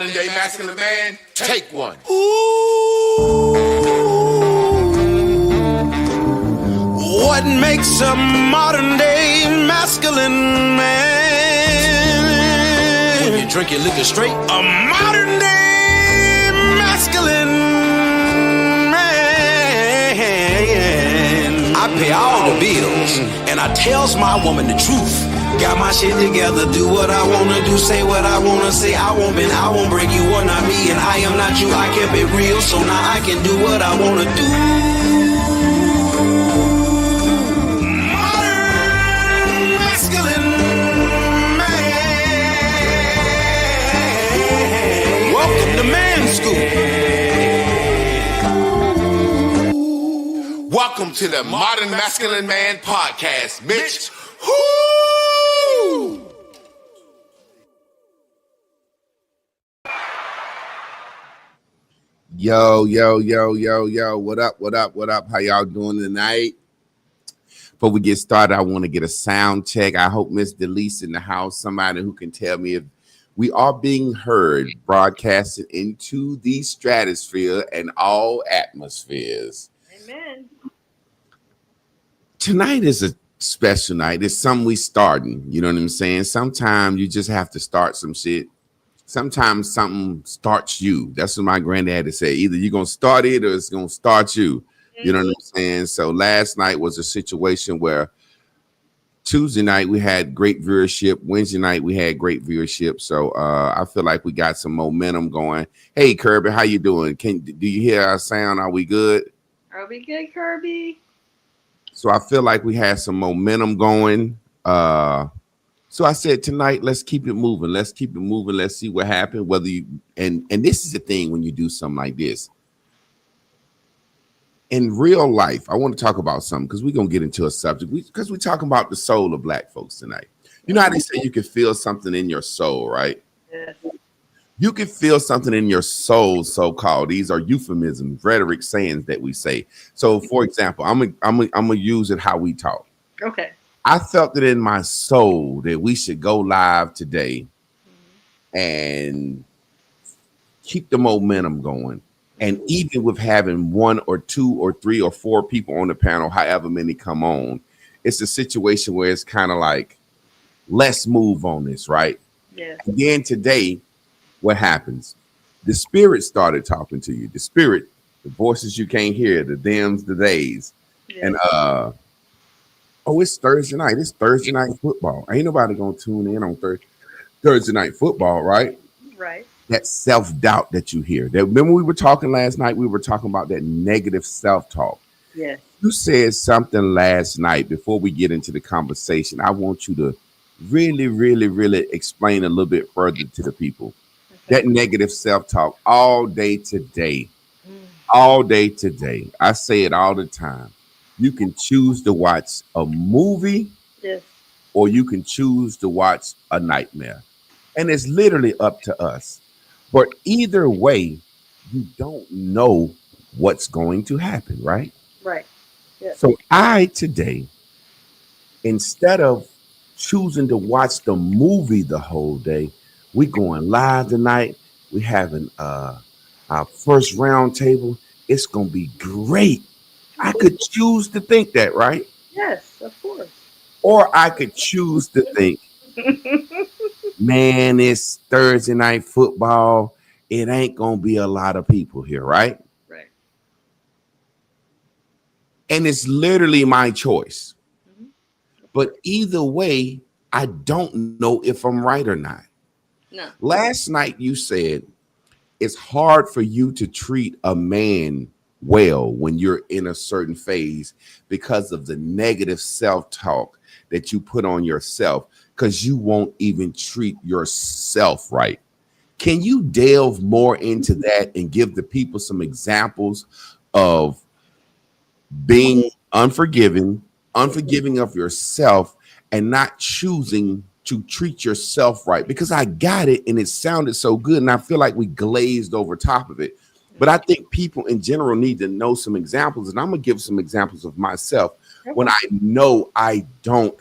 modern day masculine man, take one. Ooh, what makes a modern day masculine man? When you drink your liquor straight, a modern day masculine man. I pay all the bills and I tells my woman the truth. Got my shit together, do what I wanna do, say what I wanna say. I won't bend, I won't break, you are not me and I am not you. I kept it real, so now I can do what I wanna do. Modern masculine man. Welcome to Man School. Welcome to the Modern Masculine Man Podcast, Mitch. Woo! Yo, what up? How y'all doing tonight? Before we get started, I want to get a sound check. I hope Miss Delise in the house, somebody who can tell me if we are being heard, broadcasted into the stratosphere and all atmospheres. Amen. Tonight is a special night. It's something we starting. You know what I'm saying? Sometimes you just have to start some shit. Sometimes something starts you. That's what my granddad had to say. Either you're going to start it or it's going to start you. You know what I'm saying? So last night was a situation where Tuesday night we had great viewership. Wednesday night we had great viewership. So I feel like we got some momentum going. Hey, Kirby, how you doing? Do you hear our sound? Are we good? Are we good, Kirby? So I feel like we had some momentum going. So I said tonight, let's keep it moving. Let's keep it moving. Let's see what happened. Whether you and this is the thing when you do something like this. In real life, I want to talk about something because we're gonna get into a subject because we're talking about the soul of Black folks tonight. You know how they say you can feel something in your soul, right? Yes. You can feel something in your soul, so-called. These are euphemisms, rhetoric sayings that we say. So, for example, I'm gonna use it how we talk. Okay. I felt it in my soul that we should go live today and keep the momentum going. And even with having one or two or three or four people on the panel, however many come on, it's a situation where it's kind of like, let's move on this, right? Yeah. Again, today, what happens? The spirit started talking to you. The spirit, the voices you can't hear, the thems, the days. Yeah. And oh, it's Thursday night. It's Thursday night football. Ain't nobody gonna tune in on Thursday night football, right? Right. That self-doubt that you hear. That remember we were talking last night, we were talking about that negative self-talk. Yes. You said something last night before we get into the conversation. I want you to really explain a little bit further to the people. Okay. That negative self-talk all day today. All day today. I say it all the time. You can choose to watch a movie, Yes. or you can choose to watch a nightmare. And it's literally up to us. But either way, you don't know what's going to happen, right? Right. Yes. So I today, instead of choosing to watch the movie the whole day, we going live tonight. We having our first round table. It's gonna be great. I could choose to think that, right? Yes, of course. Or I could choose to think, man, it's Thursday night football. It ain't gonna be a lot of people here, right? Right. And it's literally my choice. Mhm. But either way, I don't know if I'm right or not. No. Last night you said it's hard for you to treat a man well when you're in a certain phase because of the negative self-talk that you put on yourself, because you won't even treat yourself right. Can you delve more into that and give the people some examples of being unforgiving of yourself and not choosing to treat yourself right? Because I got it and it sounded so good and I feel like we glazed over top of it. But I think people in general need to know some examples, and I'm going to give some examples of myself when I know I don't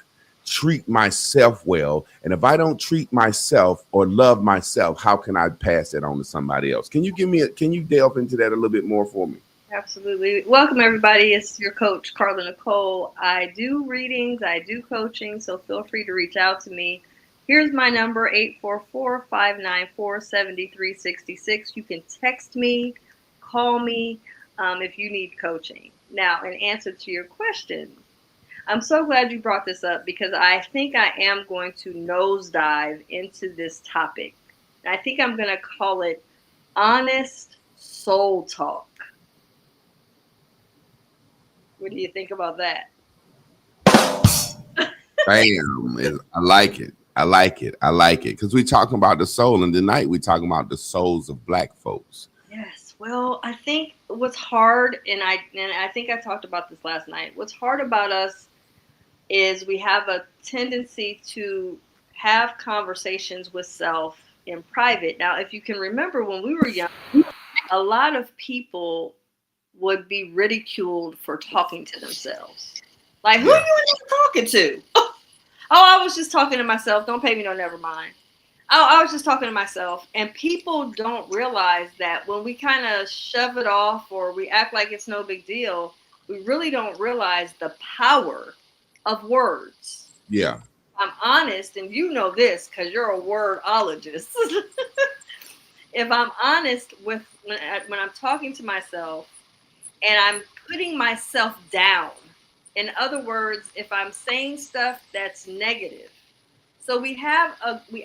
treat myself well. And if I don't treat myself or love myself, how can I pass that on to somebody else? Can you delve into that a little bit more for me? Absolutely. Welcome, everybody. It's your coach, Carla Nicole. I do readings, I do coaching, so feel free to reach out to me. Here's my number, 844-594-7366. You can text me, call me if you need coaching. Now, in answer to your question, I'm so glad you brought this up because I think I am going to nosedive into this topic. And I think I'm going to call it honest soul talk. What do you think about that? Bam. I like it. I like it. I like it. Because we're talking about the soul, and tonight we're talking about the souls of Black folks. Yes. Well, I think what's hard, and I think I talked about this last night. What's hard about us is we have a tendency to have conversations with self in private. Now, if you can remember when we were young, a lot of people would be ridiculed for talking to themselves. Like, who are you talking to? Oh, I was just talking to myself. Don't pay me no, never mind. Oh, I was just talking to myself. And people don't realize that when we kind of shove it off or we act like it's no big deal, we really don't realize the power of words. Yeah. I'm honest, and you know this because you're a wordologist. If I'm honest with when I'm talking to myself and I'm putting myself down, in other words, if I'm saying stuff that's negative, so we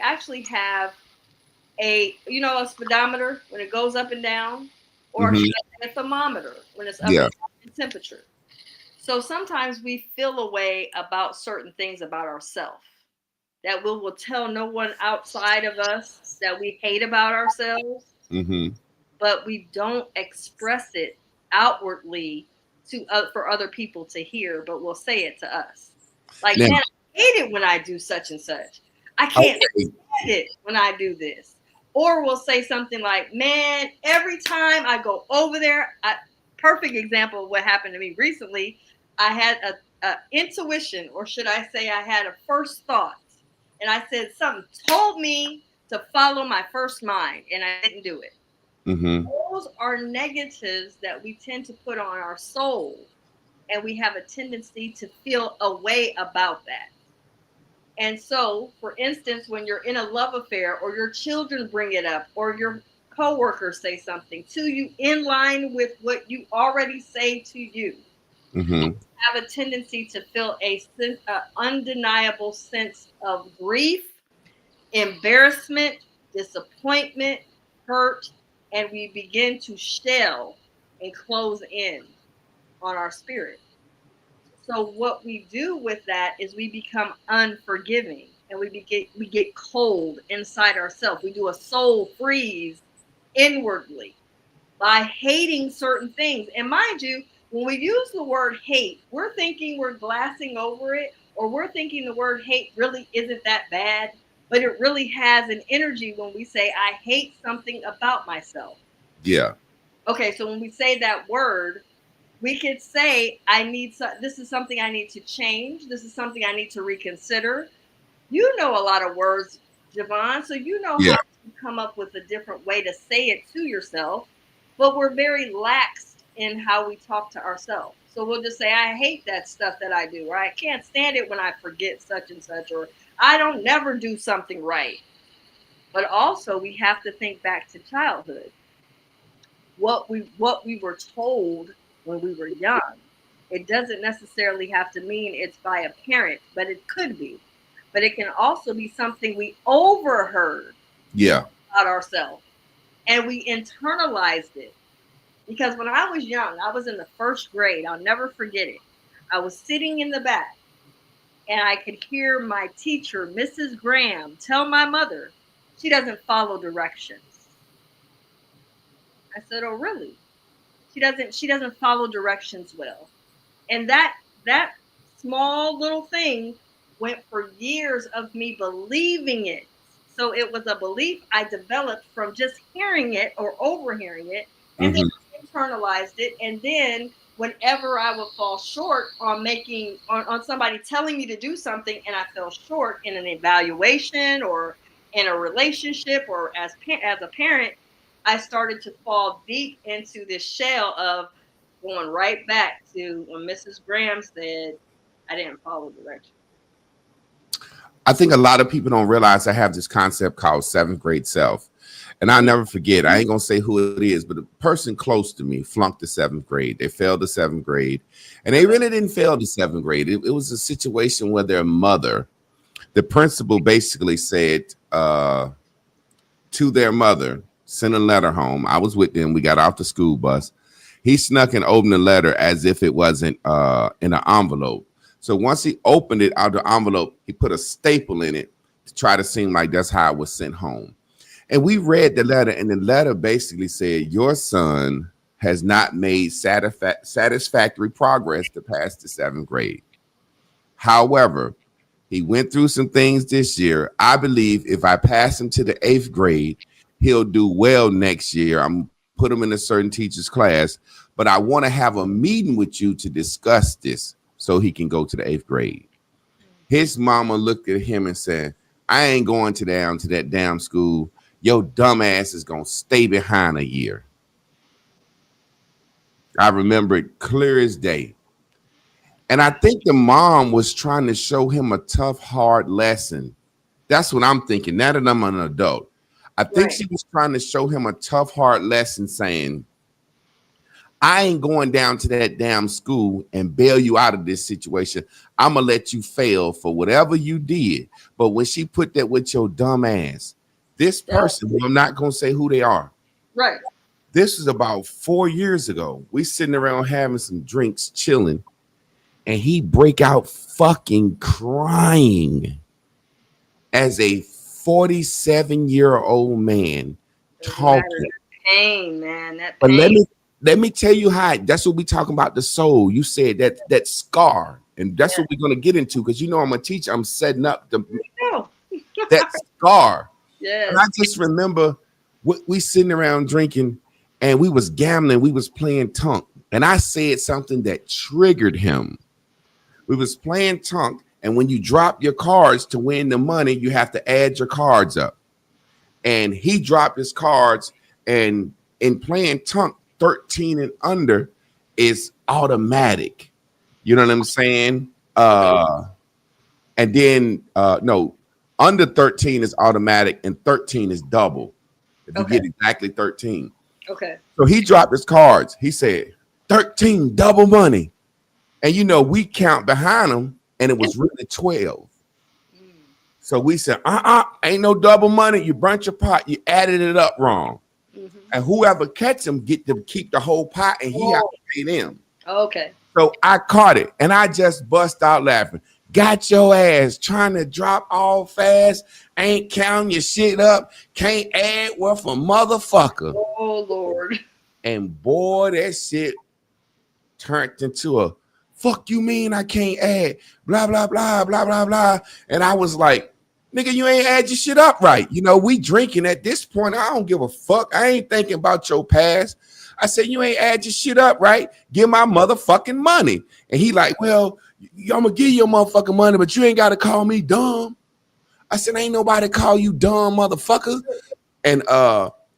actually have a speedometer when it goes up and down, or a thermometer when it's up and down in temperature. So sometimes we feel a way about certain things about ourselves that we will tell no one outside of us that we hate about ourselves, but we don't express it outwardly for other people to hear, but we'll say it to us. Like, man, I hate it when I do such and such. I can't stand it when I do this. Or we'll say something like, man, every time I go over there, perfect example of what happened to me recently, I had a intuition, or should I say I had a first thought. And I said something told me to follow my first mind, and I didn't do it. Those are negatives that we tend to put on our soul, and we have a tendency to feel a way about that. And so, for instance, when you're in a love affair, or your children bring it up, or your coworkers say something to you in line with what you already say to you, have a tendency to feel a undeniable sense of grief, embarrassment, disappointment, hurt, and we begin to shell and close in on our spirit. So what we do with that is we become unforgiving, and we get cold inside ourselves. We do a soul freeze inwardly by hating certain things. And mind you, when we use the word hate, we're thinking we're glassing over it, or we're thinking the word hate really isn't that bad, but it really has an energy when we say, I hate something about myself. Yeah. Okay, so when we say that word, we could say, this is something I need to change. This is something I need to reconsider. You know a lot of words, Javon, so you know how to come up with a different way to say it to yourself, but we're very lax in how we talk to ourselves. So we'll just say, I hate that stuff that I do, or I can't stand it when I forget such and such, or I don't never do something right. But also we have to think back to childhood. What we were told when we were young. It doesn't necessarily have to mean it's by a parent, but it could be. But it can also be something we overheard about ourselves, and we internalized it. Because when I was young, I was in the first grade. I'll never forget it. I was sitting in the back, and I could hear my teacher, Mrs. Graham, tell my mother she doesn't follow directions. I said, oh, really? She doesn't follow directions well. And that small little thing went for years of me believing it. So it was a belief I developed from just hearing it or overhearing it, and then internalized it. And then whenever I would fall short on making on somebody telling me to do something, and I fell short in an evaluation or in a relationship or as a parent, I started to fall deep into this shell of going right back to when Mrs. Graham said I didn't follow directions. I think a lot of people don't realize I have this concept called seventh grade self. And I'll never forget, I ain't going to say who it is, but a person close to me flunked the seventh grade. They failed the seventh grade. And they really didn't fail the seventh grade. It was a situation where their mother, the principal basically said to their mother, send a letter home. I was with them. We got off the school bus. He snuck and opened the letter as if it wasn't in an envelope. So once he opened it out of the envelope, he put a staple in it to try to seem like that's how it was sent home. And we read the letter, and the letter basically said, your son has not made satisfactory progress to pass the seventh grade. However, he went through some things this year. I believe if I pass him to the eighth grade, he'll do well next year. I'm put him in a certain teacher's class, but I want to have a meeting with you to discuss this so he can go to the eighth grade. His mama looked at him and said, I ain't going to that damn school. Your dumb ass is going to stay behind a year. I remember it clear as day. And I think the mom was trying to show him a tough, hard lesson. That's what I'm thinking. Now that I'm an adult, I think she was trying to show him a tough, hard lesson saying, I ain't going down to that damn school and bail you out of this situation. I'm going to let you fail for whatever you did. But when she put that with your dumb ass, this person, I'm not going to say who they are. Right. This is about 4 years ago. We sitting around having some drinks, chilling, and he break out fucking crying as a 47-year-old man talking. That pain, man. That but pain. let me tell you how. That's what we talking about, the soul. You said that scar, and that's what we're gonna get into, because you know I'm a teacher. I'm setting up that scar. Yes. And I just remember we sitting around drinking, and we was gambling. We was playing Tunk, and I said something that triggered him. We was playing Tunk, and when you drop your cards to win the money, you have to add your cards up. And he dropped his cards, and in playing Tunk, 13 and under is automatic. You know what I'm saying? And then no, under 13 is automatic, and 13 is double. If you get exactly 13. Okay. So he dropped his cards. He said 13 double money. And you know, we count behind him, and it was really 12. So we said, ain't no double money. You burnt your pot. You added it up wrong. Mm-hmm. And whoever catch him get to keep the whole pot, and he has to pay them. Okay. So I caught it, and I just bust out laughing. Got your ass trying to drop all fast, ain't counting your shit up, can't add worth a motherfucker. Oh, Lord. And boy, that shit turned into a fuck you mean I can't add, blah, blah, blah, blah, blah, blah. And I was like, nigga, you ain't add your shit up right. You know, we drinking at this point. I don't give a fuck. I ain't thinking about your past. I said, you ain't add your shit up right. Give my motherfucking money. And he like, well, I'm going to give you your motherfucking money, but you ain't got to call me dumb. I said, ain't nobody call you dumb, motherfucker. And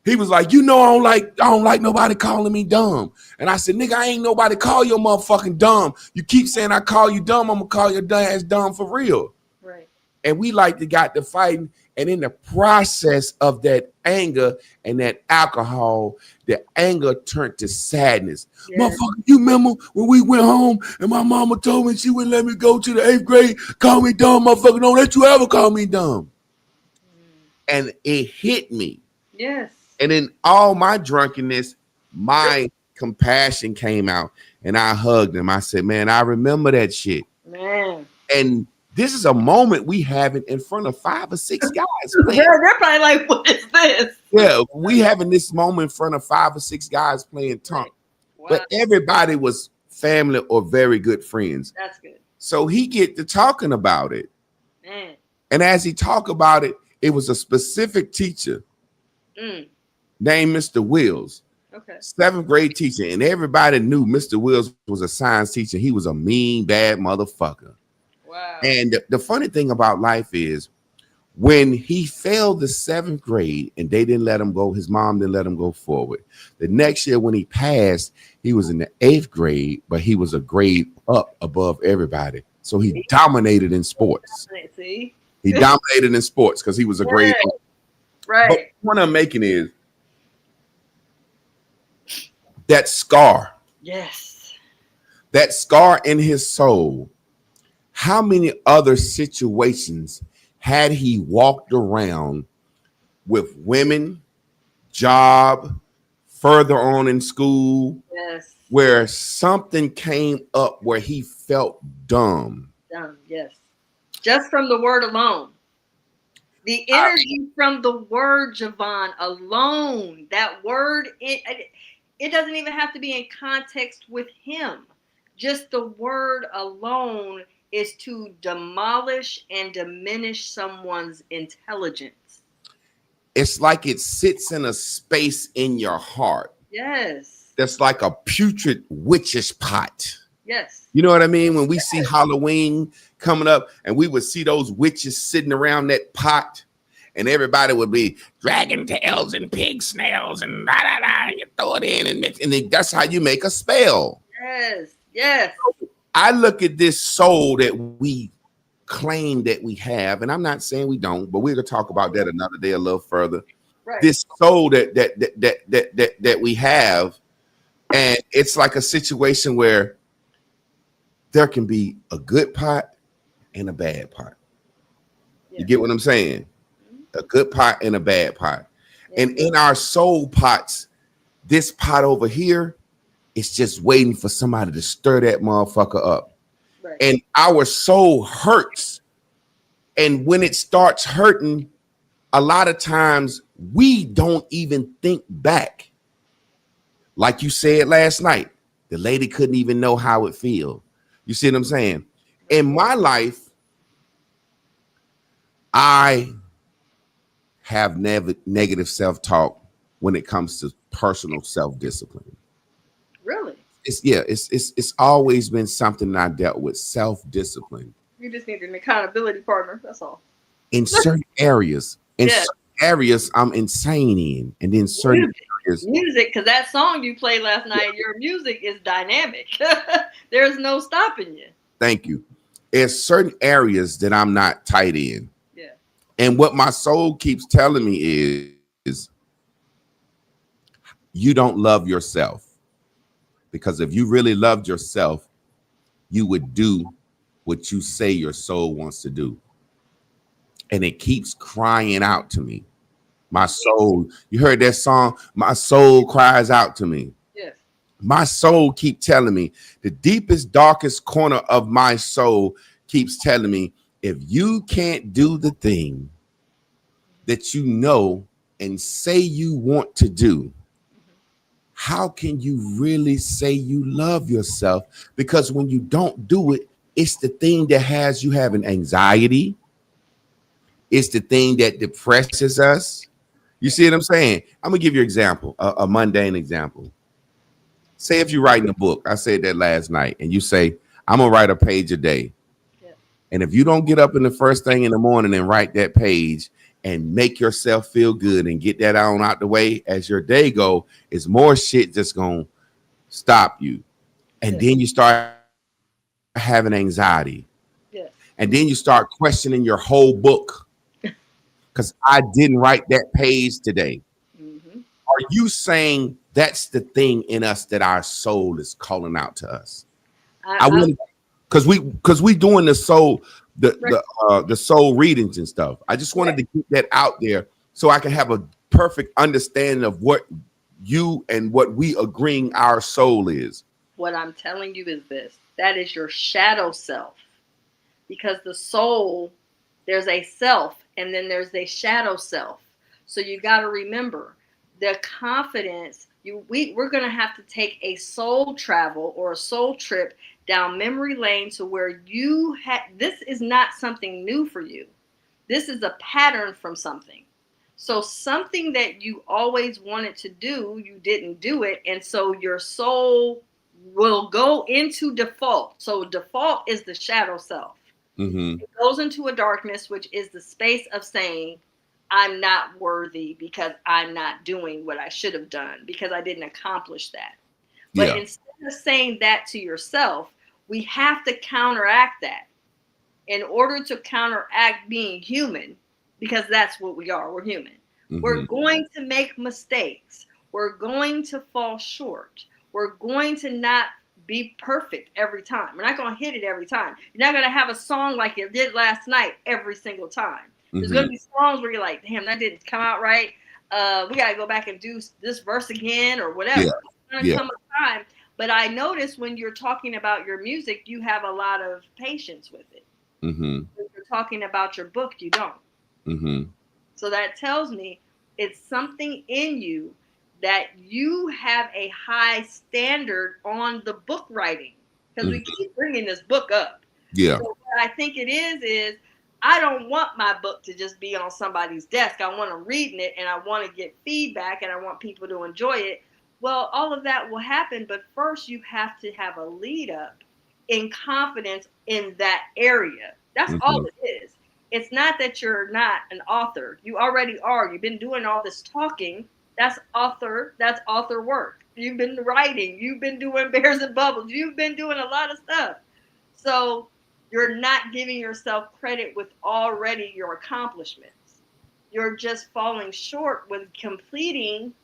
he was like, you know, I don't like nobody calling me dumb. And I said, nigga, I ain't nobody call you motherfucking dumb. You keep saying I call you dumb, I'm going to call your dumb ass dumb for real. Right. And we got to fighting. And in the process of that anger and that alcohol, the anger turned to sadness. Yes. Motherfucker, you remember when we went home and my mama told me she wouldn't let me go to the 8th grade? Call me dumb, motherfucker. Don't let you ever call me dumb. And it hit me. Yes. And in all my drunkenness, my compassion came out, and I hugged him. I said, man, I remember that shit. Man. And this is a moment we having in front of 5 or 6 guys. They're probably like, what is this? Yeah, we having this moment in front of 5 or 6 guys playing Tunk. Wow. But everybody was family or very good friends. That's good. So he get to talking about it. Man. And as he talked about it, it was a specific teacher named Mr. Wills. Okay. 7th grade teacher, and everybody knew Mr. Wills was a science teacher. He was a mean, bad motherfucker. Wow. And the funny thing about life is when he failed the 7th grade and they didn't let him go, his mom didn't let him go forward. The next year when he passed, he was in the 8th grade, but he was a grade up above everybody. So he dominated in sports. See? He dominated in sports because he was a grade up. Right. But the point I'm making is that scar in his soul. How many other situations had he walked around with women, job, further on in school, where something came up where he felt dumb? Yes. Just from the word alone. The energy from the word, Javon, alone. That word, it doesn't even have to be in context with him. Just the word alone is to demolish and diminish someone's intelligence. It's like it sits in a space in your heart. Yes. That's like a putrid witch's pot. Yes. You know what I mean? When we see Halloween coming up and we would see those witches sitting around that pot and everybody would be dragon tails and pig snails and da da da. You throw it in and mix, and then that's how you make a spell. Yes. Yes. I look at this soul that we claim that we have, and I'm not saying we don't, but we're gonna talk about that another day a little further. Right. This soul that we have, and it's like a situation where there can be a good pot and a bad pot. You get what I'm saying? A good pot and a bad pot. And in our soul pots, this pot over here is just waiting for somebody to stir that motherfucker up. Right. And our soul hurts. And when it starts hurting, a lot of times we don't even think back. Like you said last night, the lady couldn't even know how it feels. You see what I'm saying? In my life, I have negative self-talk when it comes to personal self-discipline. Really? It's always been something I dealt with, self-discipline. You just need an accountability partner. That's all. In certain areas, certain areas I'm insane in, and then certain music, because that song you played last night, your music is dynamic. There's no stopping you. Thank you. There's certain areas that I'm not tight in. Yeah. And what my soul keeps telling me is you don't love yourself. Because if you really loved yourself, you would do what you say your soul wants to do. And it keeps crying out to me. My soul, you heard that song? My soul cries out to me. Yes. My soul keeps telling me, the deepest, darkest corner of my soul keeps telling me, if you can't do the thing that you know and say you want to do, how can you really say you love yourself? Because when you don't do it, it's the thing that has you having anxiety. It's the thing that depresses us. You see what I'm saying? I'm gonna give you an example, a mundane example. Say if you're writing a book, I said that last night, and you say, I'm gonna write a page a day. Yeah. And if you don't get up in the first thing in the morning and write that page and make yourself feel good and get that on out the way as your day go, is more shit just gonna stop you. And then you start having anxiety. Yeah. And then you start questioning your whole book. Because I didn't write that page today. Mm-hmm. Are you saying that's the thing in us that our soul is calling out to us? I want, because we doing the soul the soul readings and stuff. I just wanted to get that out there so I can have a perfect understanding of what you and what we agreeing our soul is. What I'm telling you is this: that is your shadow self, because the soul, there's a self. And then there's a shadow self. So you got to remember the confidence. We're going to have to take a soul travel or a soul trip down memory lane to where you had. This is not something new for you. This is a pattern from something. So something that you always wanted to do, you didn't do it. And so your soul will go into default. So default is the shadow self. Mm-hmm. It goes into a darkness, which is the space of saying, I'm not worthy because I'm not doing what I should have done because I didn't accomplish that. But instead of saying that to yourself, we have to counteract that in order to counteract being human, because that's what we are. We're human. Mm-hmm. We're going to make mistakes. We're going to fall short. We're going to not be perfect every time. We're not going to hit it every time. You're not going to have a song like you did last night every single time. Mm-hmm. There's going to be songs where you're like, damn, that didn't come out right. We got to go back and do this verse again or whatever. Yeah. It's going to come a time. But I notice when you're talking about your music, you have a lot of patience with it. Mm-hmm. When you're talking about your book, you don't. Mm-hmm. So that tells me it's something in you that you have a high standard on the book writing, because we keep bringing this book up. Yeah. So what I think it is I don't want my book to just be on somebody's desk. I want them reading it and I want to get feedback and I want people to enjoy it. Well, all of that will happen, but first you have to have a lead up in confidence in that area. That's all it is. It's not that you're not an author. You already are. You've been doing all this talking. That's author work. You've been writing. You've been doing Bears and Bubbles. You've been doing a lot of stuff. So you're not giving yourself credit with already your accomplishments. You're just falling short with completing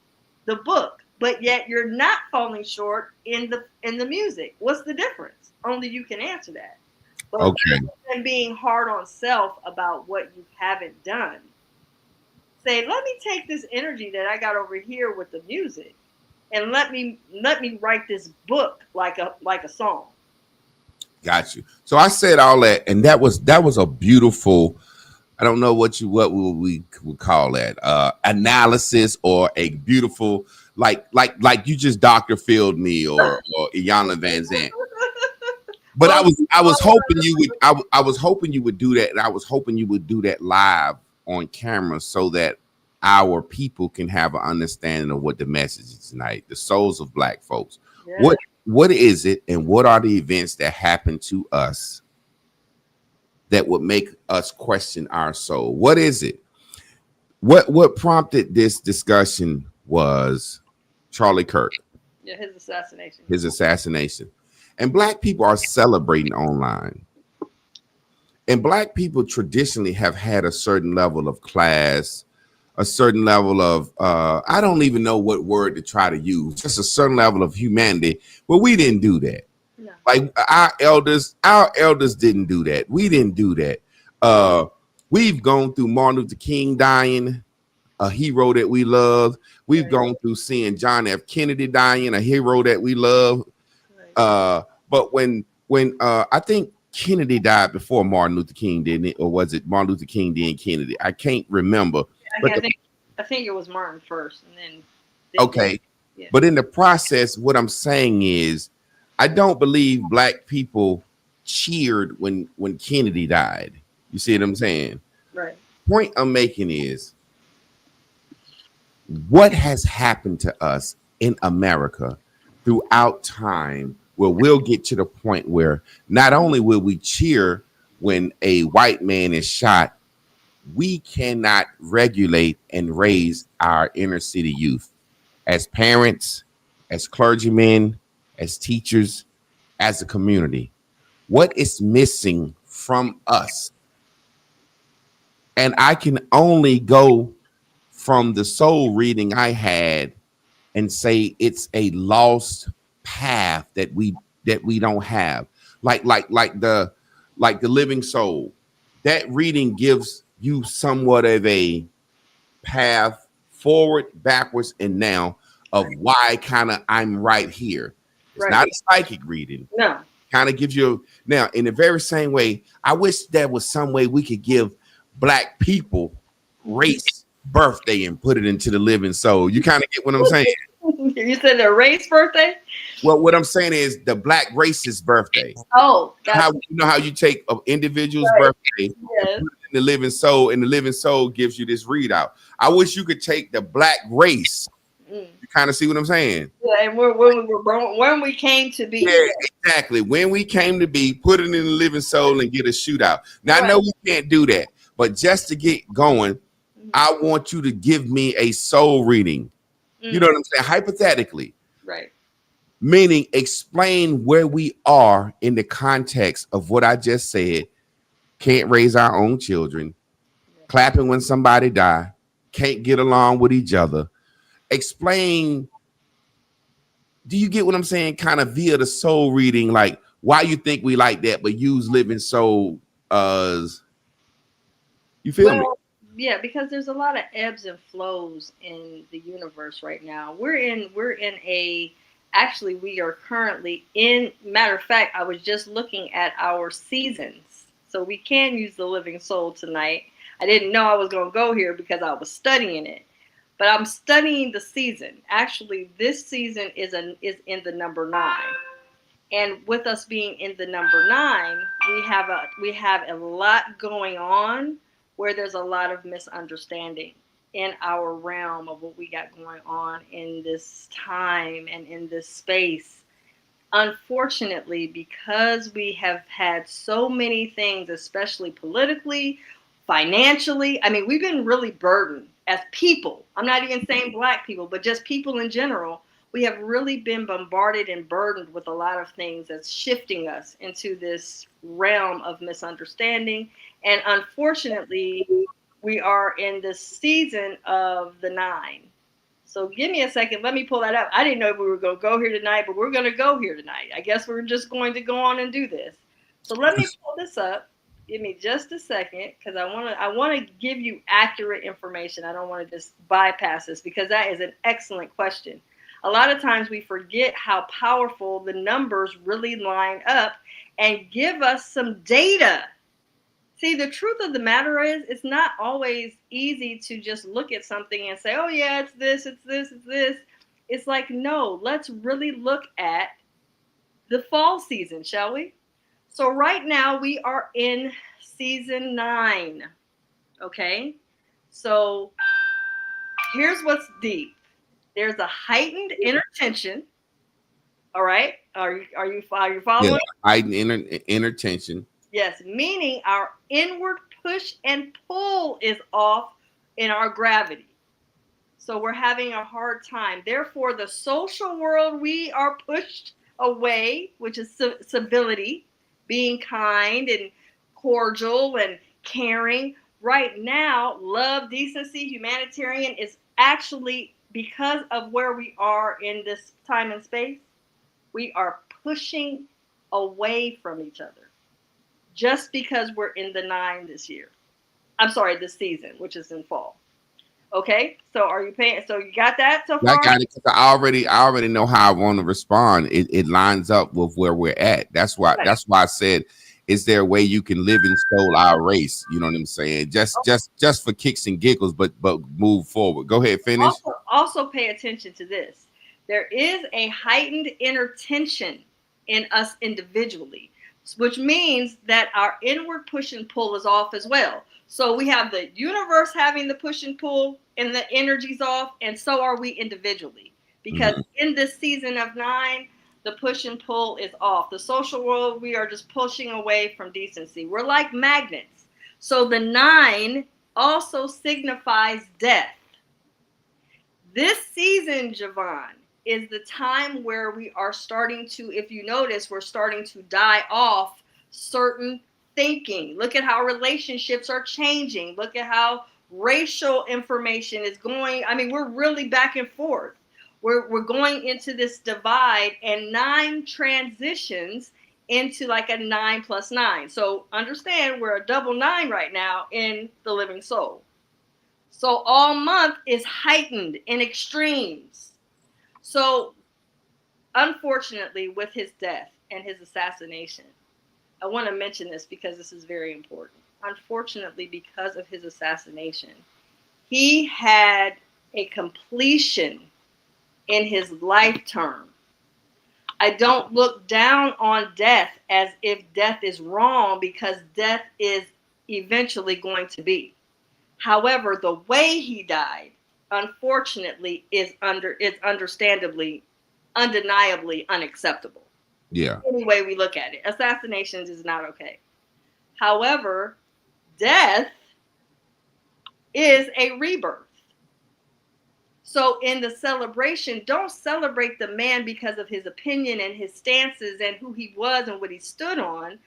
the book, but yet you're not falling short in the music. What's the difference? Only you can answer that. But okay. And being hard on self about what you haven't done, say, let me take this energy that I got over here with the music and let me write this book like a song. Got you. So I said all that, and that was a beautiful, I don't know what we would call that, analysis, or a beautiful, like you just Dr. Phil'd me or Iyanla Vanzant. But I was hoping you would I was hoping you would do that, and I was hoping you would do that live on camera so that our people can have an understanding of what the message is tonight, the souls of Black folks. Yeah. What is it, and what are the events that happen to us that would make us question our soul? What is it? What prompted this discussion was Charlie Kirk. Yeah, his assassination. And Black people are celebrating online. And Black people traditionally have had a certain level of class, a certain level of, I don't even know what word to try to use, just a certain level of humanity. But we didn't do that. No. Like our elders didn't do that. We didn't do that. We've gone through Martin Luther King dying, a hero that we love. We've gone through seeing John F. Kennedy dying, a hero that we love. But when I think Kennedy died before Martin Luther King, didn't it? Or was it Martin Luther King then Kennedy? I can't remember. I think it was Martin first, and then okay. Yeah. But in the process, what I'm saying is, I don't believe Black people cheered when Kennedy died. You see what I'm saying? Right. Point I'm making is, what has happened to us in America throughout time where we'll get to the point where not only will we cheer when a white man is shot, we cannot regulate and raise our inner city youth as parents, as clergymen, as teachers, as a community. What is missing from us? And I can only go from the soul reading I had and say it's a lost path that we don't have. Like the Living Soul. That reading gives you somewhat of a path forward, backwards, and now of why kind of I'm right here. It's not a psychic reading. No. Kind of gives you now in the very same way. I wish there was some way we could give Black people race birthday and put it into the Living Soul. You kind of get what I'm saying? You said their race birthday? Well, what I'm saying is the black race's birthday. Oh, How gotcha. you know how you take an individual's Right. birthday and Yes. put it in the living soul, and the living soul gives you this readout. I wish you could take the black race. Mm. You kind of see what I'm saying? Yeah, and when we were born, when we came to be. Yeah, exactly. When we came to be, put it in the living soul and get a shootout. Now I know we can't do that, but just to get going, I want you to give me a soul reading. You know what I'm saying? Hypothetically. Right. Meaning explain where we are in the context of what I just said. Can't raise our own children, clapping when somebody die, can't get along with each other. Explain, do you get what I'm saying? Kind of via the soul reading, like why you think we like that, but use living soul as, you feel me? Yeah, because there's a lot of ebbs and flows in the universe right now. We're in a actually we are currently in, matter of fact, I was just looking at our seasons. So we can use the living soul tonight. I didn't know I was going to go here because I was studying it. But I'm studying the season. Actually, this season is in the number 9. And with us being in the number 9, we have a lot going on where there's a lot of misunderstanding in our realm of what we got going on in this time and in this space. Unfortunately, because we have had so many things, especially politically, financially, I mean, we've been really burdened as people. I'm not even saying black people, but just people in general. We have really been bombarded and burdened with a lot of things that's shifting us into this realm of misunderstanding. And unfortunately, we are in this season of the 9. So give me a second. Let me pull that up. I didn't know we were going to go here tonight, but we're going to go here tonight. I guess we're just going to go on and do this. So let me pull this up. Give me just a second, because I want to give you accurate information. I don't want to just bypass this, because that is an excellent question. A lot of times we forget how powerful the numbers really line up and give us some data. See, the truth of the matter is, it's not always easy to just look at something and say, oh yeah, it's this, it's this, it's this. It's like, no, let's really look at the fall season, shall we? So right now we are in season 9. Okay. So here's what's deep. There's a heightened inner tension. All right. Are you following? Yeah, heightened inner tension. Yes, meaning our inward push and pull is off in our gravity. So we're having a hard time. Therefore, the social world, we are pushed away, which is civility, being kind and cordial and caring. Right now, love, decency, humanitarian is actually, because of where we are in this time and space, we are pushing away from each other. Just because we're in the 9 this year. I'm sorry, this season, which is in fall. Okay, so are you paying? So you got that so far? I got it, because I already know how I want to respond. It lines up with where we're at. That's why I said, is there a way you can live in soul our race? You know what I'm saying? Just for kicks and giggles, but move forward. Go ahead, finish. Also pay attention to this. There is a heightened inner tension in us individually, which means that our inward push and pull is off as well. So we have the universe having the push and pull and the energy's off, and so are we individually. Because in this season of 9, the push and pull is off. The social world, we are just pushing away from decency. We're like magnets. So the 9 also signifies death. This season, Javon, is the time where we are starting to, if you notice, we're starting to die off certain thinking. Look at how relationships are changing. Look at how racial information is going. I mean, we're really back and forth. We're going into this divide, and 9 transitions into like a 9 plus 9. So understand, we're a double 9 right now in the living soul. So all month is heightened in extremes. So unfortunately, with his death and his assassination, I want to mention this because this is very important. Unfortunately, because of his assassination, he had a completion in his life term. I don't look down on death as if death is wrong, because death is eventually going to be. However, the way he died, unfortunately, is understandably, undeniably unacceptable. Yeah. Any way we look at it, assassinations is not okay. However, death is a rebirth. So in the celebration, don't celebrate the man because of his opinion and his stances and who he was and what he stood on,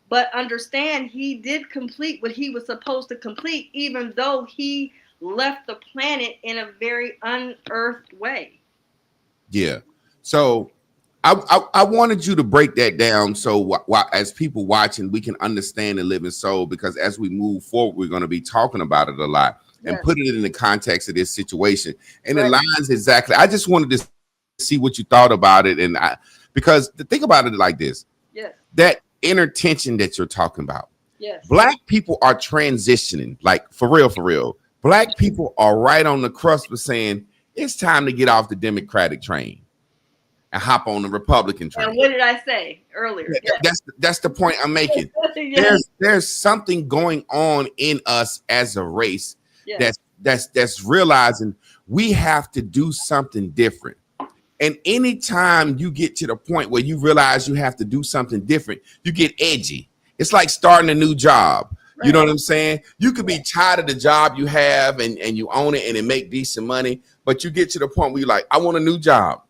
but understand he did complete what he was supposed to complete, even though he left the planet in a very unearthed way. Yeah. So I wanted you to break that down so as people watching, we can understand the living soul, because as we move forward, we're going to be talking about it a lot. And Yes. putting it in the context of this situation. And Right. it lines exactly. I just wanted to see what you thought about it. And because the thing about it like this, Yes. that inner tension that you're talking about, Yes. Black people are transitioning, like for real. Black people are right on the cusp of saying it's time to get off the Democratic train and hop on the Republican train. And what did I say earlier? That's the point I'm making. Yes. There's something going on in us as a race. Yes. That's realizing we have to do something different. And anytime you get to the point where you realize you have to do something different, you get edgy. It's like starting a new job. Right. You know what I'm saying? You could be tired of the job you have and you own it and it make decent money, but you get to the point where you're like, I want a new job.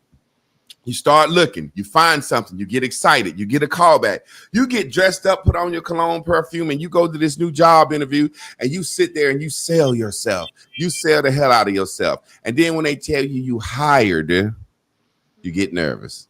You start looking, you find something, you get excited, you get a call back, you get dressed up, put on your cologne, perfume, and you go to this new job interview and you sit there and you sell yourself. You sell the hell out of yourself. And then when they tell you you hired, you get nervous.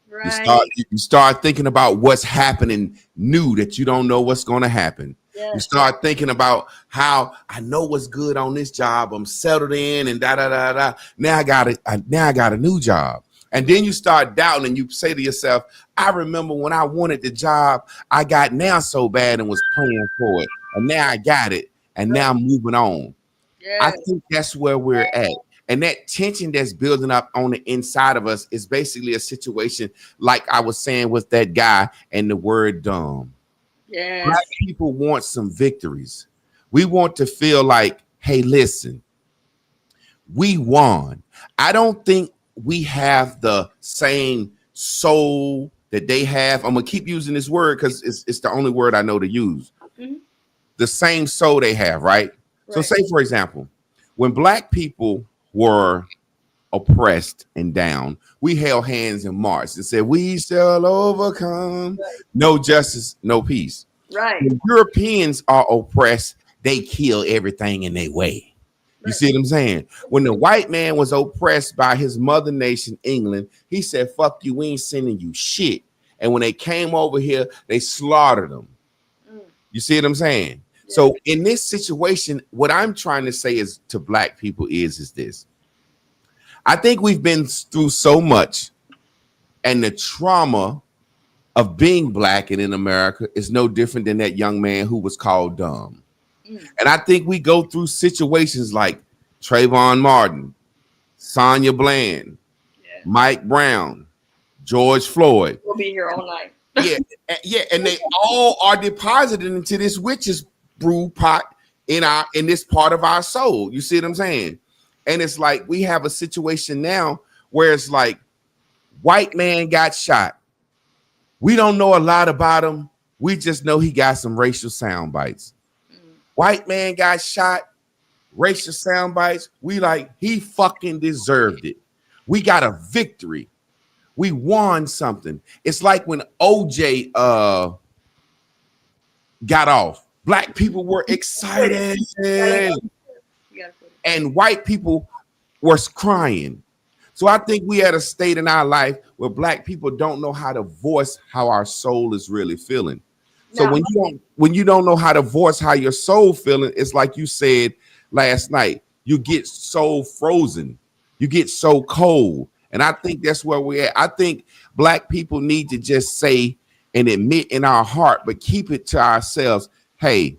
Right. You start thinking about what's happening new that you don't know what's going to happen. Yes. You start thinking about how I know what's good on this job. I'm settled in and da. Now I got a new job. And then you start doubting and you say to yourself, I remember when I wanted the job I got now so bad and was praying for it. And now I got it. And now I'm moving on. Yes. I think that's where we're at. And that tension that's building up on the inside of us is basically a situation like I was saying with that guy and the word dumb. Yes. Black people want some victories. We want to feel like, hey, listen, we won. I don't think we have the same soul that they have. I'm gonna keep using this word because it's the only word I know to use. Mm-hmm. The same soul they have, right? So Right. say, for example, when Black people were oppressed and down, we held hands and marched and said, we shall overcome. Right. No justice, no peace. Right. When Europeans are oppressed, they kill everything in their way. You see what I'm saying? When the white man was oppressed by his mother nation, England, he said, fuck you, we ain't sending you shit. And when they came over here, they slaughtered them. You see what I'm saying? Yeah. So in this situation, what I'm trying to say is to Black people is this. I think we've been through so much, and the trauma of being Black and in America is no different than that young man who was called dumb. And I think we go through situations like Trayvon Martin, Sonia Bland, Yeah. Mike Brown, George Floyd. We'll be here all night. Yeah, and they all are deposited into this witch's brew pot in this part of our soul. You see what I'm saying? And it's like we have a situation now where it's like white man got shot. We don't know a lot about him. We just know he got some racial sound bites. White man got shot, racial sound bites. We like, he fucking deserved it. We got a victory. We won something. It's like when OJ got off. Black people were excited. And white people were crying. So I think we at a state in our life where Black people don't know how to voice how our soul is really feeling. So No. when you don't know how to voice how your soul feeling, it's like you said last night, you get so frozen, you get so cold. And I think that's where we're at. I think Black people need to just say and admit in our heart, but keep it to ourselves. Hey,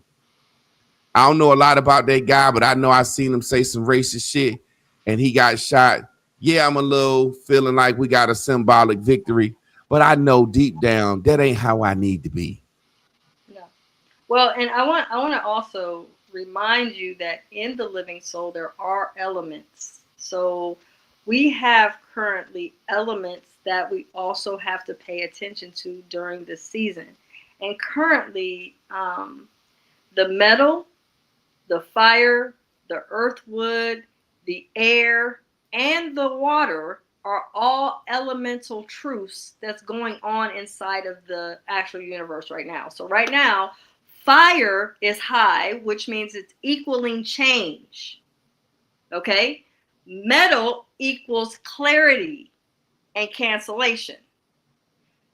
I don't know a lot about that guy, but I know I seen him say some racist shit and he got shot. Yeah, I'm a little feeling like we got a symbolic victory, but I know deep down that ain't how I need to be. No. Well, and I want to also remind you that in the living soul there are elements. So we have currently elements that we also have to pay attention to during this season. And currently, the metal, the fire, the earth, wood, the air, and the water are all elemental truths that's going on inside of the actual universe right now. So right now, fire is high, which means it's equaling change. Okay? Metal equals clarity and cancellation.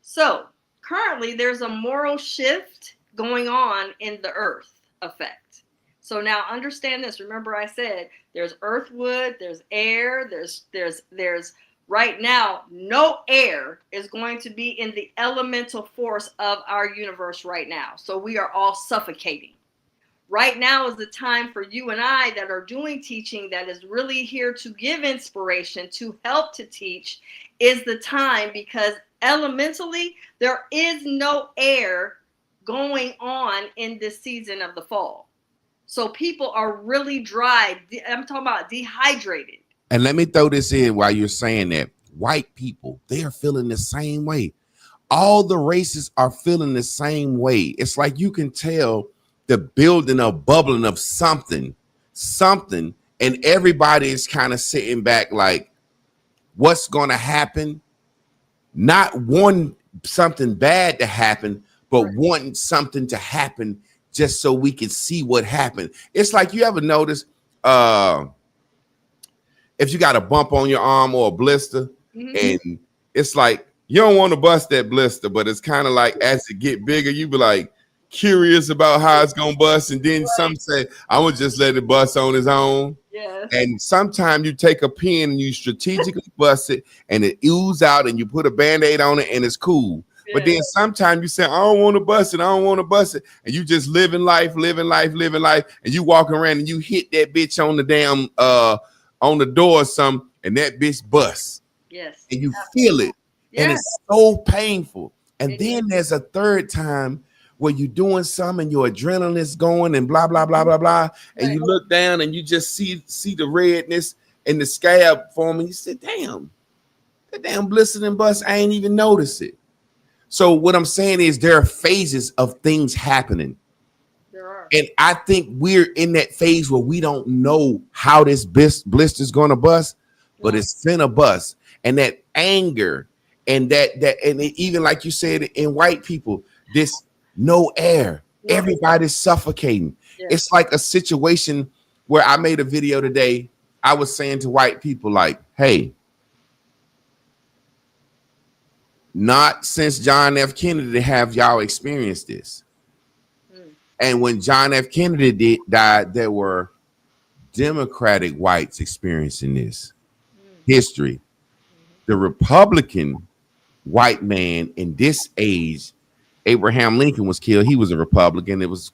So currently there's a moral shift going on in the earth effect. So now understand this. Remember I said there's earth, wood, there's air, there's right now no air is going to be in the elemental force of our universe right now. So we are all suffocating. Right now is the time for you and I that are doing teaching that is really here to give inspiration, to help to teach, is the time, because elementally there is no air going on in this season of the fall. So people are really dry. I'm talking about dehydrated. And let me throw this in while you're saying that. White people, they are feeling the same way. All the races are feeling the same way. It's like you can tell the building of bubbling of something, and everybody is kind of sitting back like, what's going to happen? Not wanting something bad to happen, but wanting something to happen just so we can see what happened. It's like, you ever notice if you got a bump on your arm or a blister, and it's like you don't want to bust that blister, but it's kind of like as it get bigger, you be like curious about how it's gonna bust, and then some say, I would just let it bust on its own. Yes. And sometimes you take a pin and you strategically bust it and it ooze out, and you put a band-aid on it and it's cool. Yeah. But then sometimes you say, I don't want to bust it, and you just living life, and you walk around and you hit that bitch on the damn on the door or something, and that bitch busts. Yes. And you feel it. Yeah. And it's so painful. And then there's a third time where you're doing something and your adrenaline is going and blah, blah, blah, blah, blah. And you look down and you just see the redness and the scab forming. You say, damn, that damn blister and bust, I ain't even noticed it. So what I'm saying is there are phases of things happening. There are. And I think we're in that phase where we don't know how this blister is going to bust, but it's finna bust. And that anger and that and even like you said in white people, this no air, everybody's suffocating. Yeah. It's like a situation where I made a video today. I was saying to white people like, hey, not since John F. Kennedy have y'all experienced this. And when John F. Kennedy died, there were Democratic whites experiencing this history. The Republican white man in this age, Abraham Lincoln was killed. He was a Republican. There was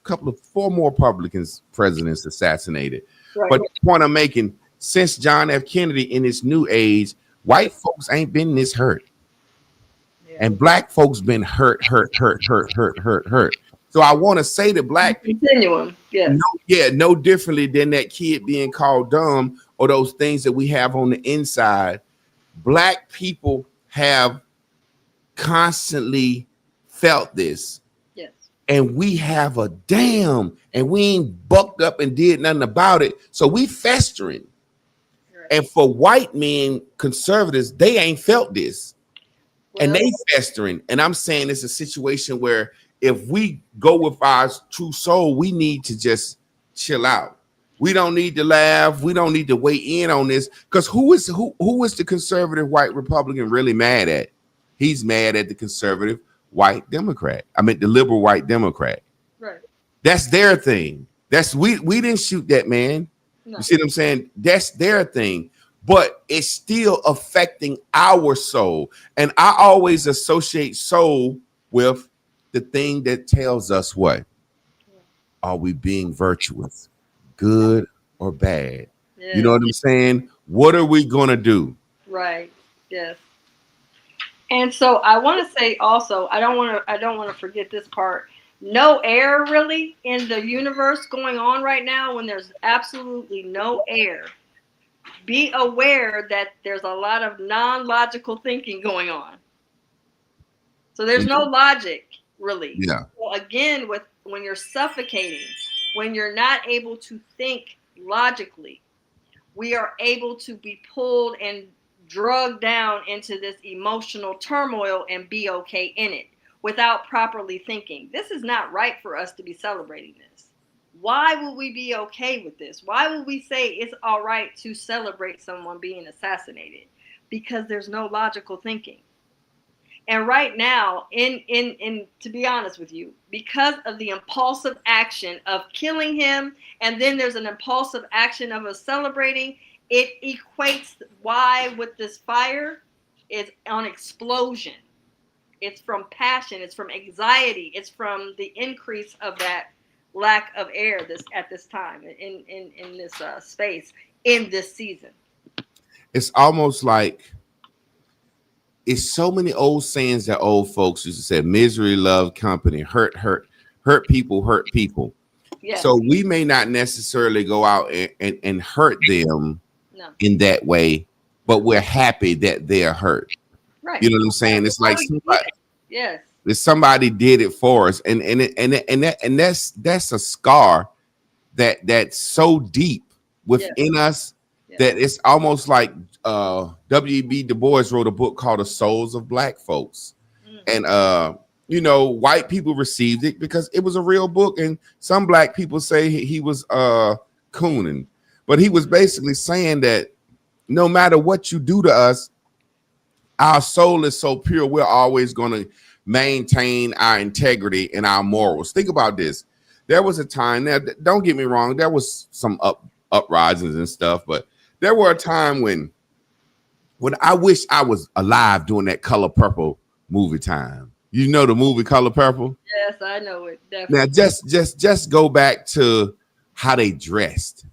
four more Republicans presidents assassinated. Right. But the point I'm making, since John F. Kennedy in this new age, white folks ain't been this hurt. Yeah. And black folks been hurt. So I want to say to black people, continuum, no differently than that kid being called dumb or those things that we have on the inside. Black people have constantly felt this. Yes. And we have a damn, and we ain't bucked up and did nothing about it. So we festering. Right. And for white men, conservatives, they ain't felt this. Well, and they festering. And I'm saying it's a situation where if we go with our true soul, we need to just chill out. We don't need to laugh. We don't need to weigh in on this. Because who is the conservative white Republican really mad at? He's mad at the conservative white Democrat. I mean, the liberal white Democrat. Right. That's their thing. We didn't shoot that man. No. You see what I'm saying? That's their thing. But it's still affecting our soul. And I always associate soul with the thing that tells us what? Are we being virtuous? Good or bad? Yeah. You know what I'm saying? What are we going to do? Right. Yes. And so I want to say also, I don't want to forget this part. No air really in the universe going on right now when there's absolutely no air. Be aware that there's a lot of non-logical thinking going on. So there's no logic really. Yeah. So again, with when you're suffocating, when you're not able to think logically, we are able to be pulled and drugged down into this emotional turmoil and be okay in it without properly thinking. This is not right for us to be celebrating this. Why would we be okay with this? Why would we say it's all right to celebrate someone being assassinated? Because there's no logical thinking. And right now, in to be honest with you, because of the impulsive action of killing him, and then there's an impulsive action of us celebrating, it equates why with this fire is on explosion. It's from passion, it's from anxiety, it's from the increase of that lack of air at this time in this space in this season. It's almost like it's so many old sayings that old folks used to say: misery love company, hurt people. Yes. So we may not necessarily go out and hurt them in that way, but we're happy that they're hurt. Right. You know what I'm saying? It's like somebody did it for us, and that's a scar that's so deep within us that it's almost like W.E.B. Du Bois wrote a book called The Souls of Black Folks. And white people received it because it was a real book, and some black people say he was cooning, but he was basically saying that no matter what you do to us, our soul is so pure, we're always going to maintain our integrity and our morals. Think about this. There was a time, now don't get me wrong, there was some uprisings and stuff, but there were a time when I wish I was alive during that Color Purple movie time. You know the movie Color Purple? Yes, I know it. Definitely. Now just go back to how they dressed.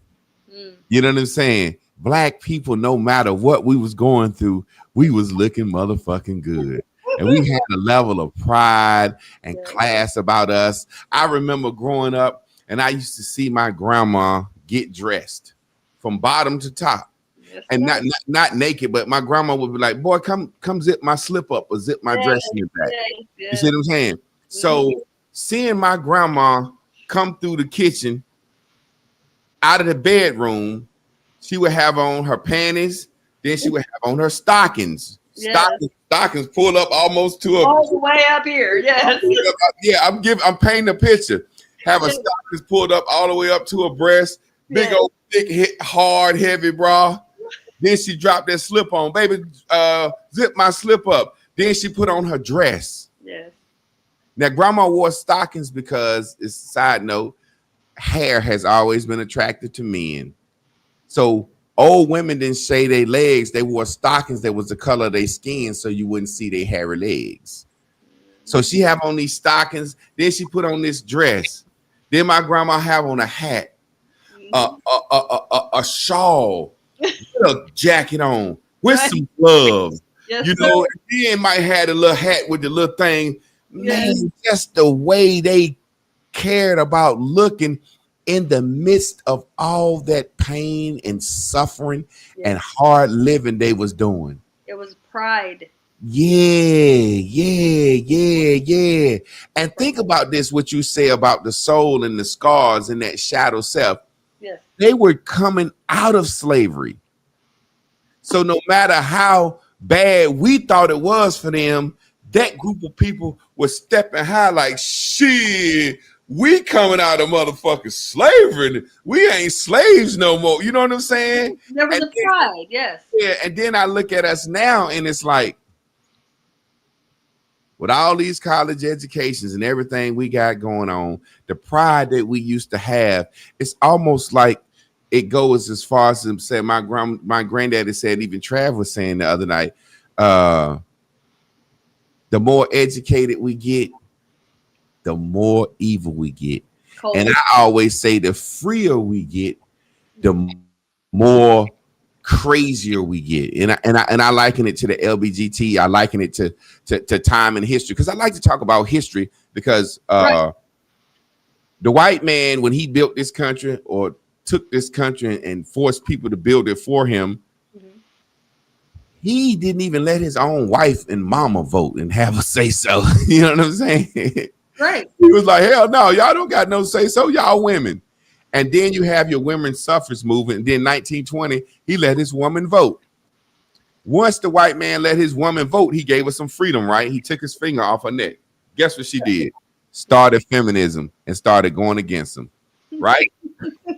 You know what I'm saying? Black people, no matter what we was going through, we was looking motherfucking good. And we had a level of pride and class about us. I remember growing up, and I used to see my grandma get dressed from bottom to top. And not naked, but my grandma would be like, boy, come zip my slip up or zip my dress in the back. You see what I'm saying? So seeing my grandma come through the kitchen out of the bedroom, she would have on her panties, then she would have on her stockings. Stockings pulled up almost to all the way up here. Yes. Yeah, I'm painting a picture. Have a stockings pulled up all the way up to her breast, big old thick, hard, heavy bra. Then she dropped that slip on. Baby, zip my slip up. Then she put on her dress. Yes. Now, grandma wore stockings because, it's a side note, hair has always been attracted to men. So old women didn't shave their legs. They wore stockings that was the color of their skin so you wouldn't see their hairy legs. So she have on these stockings. Then she put on this dress. Then my grandma have on a hat, a shawl, a jacket on with some gloves. Yes, and then might have a little hat with the little thing. Man, just the way they cared about looking in the midst of all that pain and suffering and hard living they was doing. It was pride. Yeah. And think about this, what you say about the soul and the scars and that shadow self. Yes. They were coming out of slavery. So no matter how bad we thought it was for them, that group of people was stepping high like, shit, we coming out of motherfucking slavery. We ain't slaves no more. You know what I'm saying? There was a pride, yes. Yeah, and then I look at us now and it's like, with all these college educations and everything we got going on, the pride that we used to have, it's almost like it goes as far as to say, my granddaddy said, even Trav was saying the other night, the more educated we get, the more evil we get. Cold. And I always say the freer we get, the more crazier we get. And I liken it to the LBGT. I liken it to time in history, because I like to talk about history, because Right. the white man, when he built this country or took this country and forced people to build it for him, Mhm. he didn't even let his own wife and mama vote and have a say so. You know what I'm saying? Right. He was like, hell no, y'all don't got no say so, y'all women. And then you have your women's suffrage movement. And then 1920, he let his woman vote. Once the white man let his woman vote, he gave her some freedom, right? He took his finger off her neck. Guess what she did? Started feminism and started going against him, right?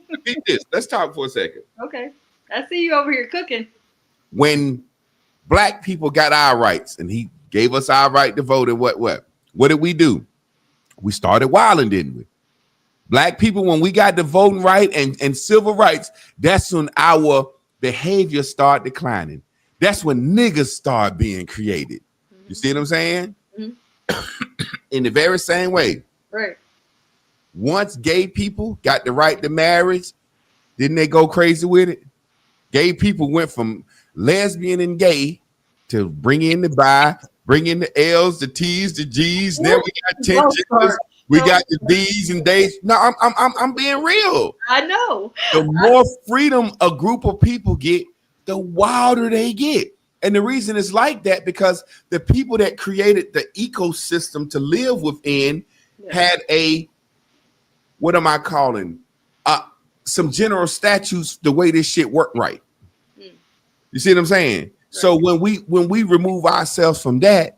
Repeat this. Let's talk for a second. Okay. I see you over here cooking. When black people got our rights and he gave us our right to vote, and what did we do? We started wilding, didn't we? Black people, when we got the voting right and civil rights, that's when our behavior started declining. That's when niggas start being created. You see what I'm saying? Mm-hmm. In the very same way, Right. once gay people got the right to marriage, didn't they go crazy with it? Gay people went from lesbian and gay to bring in the bi, bring in the L's, the T's, the G's. Now we got 10 genders. We got the D's and days. No, I'm being real. I know. The more freedom a group of people get, the wilder they get. And the reason it's like that, because the people that created the ecosystem to live within had a, what am I calling? Some general statutes, the way this shit worked right. You see what I'm saying? Right. So when we remove ourselves from that,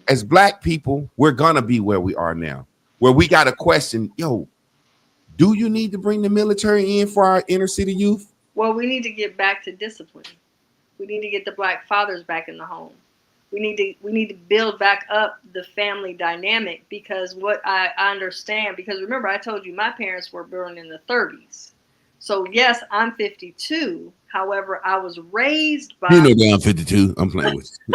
as black people, we're gonna be where we are now, where we got to question, yo, do you need to bring the military in for our inner city youth? Well, we need to get back to discipline. We need to get the black fathers back in the home. We need to build back up the family dynamic, because what I understand, because remember, I told you my parents were born in the 30s. So yes, I'm 52. However, I was raised by. You know that I'm 52. I'm playing with you.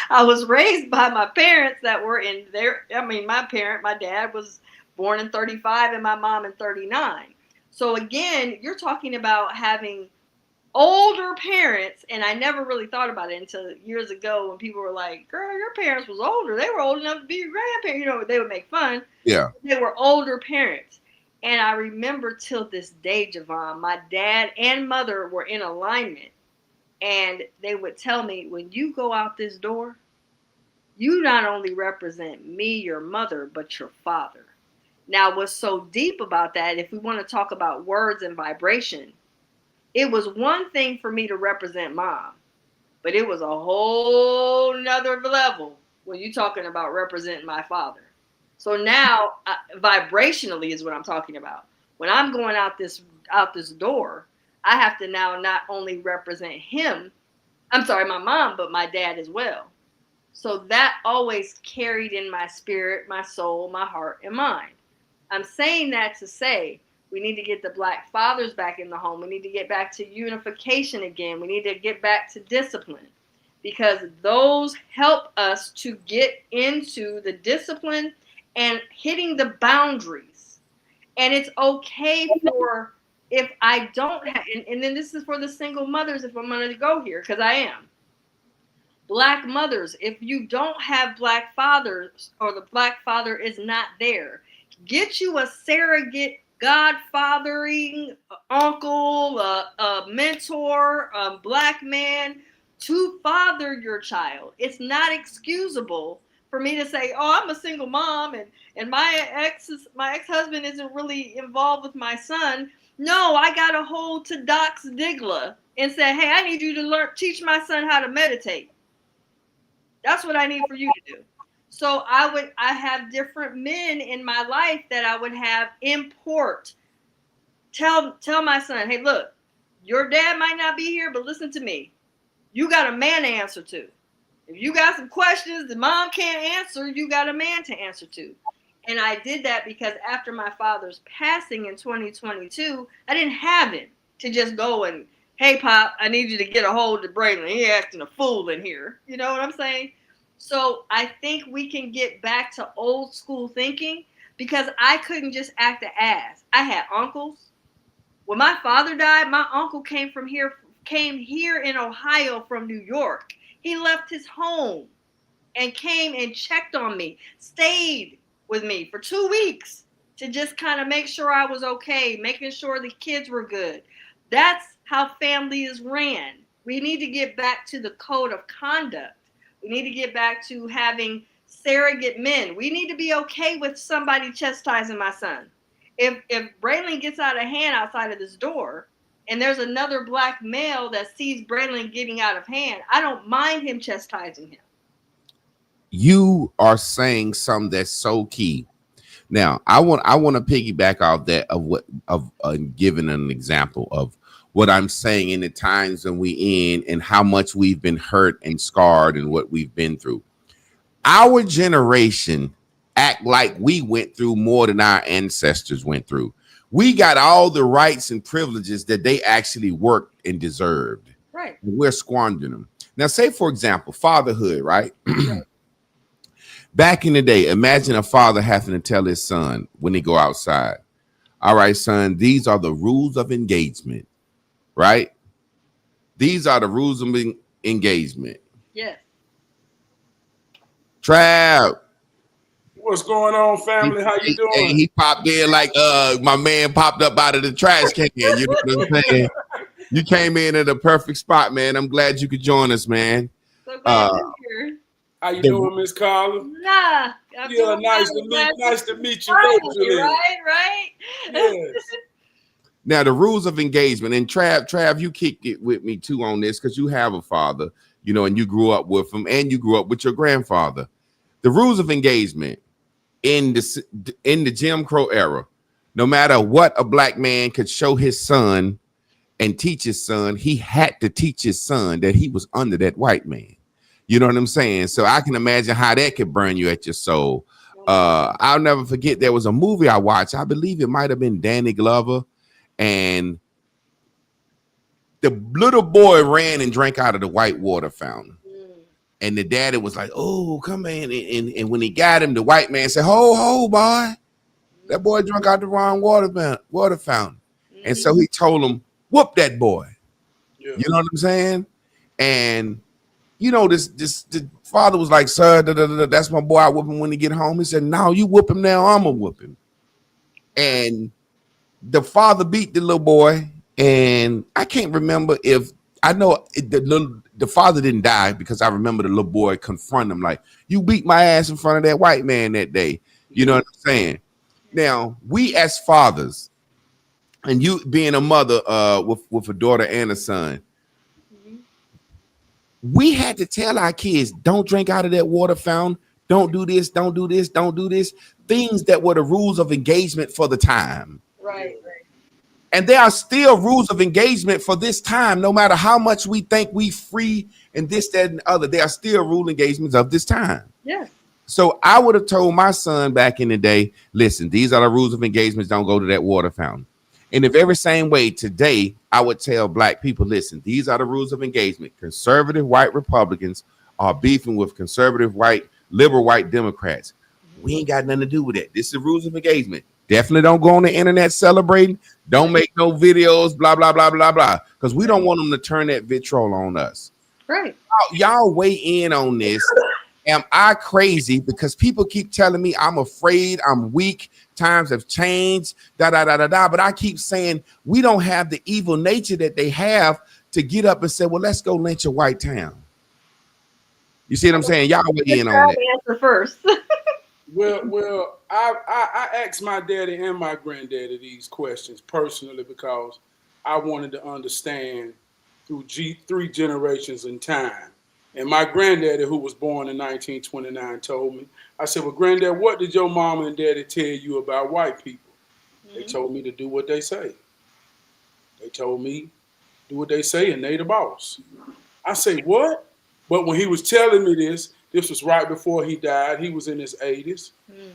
I was raised by my parents that were in their. I mean, my dad was born in 35 and my mom in 39. So again, you're talking about having older parents, and I never really thought about it until years ago when people were like, "Girl, your parents was older. They were old enough to be your grandparents." You know, they would make fun. Yeah. They were older parents. And I remember till this day, Javon, my dad and mother were in alignment. And they would tell me, when you go out this door, you not only represent me, your mother, but your father. Now, what's so deep about that, if we want to talk about words and vibration, it was one thing for me to represent mom, but it was a whole nother level when you're talking about representing my father. So now, vibrationally is what I'm talking about. When I'm going out this door, I have to now not only represent him, my mom, but my dad as well. So that always carried in my spirit, my soul, my heart, and mind. I'm saying that to say we need to get the black fathers back in the home. We need to get back to unification again. We need to get back to discipline, because those help us to get into the discipline and hitting the boundaries. And it's okay for, if I don't have, and then this is for the single mothers, if I'm going to go here, because I am. Black mothers, if you don't have black fathers, or the black father is not there, get you a surrogate godfathering uncle, a mentor, a black man to father your child. It's not excusable for me to say, oh, I'm a single mom and my ex-husband isn't really involved with my son. No, I got a hold to Doc Stigler and said, hey, I need you to teach my son how to meditate. That's what I need for you to do. So I have different men in my life that I would have import. Tell my son, hey, look, your dad might not be here, but listen to me. You got a man to answer to. If you got some questions the mom can't answer, you got a man to answer to. And I did that because after my father's passing in 2022, I didn't have him to just go and, hey, Pop, I need you to get a hold of Braylon. He acting a fool in here. You know what I'm saying? So I think we can get back to old school thinking, because I couldn't just act an ass. I had uncles. When my father died, my uncle came from here came here in Ohio from New York. He left his home and came and checked on me, stayed with me for 2 weeks to just kind of make sure I was okay, making sure the kids were good. That's how family is ran. We need to get back to the code of conduct. We need to get back to having surrogate men. We need to be okay with somebody chastising my son. If Braylon gets out of hand outside of this door, and there's another black male that sees Braylon getting out of hand, I don't mind him chastising him. You are saying something that's so key. Now, I want to piggyback off that of giving an example of what I'm saying in the times when we in and how much we've been hurt and scarred and what we've been through. Our generation act like we went through more than our ancestors went through. We got all the rights and privileges that they actually worked and deserved. Right. We're squandering them. Now, say, for example, fatherhood, right? Back in the day, imagine a father having to tell his son when they go outside, all right, son, these are the rules of engagement, right? These are the rules of engagement. Yes. Trav. What's going on, family? How you doing? He popped in like my man popped up out of the trash can. You know what I'm saying? You came in at a perfect spot, man. I'm glad you could join us, man. So glad you're here. How you doing, Miss Carla? Nah. Yeah, nice to meet you virtually. Right? Yes. Now, the rules of engagement, and Trav, you kicked it with me too on this because you have a father, you know, and you grew up with him and you grew up with your grandfather. The rules of engagement in the Jim Crow era, no matter what a black man could show his son and teach his son, he had to teach his son that he was under that white man. You know what I'm saying? So I can imagine how that could burn you at your soul. I'll never forget, there was a movie I watched. I believe it might have been Danny Glover. And the little boy ran and drank out of the white water fountain. And the daddy was like, oh, come in. And when he got him, the white man said, ho, boy. That boy drank out the wrong water fountain. And so he told him, whoop that boy. Yeah. You know what I'm saying? And you know, the father was like, sir, that's my boy. I whoop him when he get home. He said, no, you whoop him now. I'm going to whoop him. And the father beat the little boy. And I can't remember if, I know the father didn't die because I remember the little boy confront him like, you beat my ass in front of that white man that day. You know what I'm saying? Now, we as fathers, and you being a mother with a daughter and a son, we had to tell our kids, don't drink out of that water fountain. Don't do this. Don't do this. Don't do this. Things that were the rules of engagement for the time. Right. And there are still rules of engagement for this time. No matter how much we think we free and this, that, and the other, there are still rule engagements of this time. Yeah. So I would have told my son back in the day, listen, these are the rules of engagements. Don't go to that water fountain. And if every same way today, I would tell black people, listen, these are the rules of engagement. Conservative white Republicans are beefing with conservative white, liberal white Democrats. We ain't got nothing to do with that. This is the rules of engagement. Definitely don't go on the internet celebrating. Don't make no videos, blah, blah, blah, blah, blah. Because we don't want them to turn that vitriol on us. Right. Y'all weigh in on this. Am I crazy? Because people keep telling me I'm afraid, I'm weak, times have changed, But I keep saying we don't have the evil nature that they have to get up and say, well, let's go lynch a white town. You see what I'm saying? Y'all weigh in on that. Answer first. Well, I asked my daddy and my granddaddy these questions personally because I wanted to understand through three generations in time. And my granddaddy, who was born in 1929, told me, I said, well, granddad, what did your mama and daddy tell you about white people? Mm-hmm. They told me to do what they say. They told me, do what they say and they the boss. I say, what? But when he was telling me this was right before he died. He was in his 80s. Mm.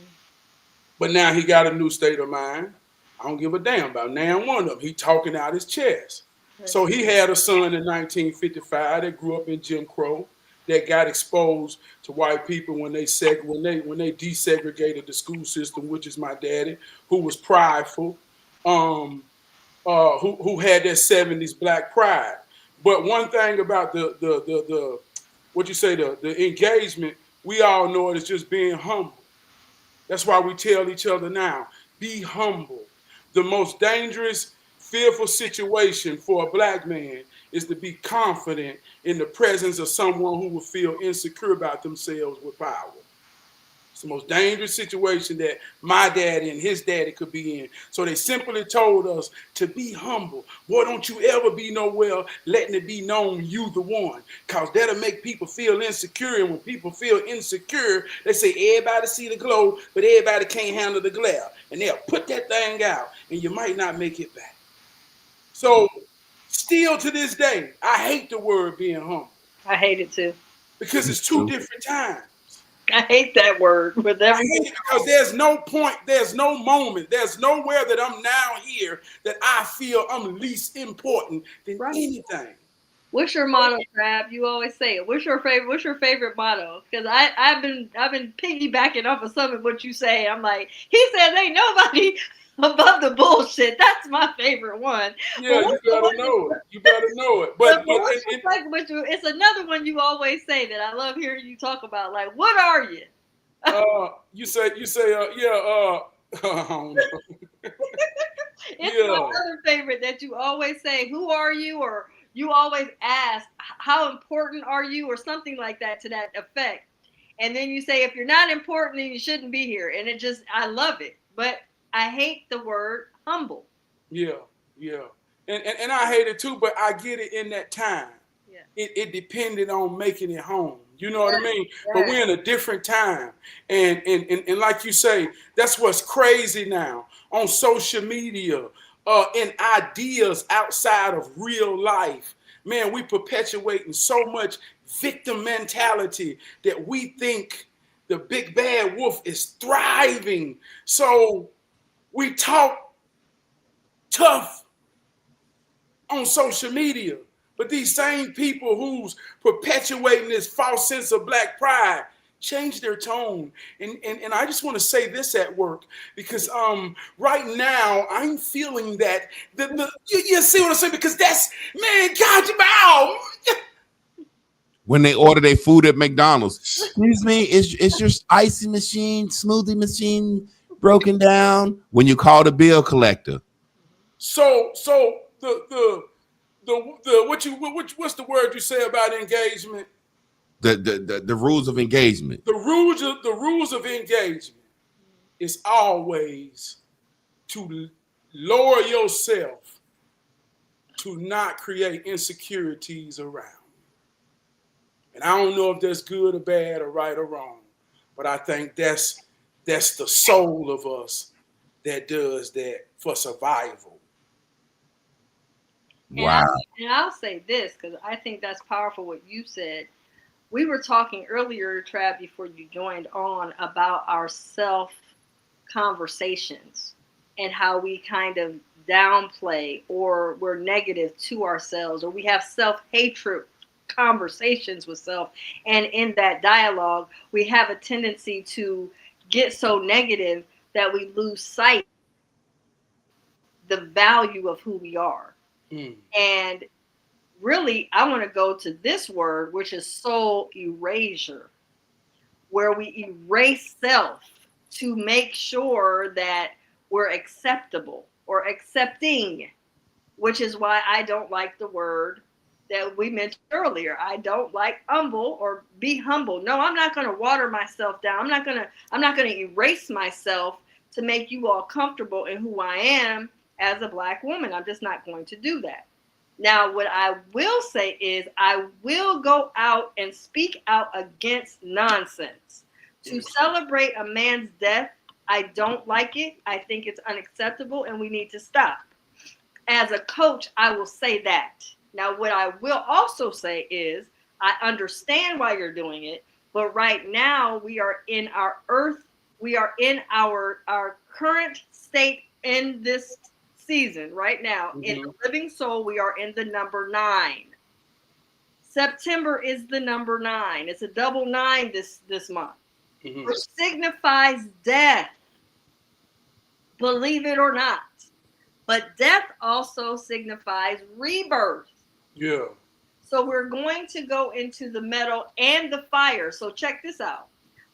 But now he got a new state of mind. I don't give a damn about now one of them. He talking out his chest. So he had a son in 1955 that grew up in Jim Crow that got exposed to white people when they desegregated the school system, which is my daddy, who was prideful, who had that 70s black pride. But one thing about the what you say, the engagement, we all know it is just being humble. That's why we tell each other now, be humble. The most dangerous, fearful situation for a black man is to be confident in the presence of someone who will feel insecure about themselves with power. It's the most dangerous situation that my daddy and his daddy could be in. So they simply told us to be humble. Boy, don't you ever be nowhere letting it be known you the one. Because that'll make people feel insecure. And when people feel insecure, they say everybody see the glow, but everybody can't handle the glare. And they'll put that thing out, and you might not make it back. So still to this day, I hate the word being humble. I hate it too. Because it's two different times. I hate that word. But I hate it because there's no point, there's no moment, there's nowhere that I'm now here that I feel I'm least important than anything. What's your motto, Crab? You always say it. What's your favorite motto? Because I've been piggybacking off of some of what you say. I'm like, he says ain't nobody above the bullshit. That's my favorite one. Yeah, you gotta know it. You better know it. But it's another one you always say that I love hearing you talk about. Like, what are you? You say, It's my other favorite that you always say, who are you? Or you always ask, how important are you? Or something like that to that effect. And then you say, if you're not important, then you shouldn't be here. And it just, I love it. But I hate the word humble. Yeah. And I hate it too, but I get it in that time. Yeah. It depended on making it home. You know what I mean? Yeah. But we're in a different time. And like you say, that's what's crazy now on social media, and ideas outside of real life. Man, we perpetuating so much victim mentality that we think the big bad wolf is thriving. So we talk tough on social media, but these same people who's perpetuating this false sense of black pride change their tone. And I just want to say this at work, because right now I'm feeling that you see what I'm saying? Because that's, man, God, when they order their food at McDonald's, excuse me, is your icy machine, smoothie machine broken down? When you call the bill collector. So the what's the word you say about engagement? The rules of engagement. The rules of engagement is always to lower yourself to not create insecurities around. And I don't know if that's good or bad or right or wrong, but I think that's the soul of us that does that for survival. Wow. And I'll say this, because I think that's powerful what you said. We were talking earlier, Trav, before you joined on, about our self-conversations and how we kind of downplay or we're negative to ourselves, or we have self-hatred conversations with self. And in that dialogue, we have a tendency to get so negative that we lose sight the value of who we are. And really, I want to go to this word, which is soul erasure, where we erase self to make sure that we're acceptable or accepting, which is why I don't like the word that we mentioned earlier. I don't like humble or be humble. No, I'm not going to water myself down. I'm not going to erase myself to make you all comfortable in who I am as a Black woman. I'm just not going to do that. Now, what I will say is I will go out and speak out against nonsense. To celebrate a man's death, I don't like it. I think it's unacceptable and we need to stop. As a coach, I will say that. Now, what I will also say is I understand why you're doing it, but right now we are in our earth. We are in our current state in this season right now. Mm-hmm. In the living soul, we are in the number 9. September is the number 9. It's a double 9 this month, which signifies death, believe it or not. But death also signifies rebirth. Yeah. So we're going to go into the metal and the fire. So check this out.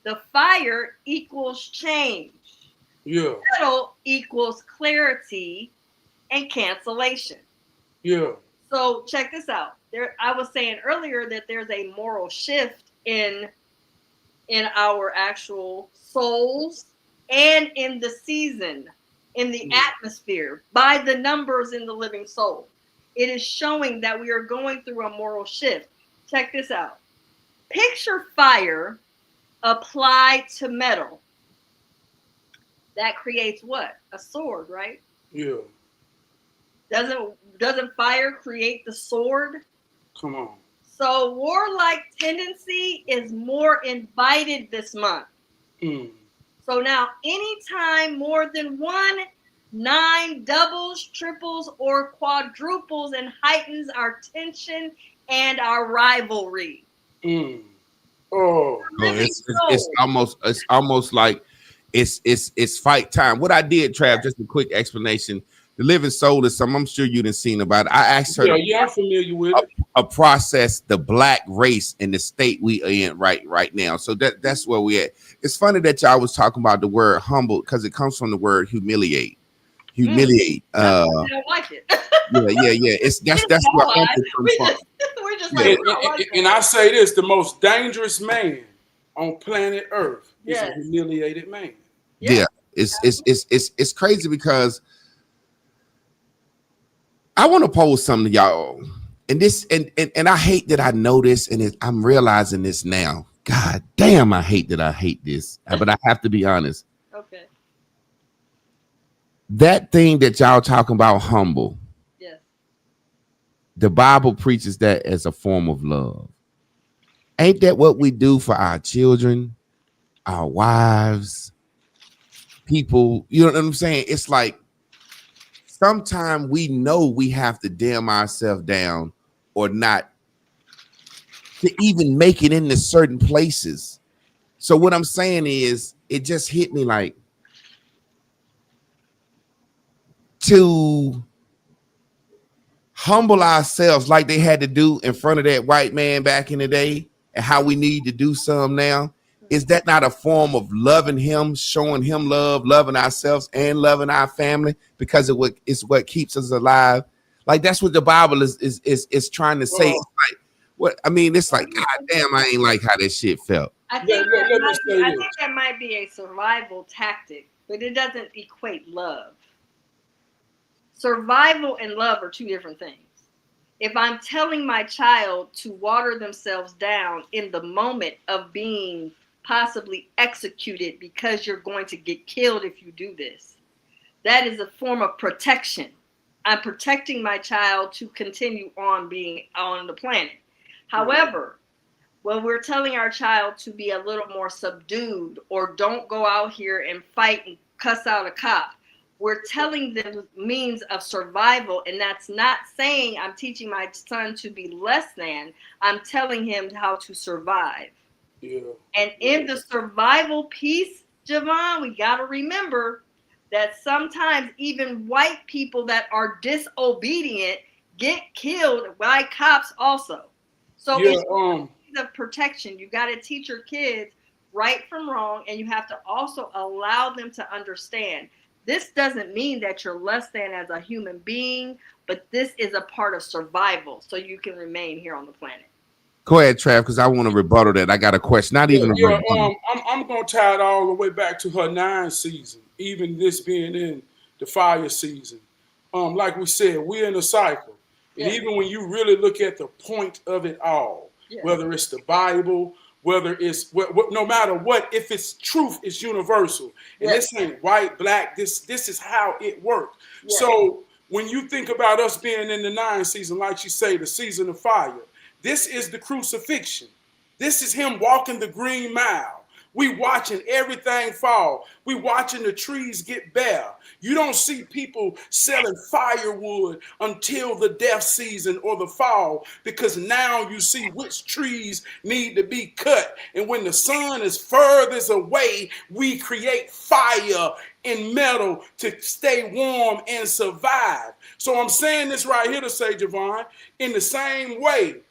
The fire equals change. Yeah. Metal equals clarity and cancellation. Yeah. So check this out. I was saying earlier that there's a moral shift in our actual souls and in the season, in the atmosphere, by the numbers in the living soul. It is showing that we are going through a moral shift. Check this out. Picture fire applied to metal. That creates what? A sword, right? Yeah. Doesn't fire create the sword? Come on. So warlike tendency is more invited this month. So now anytime more than 1, 9 doubles, triples, or quadruples and heightens our tension and our rivalry. Oh, it's almost like it's fight time. What I did, Trav, just a quick explanation. The living soul is something I'm sure you didn't seen about it. I asked her yeah, I'm familiar with it. A process the black race in the state we are in right now. So that's where we at. It's funny that y'all was talking about the word humble because it comes from the word humiliate. I don't like it. yeah. That's where humble comes from. We're just and I say this: the most dangerous man on planet Earth is a humiliated man. Yeah, it's crazy because I want to pose something to y'all, and this and I hate that I know this, and I'm realizing this now. God damn, I hate that I hate this, but I have to be honest. Okay. That thing that y'all talking about, humble. Yes. The Bible preaches that as a form of love. Ain't that what we do for our children, our wives, people? You know what I'm saying? It's like sometimes we know we have to damn ourselves down or not to even make it into certain places. So what I'm saying is, it just hit me like to humble ourselves like they had to do in front of that white man back in the day, and how we need to do some now. Is that not a form of loving him, showing him love, loving ourselves and loving our family, because it's what keeps us alive? Like that's what the Bible is trying to say. It's like, what I mean, it's like, God damn, I ain't like how this shit felt. I think that might be a survival tactic, but it doesn't equate love. Survival and love are two different things. If I'm telling my child to water themselves down in the moment of being possibly executed because you're going to get killed if you do this, that is a form of protection. I'm protecting my child to continue on being on the planet. However, when we're telling our child to be a little more subdued or don't go out here and fight and cuss out a cop, we're telling them means of survival, and that's not saying I'm teaching my son to be less than. I'm telling him how to survive. Yeah. And in the survival piece, Javon, we got to remember that sometimes even white people that are disobedient get killed by cops also. So it's of protection. You got to teach your kids right from wrong, and you have to also allow them to understand. This doesn't mean that you're less than as a human being, but this is a part of survival so you can remain here on the planet. Go ahead, Trav, because I want to rebuttal that. I got a question. Not even a rebuttal. I'm going to tie it all the way back to her 9 season, even this being in the fire season. Like we said, we're in a cycle. And even when you really look at the point of it all, whether it's the Bible, whether it's no matter what, if it's truth, it's universal. And this ain't white, black, this is how it worked. So when you think about us being in the 9 season, like you say, the season of fire, this is the crucifixion. This is him walking the green mile. We watching everything fall. We watching the trees get bare. You don't see people selling firewood until the death season or the fall, because now you see which trees need to be cut. And when the sun is furthest away, we create fire in metal to stay warm and survive. So I'm saying this right here to say, Javon, in the same way,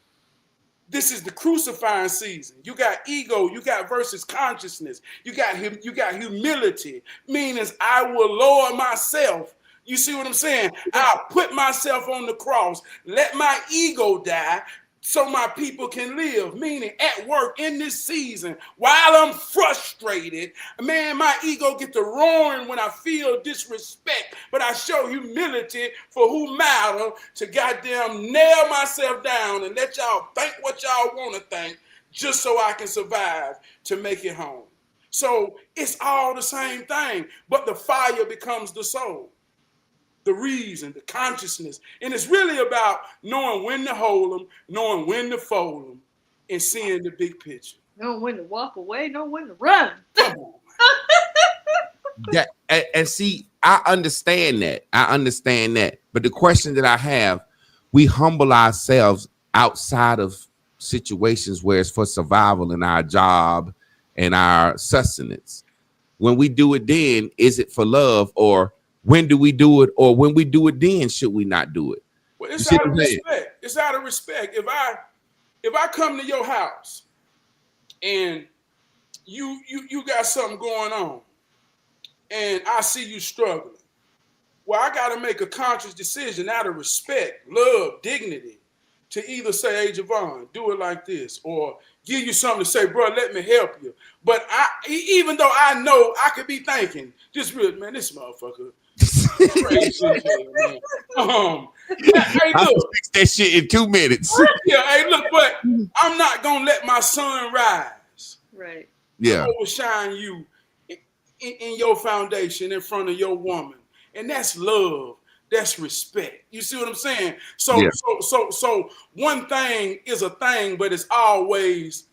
This is the crucifying season. You got ego, you got versus consciousness, you got humility, meaning I will lower myself. You see what I'm saying? I'll put myself on the cross, let my ego die so my people can live. Meaning at work in this season, while I'm frustrated, man, my ego get to roaring when I feel disrespect, but I show humility for who matter to goddamn nail myself down and let y'all think what y'all want to think just so I can survive to make it home. So it's all the same thing, but the fire becomes the soul. The reason, the consciousness. And it's really about knowing when to hold them, knowing when to fold them, and seeing the big picture. Know when to walk away, know when to run. Come on. That, and see, I understand that. But the question that I have, we humble ourselves outside of situations where it's for survival in our job and our sustenance. When we do it then, is it for love, or when do we do it? Or when we do it then, should we not do it? Well, it's out of respect. It's out of respect. If I come to your house and you got something going on and I see you struggling, well, I got to make a conscious decision out of respect, love, dignity to either say, hey, Javon, do it like this, or give you something to say, bro, let me help you. But even though I know I could be thinking, just real, man, this motherfucker, crazy, man. Hey, look, fix that shit in 2 minutes. Yeah, hey, look, but I'm not gonna let my sun rise. Right. Yeah. Overshine you in your foundation in front of your woman, and that's love. That's respect. You see what I'm saying? So, yeah. so one thing is a thing, but it's always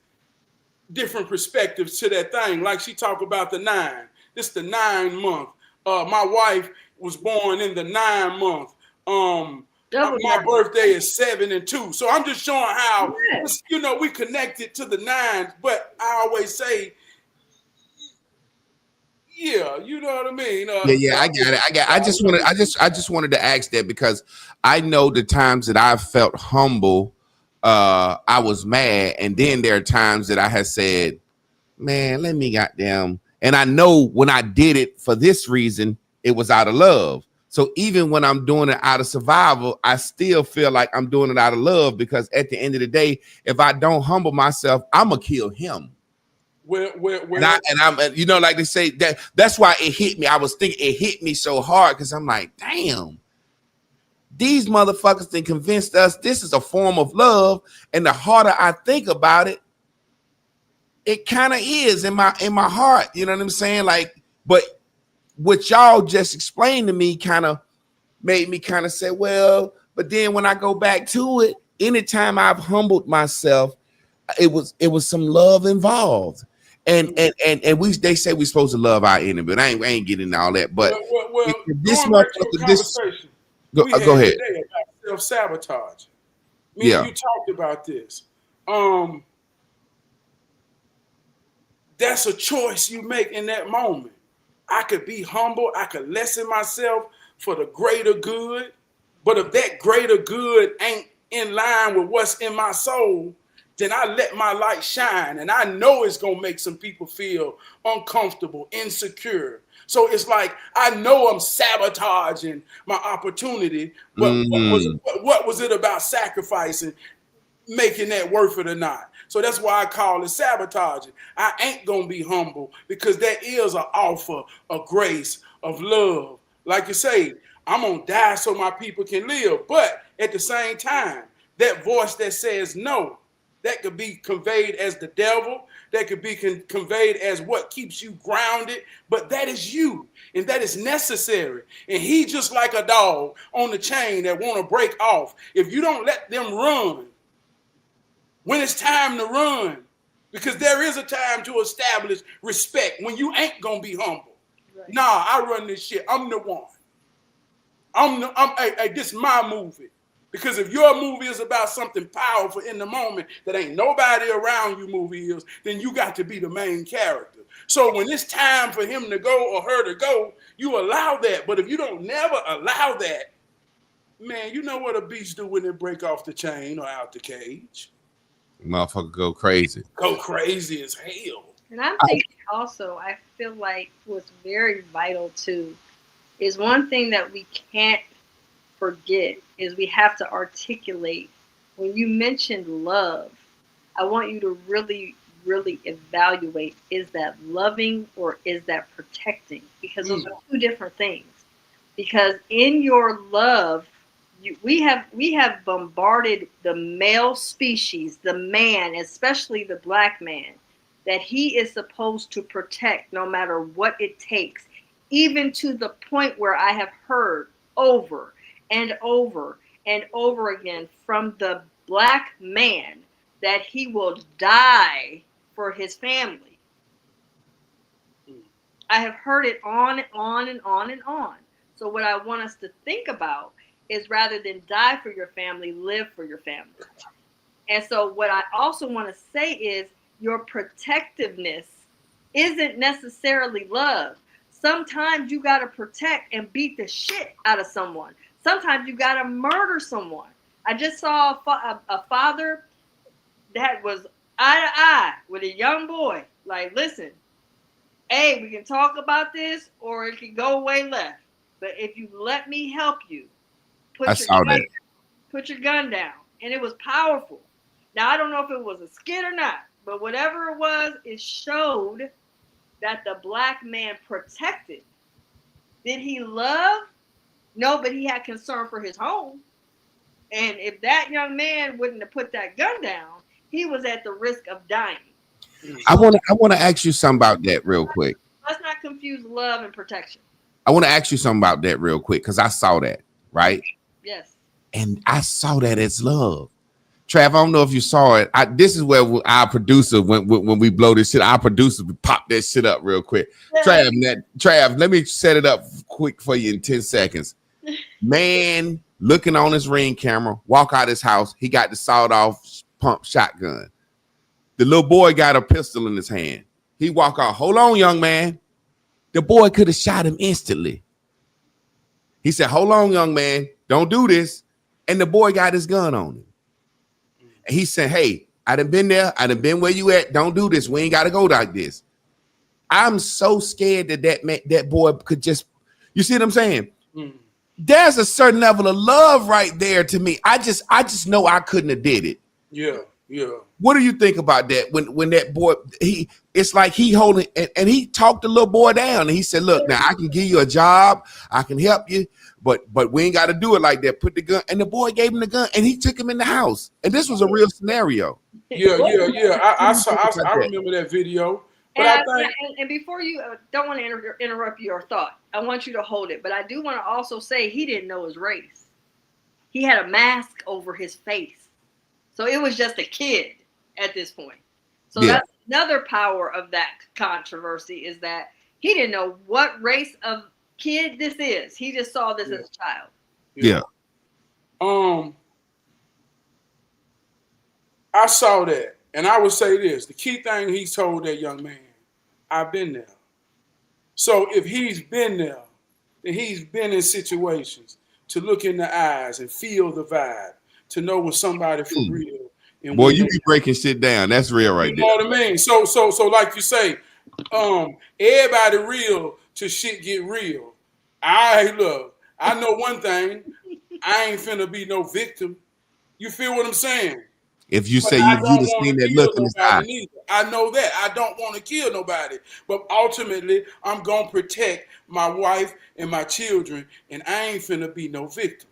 different perspectives to that thing. Like she talked about the 9. This the 9 month. My wife was born in the 9 month. My birthday is 7 and 2. So I'm just showing how, we connected to the 9. But I always say, yeah, you know what I mean. Yeah, I got it. I just wanted to ask that because I know the times that I felt humble, I was mad, and then there are times that I have said, "Man, let me goddamn." And I know when I did it for this reason, it was out of love. So even when I'm doing it out of survival, I still feel like I'm doing it out of love, because at the end of the day, if I don't humble myself, I'm gonna kill him. And I'm like they say, that's why it hit me. I was thinking it hit me so hard because I'm like, damn, these motherfuckers then convinced us this is a form of love. And the harder I think about it, it kind of is in my heart. You know what I'm saying? Like, but what y'all just explained to me kind of made me kind of say, well, but then when I go back to it, anytime I've humbled myself, it was some love involved. And they say we're supposed to love our enemy, but I ain't getting into all that. But this motherfucker, go ahead. Self-sabotage. Yeah, you talked about this. That's a choice you make in that moment. I could be humble. I could lessen myself for the greater good. But if that greater good ain't in line with what's in my soul, then I let my light shine. And I know it's going to make some people feel uncomfortable, insecure. So it's like, I know I'm sabotaging my opportunity, but what was it about sacrificing, making that worth it or not? So that's why I call it sabotaging. I ain't going to be humble, because that is an offer of grace, of love. Like you say, I'm going to die so my people can live. But at the same time, that voice that says no, that could be conveyed as the devil. That could be conveyed as what keeps you grounded. But that is you, and that is necessary. And he just like a dog on the chain that want to break off. If you don't let them run, when it's time to run, because there is a time to establish respect when you ain't going to be humble. Right. Nah, I run this shit. I'm the one. Hey, this is my movie. Because if your movie is about something powerful in the moment that ain't nobody around you movie is, then you got to be the main character. So when it's time for him to go or her to go, you allow that. But if you don't never allow that, man, you know what a beast do when they break off the chain or out the cage. Motherfucker go crazy. Go crazy as hell. And I'm thinking also, I feel like what's very vital too is one thing that we can't forget is we have to articulate. When you mentioned love, I want you to really, really evaluate, is that loving or is that protecting? Because those are two different things. Because in your love, we have bombarded the male species, the man, especially the black man, that he is supposed to protect no matter what it takes, even to the point where I have heard over and over and over again from the black man that he will die for his family. I have heard it on and on and on and on. So what I want us to think about is rather than die for your family, live for your family. And so what I also want to say is your protectiveness isn't necessarily love. Sometimes you got to protect and beat the shit out of someone. Sometimes you got to murder someone. I just saw a father that was eye to eye with a young boy. Like, listen, hey, we can talk about this or it can go way left. But if you let me help you, put your gun down. And it was powerful. Now, I don't know if it was a skit or not, but whatever it was, it showed that the black man protected. Did he love? No, but he had concern for his home. And if that young man wouldn't have put that gun down, he was at the risk of dying. I want to ask you something about that real quick. Let's not confuse love and protection. I want to ask you something about that real quick because I saw that, right? Yes. And I saw that as love. Trav, I don't know if you saw it. This is where our producer, when we blow this shit, our producer pop that shit up real quick. Yeah. Trav, let me set it up quick for you in 10 seconds. Man looking on his Ring camera, walk out his house. He got the sawed-off pump shotgun. The little boy got a pistol in his hand. He walk out. Hold on, young man. The boy could have shot him instantly. He said, hold on, young man. Don't do this. And the boy got his gun on him. And he said, hey, I done been there. I done been where you at. Don't do this. We ain't got to go like this. I'm so scared that boy could just, you see what I'm saying? There's a certain level of love right there to me. I just know I couldn't have did it. Yeah. What do you think about that? When that boy, it's like he holding, and he talked the little boy down, and he said, look, now I can give you a job. I can help you, but we ain't got to do it like that. Put the gun, and the boy gave him the gun, and he took him in the house. And this was a real scenario. Yeah. I remember that video. But and before you don't want to interrupt your thought, I want you to hold it. But I do want to also say he didn't know his race. He had a mask over his face. So it was just a kid at this point. So that's another power of that controversy is that he didn't know what race of kid this is. He just saw this as a child. Yeah. I saw that. And I would say this, the key thing he told that young man, I've been there. So if he's been there, then he's been in situations to look in the eyes and feel the vibe, to know when somebody for real. And boy, you be breaking shit down. That's real right there. You know what I mean? So like you say, everybody real till shit get real. Look, I know one thing, I ain't finna be no victim. You feel what I'm saying? If you say you just seen that look in his eye. I know that. I don't want to kill nobody. But ultimately, I'm going to protect my wife and my children, and I ain't finna be no victim.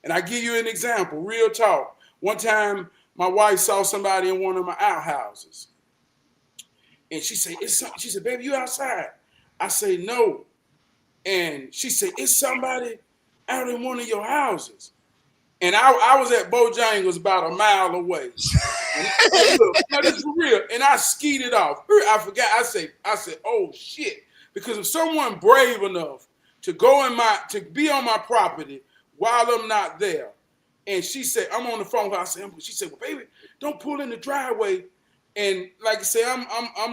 And I give you an example, real talk. One time, my wife saw somebody in one of my outhouses. And she said, baby, you outside? I say, no. And she said, it's somebody out in one of your houses. And I was at Bojangles about a mile away. Look, no, this is for real. And I skeeted off. I forgot. I said, oh shit. Because if someone brave enough to to be on my property while I'm not there, and she said, I'm on the phone. She said, well, baby, don't pull in the driveway. And like I say, I'm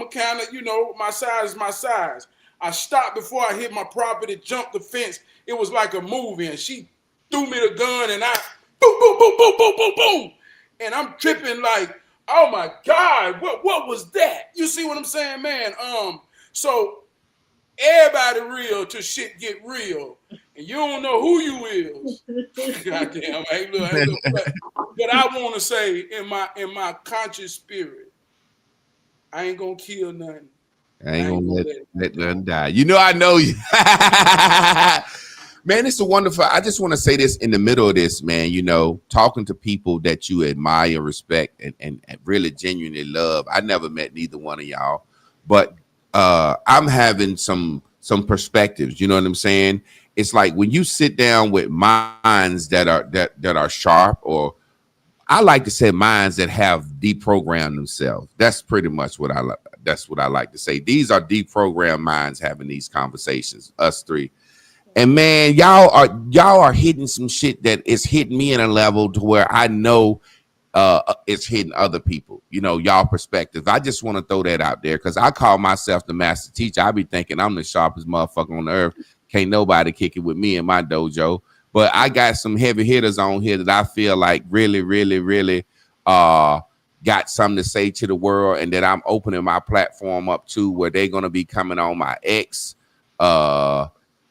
a kind of, my size is my size. I stopped before I hit my property, jumped the fence. It was like a movie, and she threw me the gun, and I boom, boom, boom, boom, boom, boom, boom. and I'm tripping like, oh my God, what was that? You see what I'm saying, man? So everybody real till shit get real, and you don't know who you is. Goddamn, hey, look, but I want to say in my conscious spirit, I ain't gonna kill nothing. I ain't gonna let nothing die. You know, I know you. Man, it's a wonderful. I just want to say this in the middle of this, man. You know, talking to people that you admire, respect, and really genuinely love. I never met neither one of y'all, but I'm having some perspectives. You know what I'm saying? It's like when you sit down with minds that are sharp, or I like to say minds that have deprogrammed themselves. That's pretty much what I like. That's what I like to say. These are deprogrammed minds having these conversations. Us three. And man, y'all are hitting some shit that is hitting me in a level to where I know it's hitting other people. You know, y'all perspective. I just want to throw that out there because I call myself the master teacher. I be thinking I'm the sharpest motherfucker on the earth. Can't nobody kick it with me in my dojo. But I got some heavy hitters on here that I feel like really, really, really got something to say to the world, and that I'm opening my platform up to, where they're gonna be coming on my X.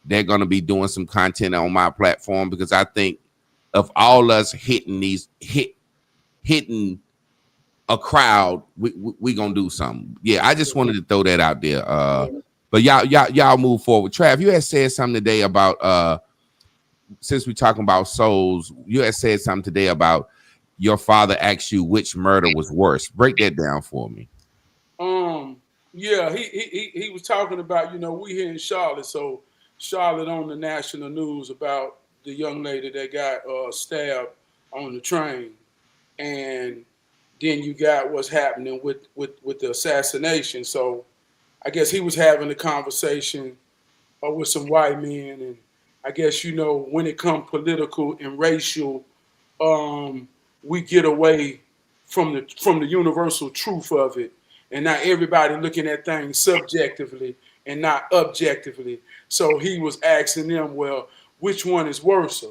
They're going to be doing some content on my platform, because I think of all us hitting a crowd, we going to do something. Yeah, I just wanted to throw that out there. But y'all move forward. Trav, you had said something today about, since we're talking about souls, you had said something today about your father asked you which murder was worse. Break that down for me. Yeah, he was talking about, you know, we here in Charlotte, so Charlotte on the national news about the young lady that got stabbed on the train, and then you got what's happening with the assassination. So I guess he was having a conversation with some white men, and I guess, you know, when it comes political and racial, we get away from the universal truth of it, and not everybody looking at things subjectively and not objectively. So he was asking them, well, which one is worse?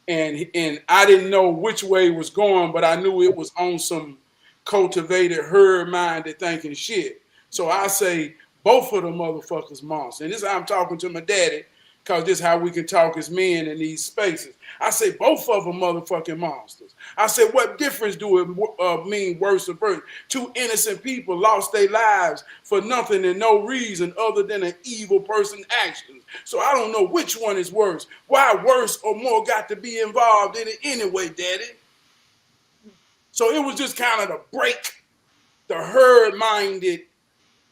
And I didn't know which way it was going, but I knew it was on some cultivated, herd-minded thinking shit. So I say both of the motherfuckers monsters. And this is how I'm talking to my daddy, because this is how we can talk as men in these spaces. I say both of them motherfucking monsters. I said, what difference do it mean worse or worse? Two innocent people lost their lives for nothing and no reason other than an evil person's actions. So I don't know which one is worse. Why worse or more got to be involved in it anyway, Daddy? So it was just kind of to break the herd-minded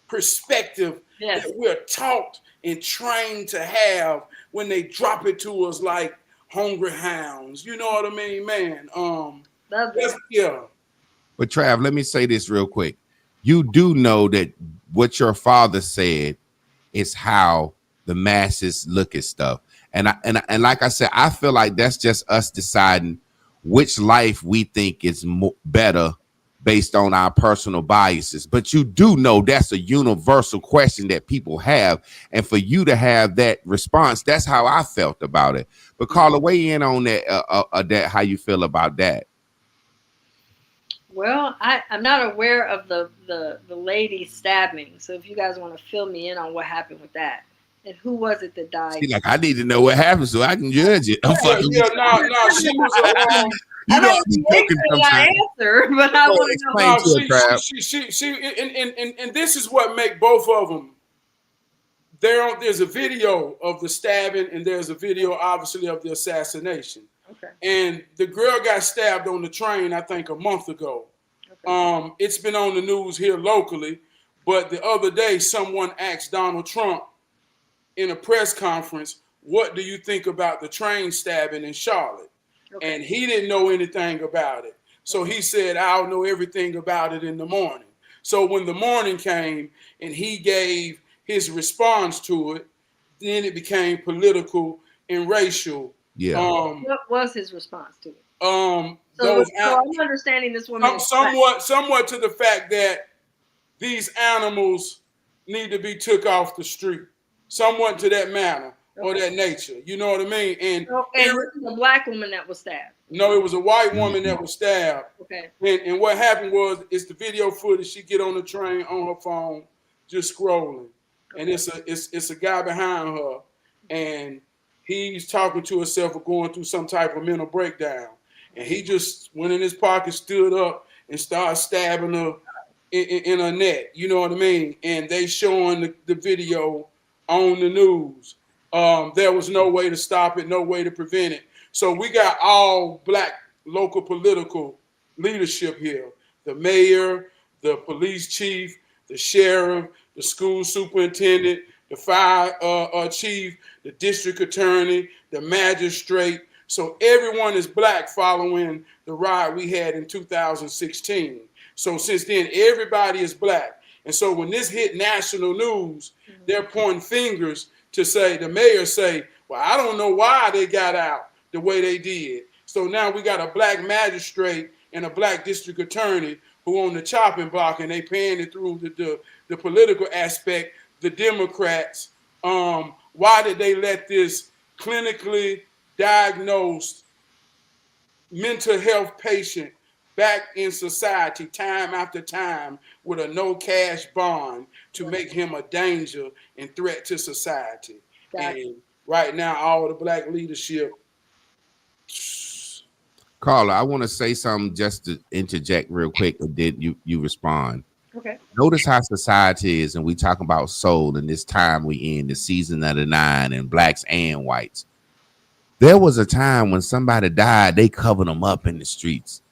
perspective that we're taught and trained to have when they drop it to us like hungry hounds. You know what I mean, man? Yeah. But Trav, let me say this real quick. You do know that what your father said is how the masses look at stuff. And like I said, I feel like that's just us deciding which life we think is better based on our personal biases. But you do know that's a universal question that people have. And for you to have that response, that's how I felt about it. But Carla, weigh in on that, how you feel about that. Well, I'm not aware of the lady stabbing. So if you guys want to fill me in on what happened with that. And who was it that died? See, like, I need to know what happened so I can judge it. No, she was you know, I answer, but I want to know. And this is what make both of them. There's a video of the stabbing, and there's a video, obviously, of the assassination. Okay. And the girl got stabbed on the train, I think, a month ago. Okay. It's been on the news here locally, but the other day, someone asked Donald Trump in a press conference, "What do you think about the train stabbing in Charlotte?" Okay. And he didn't know anything about it. So he said, "I'll know everything about it in the morning." So when the morning came and he gave his response to it, then it became political and racial. Yeah. What was his response to it? So I'm understanding this woman somewhat to the fact that these animals need to be took off the street. Somewhat to that manner. or that nature. You know what I mean? And So, and this is a black woman that was stabbed. no, it was a white woman that was stabbed. Okay. And what happened was, it's the video footage. She get on the train on her phone, just scrolling, and it's a guy behind her, and he's talking to himself or going through some type of mental breakdown, and he just went in his pocket, stood up, and started stabbing her in her neck. You know what I mean? And they showing the video on the news. There was no way to stop it, no way to prevent it. So we got all black local political leadership here: the mayor, the police chief, the sheriff, the school superintendent, the fire chief, the district attorney, the magistrate. So everyone is black following the riot we had in 2016. So since then, everybody is black. And so when this hit national news, they're pointing fingers to say, the mayor say, well, I don't know why they got out the way they did. So now we got a black magistrate and a black district attorney who on the chopping block, and they paying it through the political aspect, the Democrats. Why did they let this clinically diagnosed mental health patient back in society time after time with a no cash bond to make him a danger and threat to society? Exactly. And right now, all the black leadership. Carla, I want to say something just to interject real quick, and then you respond. Okay. Notice how society is, and we talk about soul in this time we in, the season of the 9, and blacks and whites. There was a time when somebody died, they covered them up in the streets.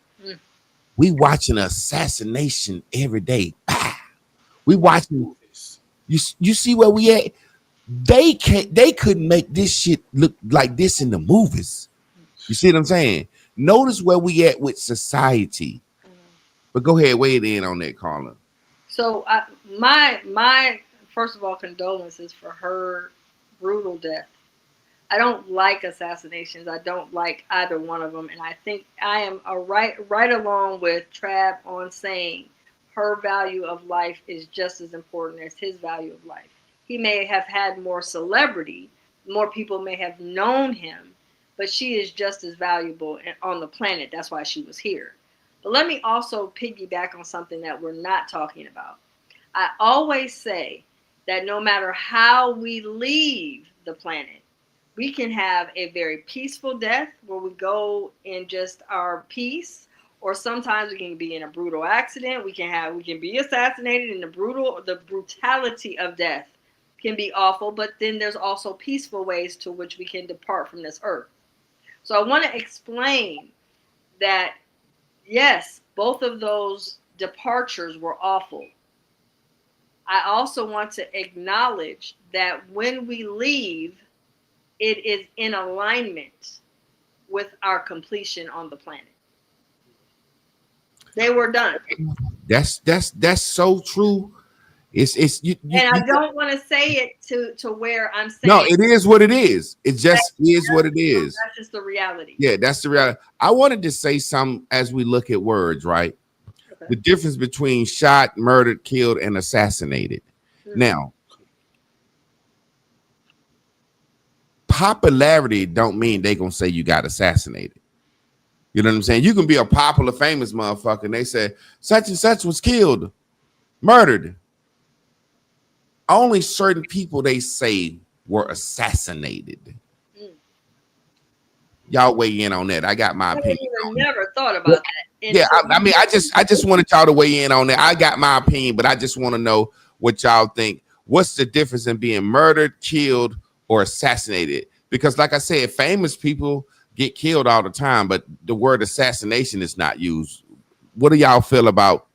We watching assassination every day. We watching. You see where we at? They couldn't make this shit look like this in the movies. You see what I'm saying? Notice where we at with society. But go ahead, weigh it in on that, Carla. So my first of all, condolences for her brutal death. I don't like assassinations. I don't like either one of them, and I think I am right along with Trav on saying her value of life is just as important as his value of life. He may have had more celebrity, more people may have known him, but she is just as valuable on the planet. That's why she was here. But let me also piggyback on something that we're not talking about. I always say that no matter how we leave the planet, we can have a very peaceful death where we go in just our peace, or sometimes we can be in a brutal accident. We can be assassinated, and the brutality of death can be awful, but then there's also peaceful ways to which we can depart from this earth. So I want to explain that, yes, both of those departures were awful. I also want to acknowledge that when we leave, it is in alignment with our completion on the planet. They were done. That's so true. It's you, and I don't want to say it to where I'm saying. No, it is what it is. It just is what it is. That's just the reality. Yeah, that's the reality. I wanted to say something as we look at words, right? Okay. The difference between shot, murdered, killed, and assassinated. Mm-hmm. Now, popularity don't mean they gonna say you got assassinated. You know what I'm saying? You can be a popular, famous motherfucker, and they say such and such was killed, murdered. Only certain people they say were assassinated. Y'all weigh in on that. I got my opinion. I never thought about that. Yeah, I mean, I just wanted y'all to weigh in on that. I got my opinion, but I just want to know what y'all think. What's the difference in being murdered, killed, or assassinated? Because, like I said, famous people get killed all the time, but the word assassination is not used. What do y'all feel about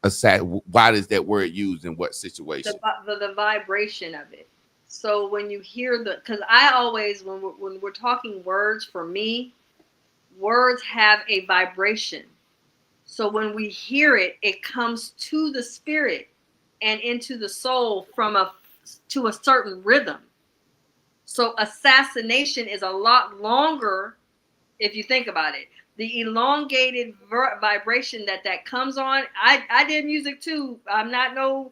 why is that word used in what situation? The vibration of it. So when you hear because I always, when we're talking words, for me, words have a vibration. So when we hear it, it comes to the spirit and into the soul to a certain rhythm. So assassination is a lot longer if you think about it. The elongated vibration that comes on. I did music too. I'm not no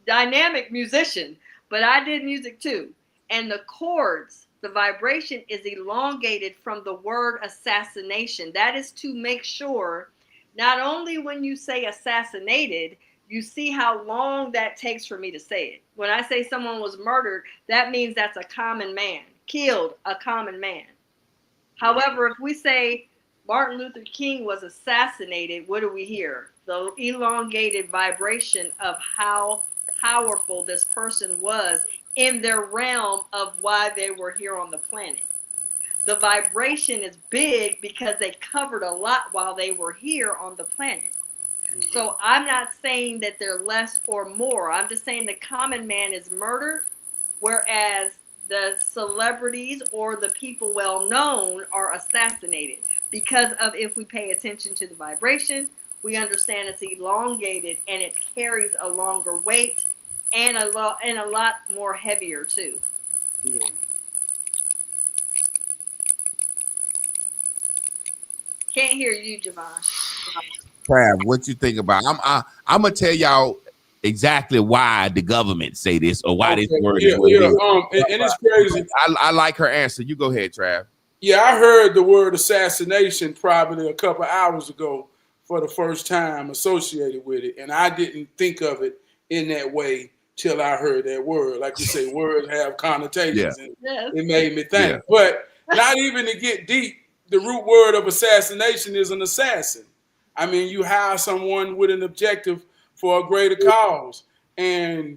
dynamic musician, but I did music too. And the chords, the vibration is elongated from the word assassination. That is to make sure not only when you say assassinated, you see how long that takes for me to say it. When I say someone was murdered, that means that's a common man, killed a common man. However, if we say Martin Luther King was assassinated, what do we hear? The elongated vibration of how powerful this person was in their realm of why they were here on the planet. The vibration is big because they covered a lot while they were here on the planet. So I'm not saying that they're less or more. I'm just saying the common man is murdered, whereas the celebrities or the people well known are assassinated. Because of, if we pay attention to the vibration, we understand it's elongated and it carries a longer weight and a lot more heavier too. Yeah. Can't hear you, Javon. Trav, what you think about? I'm gonna tell y'all exactly why the government say this or why this word is what it is. And it's crazy. I like her answer. You go ahead, Trav. Yeah, I heard the word assassination probably a couple hours ago for the first time associated with it, and I didn't think of it in that way till I heard that word. Like you say, words have connotations, and it made me think. Yeah. But not even to get deep, the root word of assassination is an assassin. I mean, you hire someone with an objective for a greater cause, and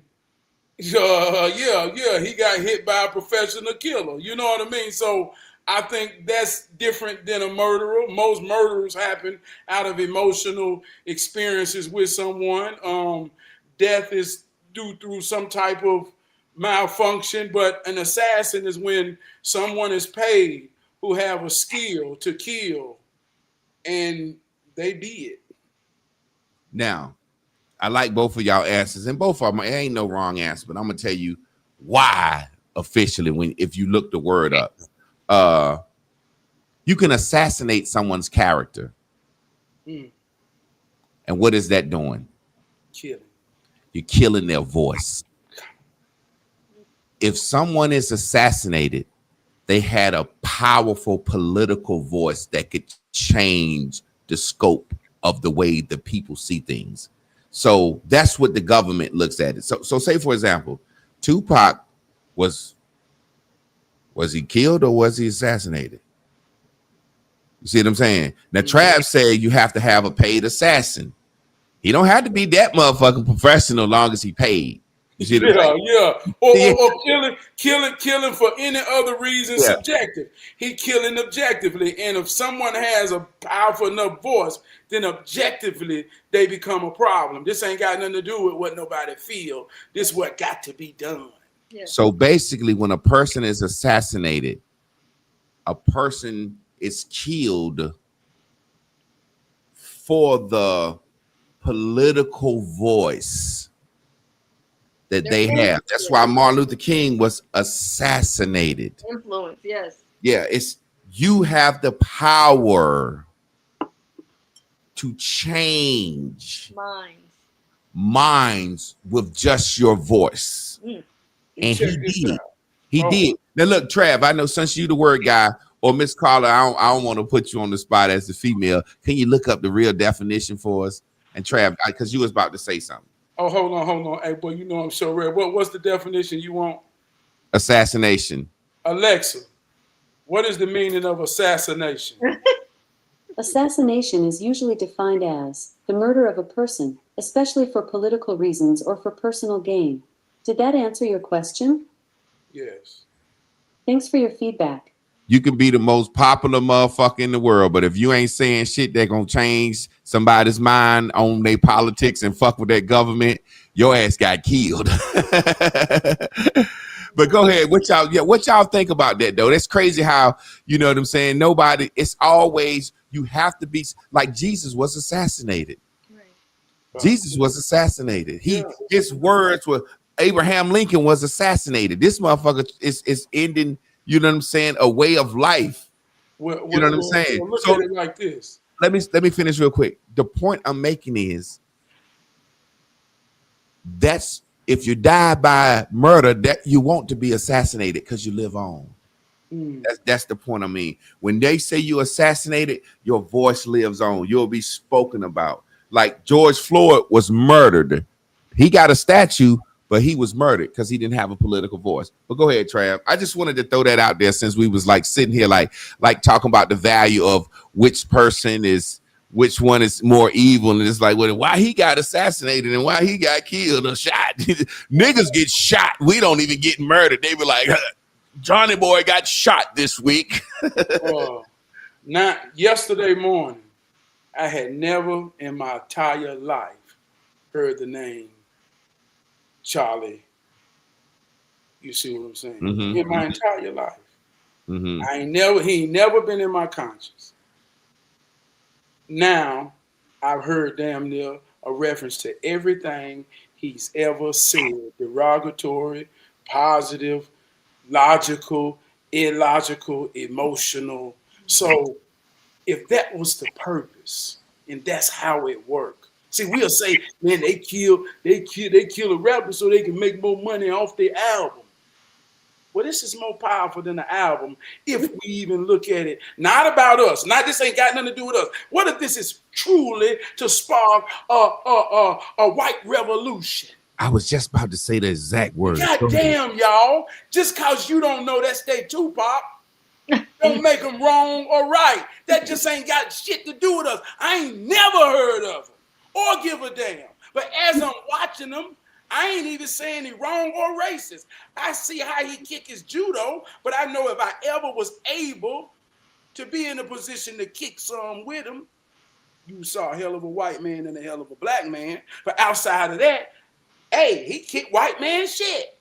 he got hit by a professional killer. You know what I mean? So I think that's different than a murderer. Most murderers happen out of emotional experiences with someone. Death is due through some type of malfunction, but an assassin is when someone is paid who have a skill to kill, and they did. Now, I like both of y'all answers, and both of them, it ain't no wrong answer, but I'm gonna tell you why officially if you look the word up. You can assassinate someone's character. And what is that doing? Killing. You're killing their voice. If someone is assassinated, they had a powerful political voice that could change the scope of the way the people see things. So that's what the government looks at it. So say, for example, Tupac was he killed or was he assassinated? You see what I'm saying? Now, Trav said you have to have a paid assassin. He don't have to be that motherfucking professional long as he paid. You see what I'm saying? Or killing for any other reason subjective. He killing objectively. And if someone has a powerful enough voice, then objectively they become a problem. This ain't got nothing to do with what nobody feel. This is what got to be done. Yeah. So basically, when a person is assassinated, a person is killed for the political voice that they have. That's why Martin Luther King was assassinated. Influence, yes. Yeah, you have the power to change minds with just your voice. And he did. He did. Now look, Trav, I know since you the word guy, or Miss Carla, I don't want to put you on the spot as the female. Can you look up the real definition for us? And Trav, because you was about to say something. Oh, hold on. Hey, boy, you know I'm so rare. What's the definition you want? Assassination. Alexa, what is the meaning of assassination? Assassination is usually defined as the murder of a person, especially for political reasons or for personal gain. Did that answer your question? Yes. Thanks for your feedback. You can be the most popular motherfucker in the world, but if you ain't saying shit that gonna change somebody's mind on their politics and fuck with that government, your ass got killed. But go ahead. What y'all think about that though? That's crazy how, you know what I'm saying? It's always, you have to be like Jesus was assassinated. Right. Jesus was assassinated. His words were, Abraham Lincoln was assassinated. This motherfucker is ending, you know what I'm saying, a way of life. You know what I'm saying? Look at it like this. Let me finish real quick. The point I'm making is that's if you die by murder, that you want to be assassinated because you live on. That's the point I mean. When they say you assassinated, your voice lives on. You'll be spoken about. Like George Floyd was murdered. He got a statue, but he was murdered because he didn't have a political voice. But go ahead, Trav. I just wanted to throw that out there since we was like sitting here like talking about the value of which one is more evil. And it's like, well, why he got assassinated and why he got killed or shot. Niggas get shot. We don't even get murdered. They were like, Johnny Boy got shot this week. Now, yesterday morning, I had never in my entire life heard the name Charlie. You see what I'm saying? Mm-hmm. In my entire life. Mm-hmm. He ain't never been in my conscience. Now, I've heard damn near a reference to everything he's ever said. Derogatory, positive, logical, illogical, emotional. So if that was the purpose and that's how it worked. See, we'll say, man, they kill a rapper so they can make more money off their album. Well, this is more powerful than the album if we even look at it. Not about us. Not this ain't got nothing to do with us. What if this is truly to spark a white revolution? I was just about to say the exact word. God damn, y'all. Just because you don't know that's their Tupac, don't make them wrong or right. That just ain't got shit to do with us. I ain't never heard of them or give a damn. But as I'm watching them, I ain't even saying he wrong or racist. I see how he kick his judo, but I know if I ever was able to be in a position to kick some with him, you saw a hell of a white man and a hell of a black man. But outside of that, hey, he kicked white man shit.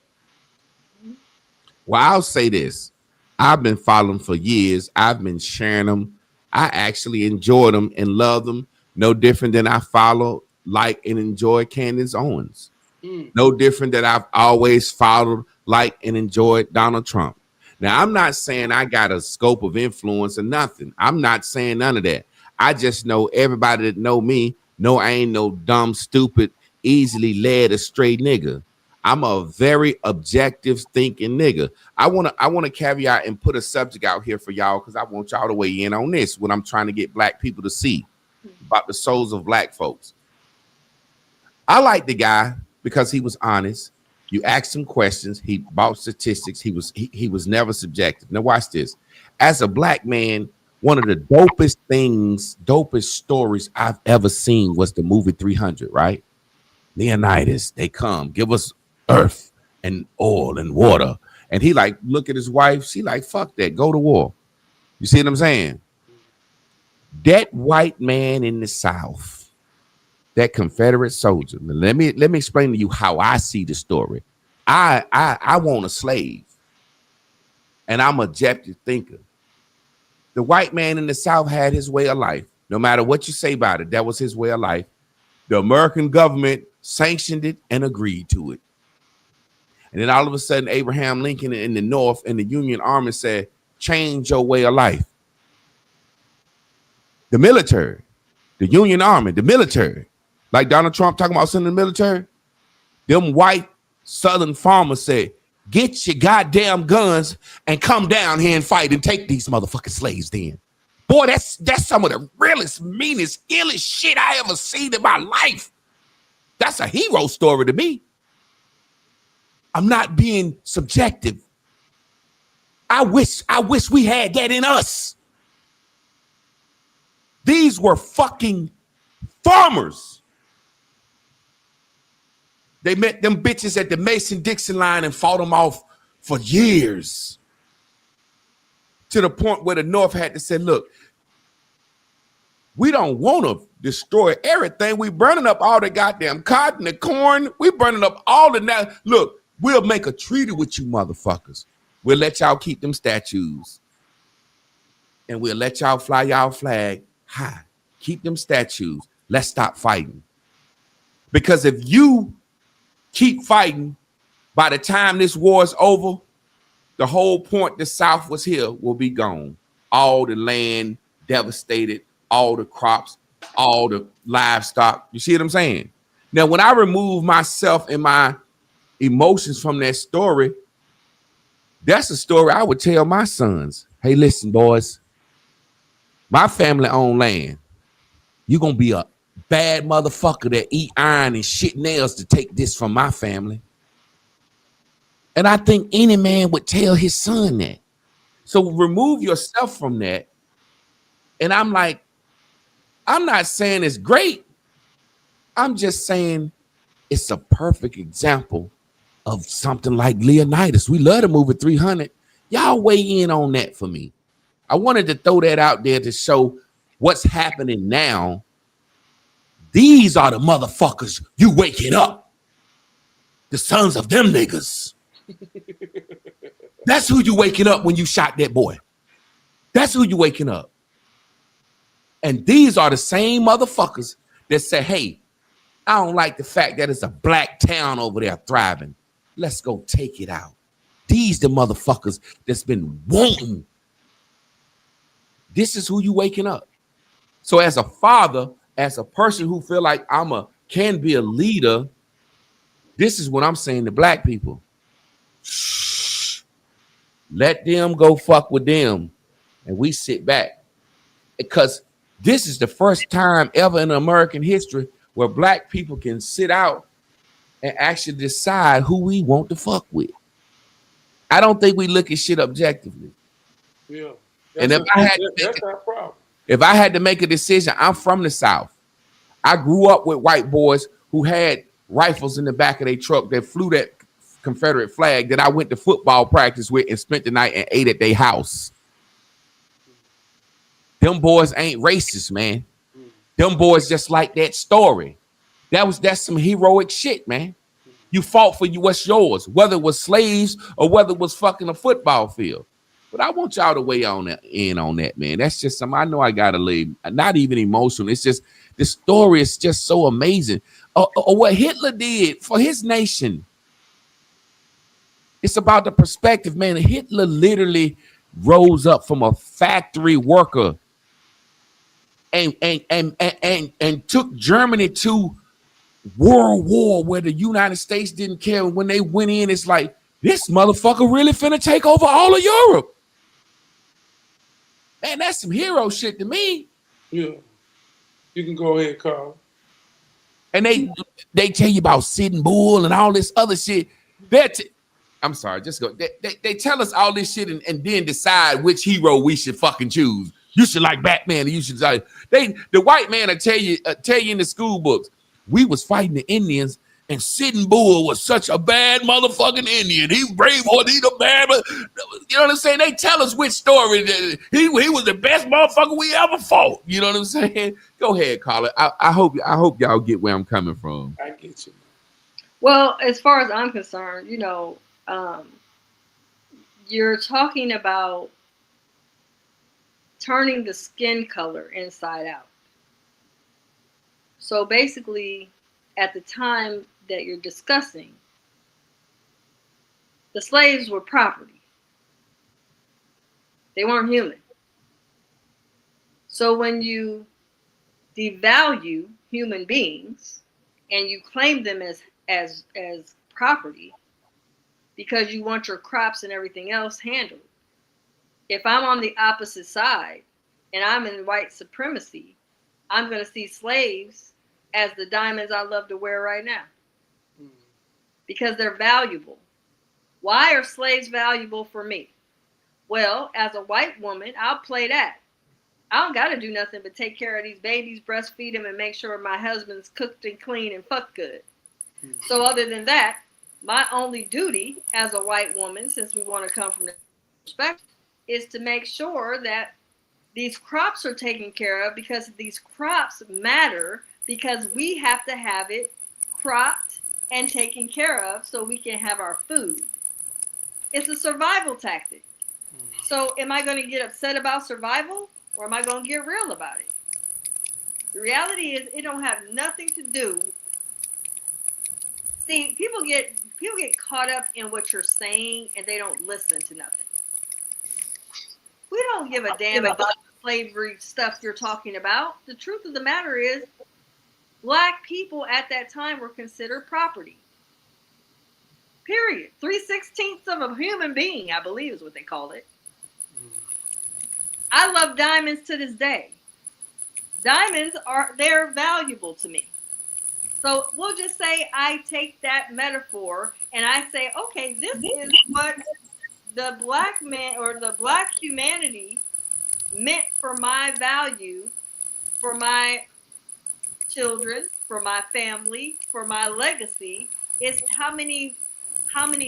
Well, I'll say this. I've been following for years. I've been sharing them. I actually enjoy them and love them. No different than I follow, like, and enjoy Candace Owens. No different that I've always followed, like, and enjoyed Donald Trump. Now, I'm not saying I got a scope of influence or nothing. I'm not saying none of that. I just know everybody that know me know I ain't no dumb, stupid, easily led astray nigga. I'm a very objective thinking nigga. I want to caveat and put a subject out here for y'all because I want y'all to weigh in on this when I'm trying to get black people to see about the souls of black folks. I like the guy because he was honest. You asked him questions. He bought statistics. He was never subjective. Now watch this. As a black man, one of the dopest stories I've ever seen was the movie 300, right? Leonidas, they come, give us earth and oil and water. And he like, look at his wife. She like, fuck that, go to war. You see what I'm saying? That white man in the South, that Confederate soldier. Let me explain to you how I see the story. I want a slave, and I'm an objective thinker. The white man in the South had his way of life. No matter what you say about it, that was his way of life. The American government sanctioned it and agreed to it. And then all of a sudden, Abraham Lincoln in the North and the Union Army said, change your way of life. The military, the Union Army, the military, like Donald Trump talking about sending the military, them white Southern farmers said, get your goddamn guns and come down here and fight and take these motherfucking slaves then. Boy, that's some of the realest, meanest, illest shit I ever seen in my life. That's a hero story to me. I'm not being subjective. I wish we had that in us. These were fucking farmers. They met them bitches at the Mason-Dixon line and fought them off for years. To the point where the North had to say, look, we don't want to destroy everything. We burning up all the goddamn cotton, the corn. We burning up all the now. Look, we'll make a treaty with you motherfuckers. We'll let y'all keep them statues. And we'll let y'all fly y'all flag high. Keep them statues. Let's stop fighting. Because if you keep fighting, by the time this war is over, the whole point the South was here will be gone. All the land devastated, all the crops, all the livestock. You see what I'm saying? Now, when I remove myself and my emotions from that story, That's a story I would tell my sons. Hey, listen, boys, my family owned land. You're going to be a bad motherfucker that eat iron and shit nails to take this from my family. And I think any man would tell his son that. So remove yourself from that. And I'm like, I'm not saying it's great. I'm just saying it's a perfect example of something like Leonidas. We love the movie 300. Y'all weigh in on that for me. I wanted to throw that out there to show what's happening now. These are the motherfuckers you waking up. The sons of them niggas. That's who you waking up when you shot that boy. That's who you waking up. And these are the same motherfuckers that say, hey, I don't like the fact that it's a black town over there thriving. Let's go take it out. These the motherfuckers that's been wanting. This is who you waking up. So as a father, as a person who feel like can be a leader, this is what I'm saying to black people. Shh. Let them go fuck with them. And we sit back. Because this is the first time ever in American history where black people can sit out and actually decide who we want to fuck with. I don't think we look at shit objectively. Yeah. And that's our problem. If I had to make a decision, I'm from the South. I grew up with white boys who had rifles in the back of their truck that flew that Confederate flag that I went to football practice with and spent the night and ate at their house. Them boys ain't racist, man. Them boys just like that story. That's some heroic shit, man. You fought for what's yours, whether it was slaves or whether it was fucking a football field. But I want y'all to weigh on that, man. That's just something I know I gotta leave. Not even emotional. It's just the story is just so amazing. Or what Hitler did for his nation. It's about the perspective, man. Hitler literally rose up from a factory worker and took Germany to World War where the United States didn't care. When they went in, it's like, this motherfucker really finna take over all of Europe. Man, that's some hero shit to me. Yeah. You can go ahead, Carl. And they tell you about Sitting Bull and all this other shit. I'm sorry, just go. They tell us all this shit and then decide which hero we should fucking choose. You should like Batman, and you should like the white man will tell you in the school books, we was fighting the Indians, and Sitting Bull was such a bad motherfucking Indian. He brave or he the bad, you know what I'm saying? They tell us which story that he was the best motherfucker we ever fought. You know what I'm saying? Go ahead, Carla. I hope y'all get where I'm coming from. I get you. Well, as far as I'm concerned, you're talking about turning the skin color inside out. So basically, at the time that you're discussing, the slaves were property. They weren't human. So when you devalue human beings and you claim them as property because you want your crops and everything else handled, if I'm on the opposite side and I'm in white supremacy, I'm going to see slaves as the diamonds I love to wear right now because they're valuable. Why are slaves valuable for me? Well, as a white woman, I'll play that. I don't got to do nothing but take care of these babies, breastfeed them, and make sure my husband's cooked and clean and fucked good. So other than that, my only duty as a white woman, since we want to come from the perspective, is to make sure that these crops are taken care of, because these crops matter, because we have to have it cropped and taken care of so we can have our food. It's a survival tactic. So am I going to get upset about survival, or am I going to get real about it? The reality is it don't have nothing to do. See, people get caught up in what you're saying and they don't listen to nothing. We don't give a damn about the slavery stuff you're talking about. The truth of the matter is, Black people at that time were considered property. Period. 3/16 of a human being, I believe is what they call it. I love diamonds to this day. Diamonds they're valuable to me. So we'll just say I take that metaphor and I say, okay, this is what the black man or the black humanity meant for my value, for my children, for my family, for my legacy, is how many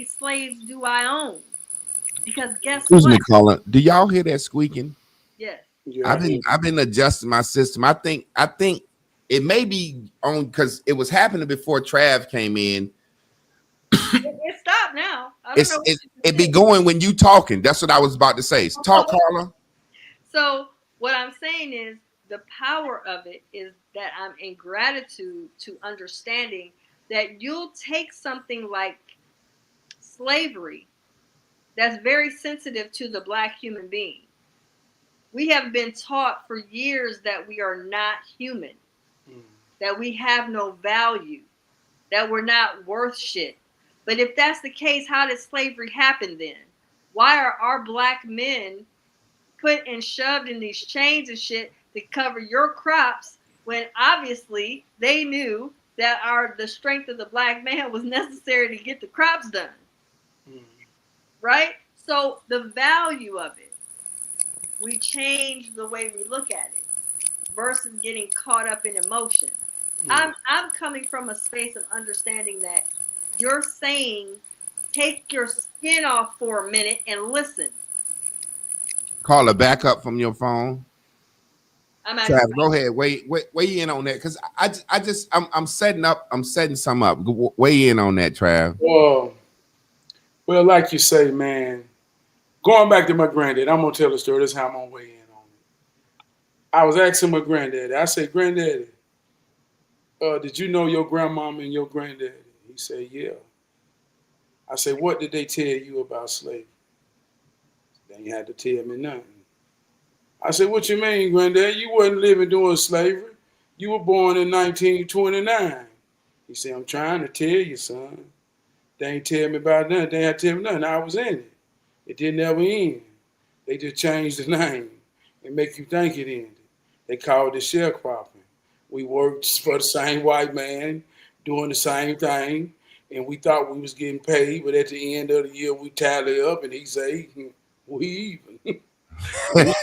slaves do I own? Because guess Excuse me, what? caller. Do y'all hear that squeaking? Yes. Yeah, I've been adjusting my system. I think it may be on because it was happening before Trav came in. It stopped now. I don't know. It be going when you talking. That's what I was about to say. Talk, caller. So what I'm saying is the power of it is that I'm in gratitude to understanding that you'll take something like slavery that's very sensitive to the black human being. We have been taught for years that we are not human, that we have no value, that we're not worth shit. But if that's the case, how did slavery happen then? Why are our black men put and shoved in these chains and shit to cover your crops when obviously they knew that the strength of the black man was necessary to get the crops done? Right? So the value of it, we change the way we look at it versus getting caught up in emotion. I'm coming from a space of understanding that you're saying take your skin off for a minute and listen. Caller, back up from your phone. Trav, go ahead. Weigh in on that because I'm setting some up. Weigh in on that, Trav. Well, like you say, man. Going back to my granddad, I'm gonna tell the story. This is how I'm gonna weigh in on it. I was asking my granddaddy. I said, "Granddaddy, did you know your grandmama and your granddaddy?" He said, "Yeah." I said, "What did they tell you about slavery?" They ain't had to tell me nothing. I said, "What you mean, Granddad? You wasn't living during slavery. You were born in 1929. He said, "I'm trying to tell you, son. They ain't tell me about nothing. They ain't tell me nothing. I was in it. It didn't ever end. They just changed the name and make you think it ended. They called it sharecropping. We worked for the same white man, doing the same thing, and we thought we was getting paid, but at the end of the year, we tally up, and he say, we even." And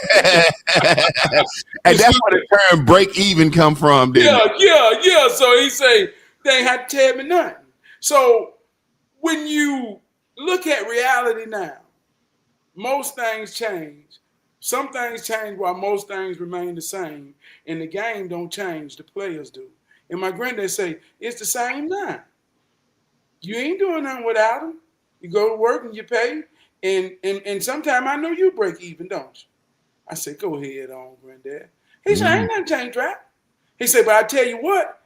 that's where the term break even come from. Yeah. So he say, they ain't had to tell me nothing. So when you look at reality now, most things change. Some things change while most things remain the same. And the game don't change, the players do. And my granddad say, it's the same now. You ain't doing nothing without them. You go to work and you pay. And sometimes I know you break even, don't you? I said, go ahead on, Granddad. He said, ain't nothing changed, right? He said, but I tell you what,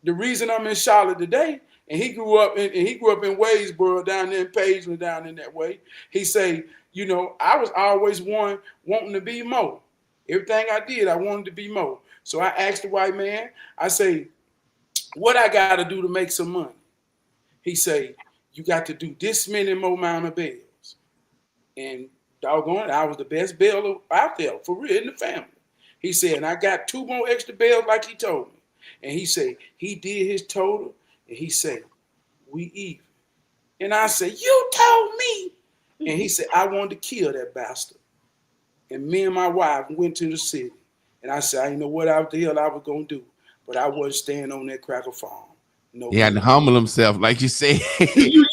the reason I'm in Charlotte today, and he grew up in Waysboro down there in Paisley, down in that way. He say, you know, I was always one wanting to be more. Everything I did, I wanted to be more. So I asked the white man, I say, what I got to do to make some money? He say, you got to do this many more amount of bells. And doggone it, I was the best baller out there, for real, in the family. He said, and I got 2 more extra bells like he told me. And he said, he did his total, and he said, we even. And I said, you told me. And he said, I wanted to kill that bastard. And me and my wife went to the city. And I said, I didn't know what the hell I was going to do. But I wasn't staying on that cracker farm. No, he had to humble himself, like you said. you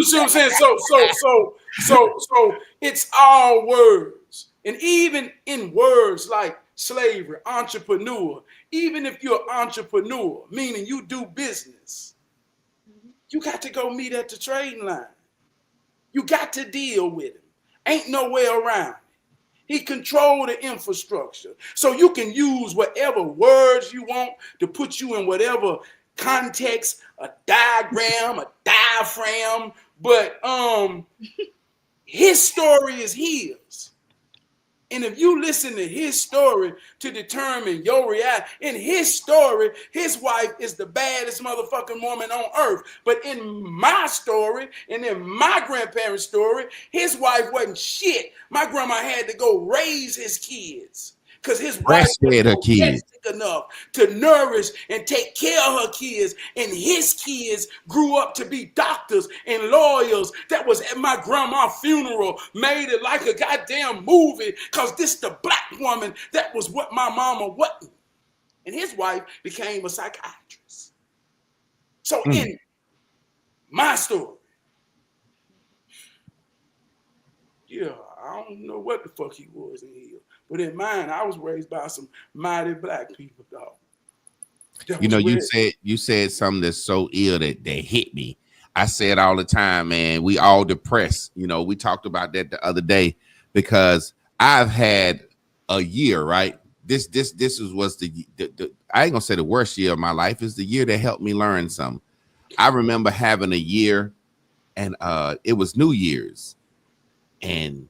see what I'm saying? So it's all words. And even in words like slavery, entrepreneur, even if you're an entrepreneur, meaning you do business, you got to go meet at the trading line. You got to deal with him. Ain't no way around it. He controlled the infrastructure. So you can use whatever words you want to put you in whatever context, a diagram, a diaphragm, but his story is his. And if you listen to his story to determine your reality, in his story, his wife is the baddest motherfucking woman on earth. But in my story and in my grandparents' story, his wife wasn't shit. My grandma had to go raise his kids. Because his wife Breastfed her was kids. domestic enough to nourish and take care of her kids, and his kids grew up to be doctors and lawyers. That was at my grandma's funeral, made it like a goddamn movie, because this the black woman that was what my mama wasn't. And his wife became a psychiatrist. So in my story, yeah, I don't know what the fuck he was in here. But in mine, I was raised by some mighty black people, dog. You know, you said something that's so ill that hit me. I say it all the time, man. We all depressed. You know, we talked about that the other day because I've had a year, right? This was the I ain't gonna say the worst year of my life. It's the year that helped me learn something. I remember having a year, and it was New Year's, and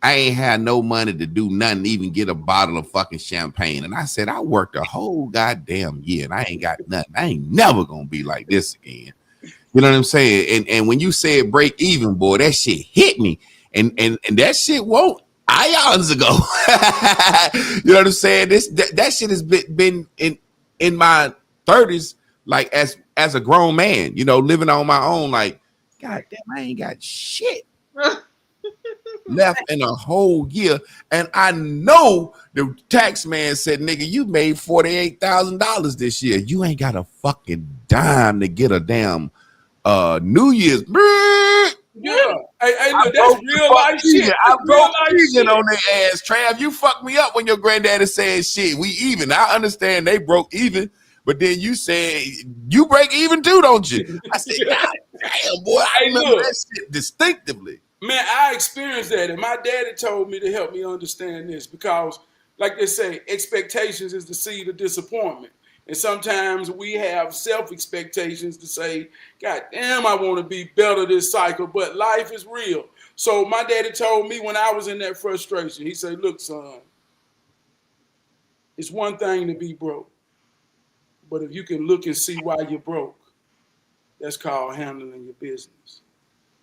I ain't had no money to do nothing, even get a bottle of fucking champagne. And I said, I worked a whole goddamn year and I ain't got nothing. I ain't never gonna be like this again. You know what I'm saying? And when you said break even, boy, that shit hit me. And that shit won't ions ago. You know what I'm saying? That shit has been in my 30s, like as a grown man, you know, living on my own, like, God damn, I ain't got shit left in a whole year. And I know the tax man said, nigga, you made $48,000 this year. You ain't got a fucking dime to get a damn New Year's. Yeah. Hey, look, that's real life shit. I broke even on their ass. Trav, you fucked me up when your granddaddy said shit. We even. I understand they broke even, but then you said you break even too, don't you? I said, God damn, boy, I remember that shit distinctively. Man, I experienced that, and my daddy told me to help me understand this because, like they say, expectations is the seed of disappointment. And sometimes we have self-expectations to say, God damn, I want to be better this cycle, but life is real. So my daddy told me when I was in that frustration, he said, look, son, it's one thing to be broke, but if you can look and see why you're broke, that's called handling your business.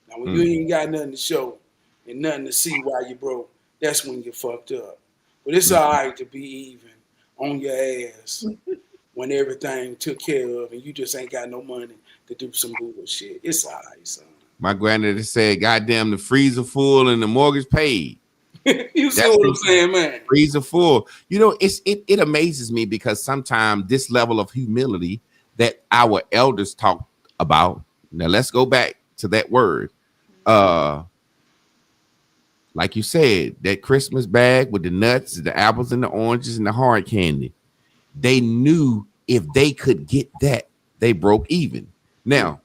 Now, when you ain't got nothing to show and nothing to see why you broke, that's when you're fucked up. But it's all right to be even on your ass when everything took care of and you just ain't got no money to do some bullshit. It's all right, son. My granddaddy said, goddamn, the freezer full and the mortgage paid. You see what I'm saying, man? Freezer full. You know, it amazes me because sometimes this level of humility that our elders talk about. Now, let's go back to that word. Like you said, that Christmas bag with the nuts, the apples and the oranges and the hard candy. They knew if they could get that, they broke even. Now,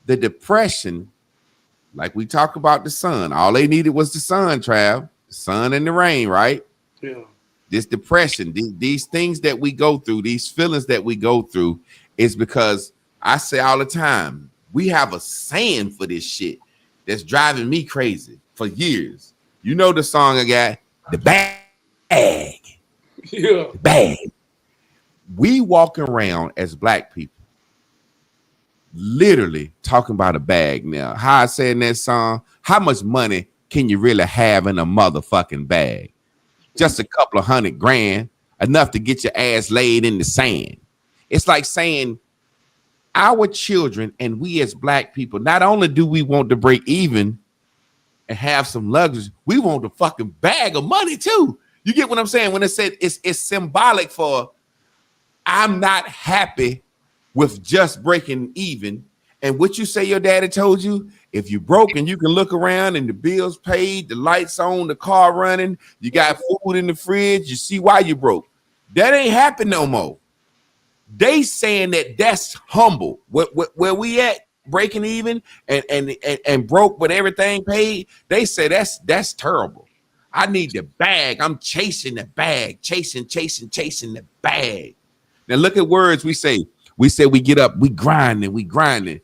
the depression, like we talk about the sun, all they needed was the sun, Trav, the sun and the rain, right? Yeah. This depression, these things that we go through, these feelings that we go through is because I say all the time, we have a saying for this shit that's driving me crazy for years. You know the song I got, the bag. Yeah. The bag. We walk around as black people literally talking about a bag now. How I say in that song, how much money can you really have in a motherfucking bag? Just a couple of $100 grand, enough to get your ass laid in the sand. It's like saying our children and we as black people, not only do we want to break even and have some luxury, we want a fucking bag of money too. You get what I'm saying? When it said it's symbolic for I'm not happy with just breaking even. And what you say your daddy told you, if you broke and you can look around and the bills paid, the lights on, the car running, you got food in the fridge, you see why you broke. That ain't happen no more. They saying that that's humble. Where we at, breaking even and broke with everything paid, they say that's terrible. I need the bag. I'm chasing the bag, chasing the bag. Now look at words we say. We say we get up, we grinding.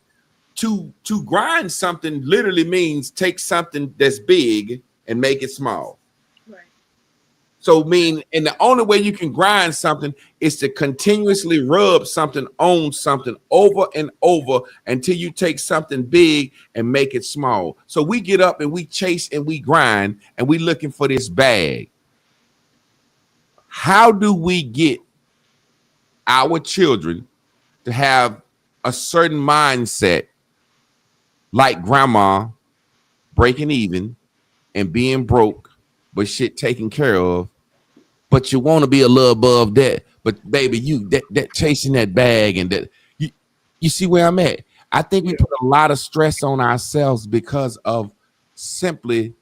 To grind something literally means take something that's big and make it small. Right. So mean, and the only way you can grind something is to continuously rub something on something over and over until you take something big and make it small. So we get up and we chase and we grind and we looking for this bag. How do we get our children to have a certain mindset like grandma breaking even and being broke, but shit taken care of? But you want to be a little above that. But baby, you that chasing that bag and that you see where I'm at. I think we put a lot of stress on ourselves because of simply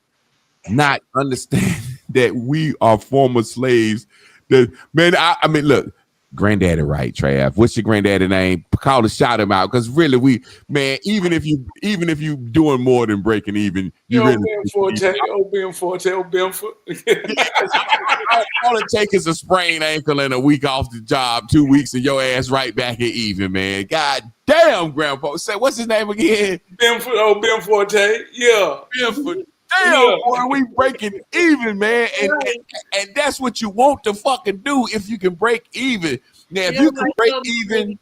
not understanding that we are former slaves. That man, I mean, look, granddaddy, right, Trav? What's your granddaddy name? Call to shout him out, because really, we man, even if you doing more than breaking even, you really Ben Forte. all it takes is a sprained ankle and a week off the job, 2 weeks, and your ass right back at even, man. God damn, Grandpa. Say, what's his name again? Ben Forte. Yeah. Damn, boy, we breaking even, man. And that's what you want to fucking do if you can break even. Now, if you can break even.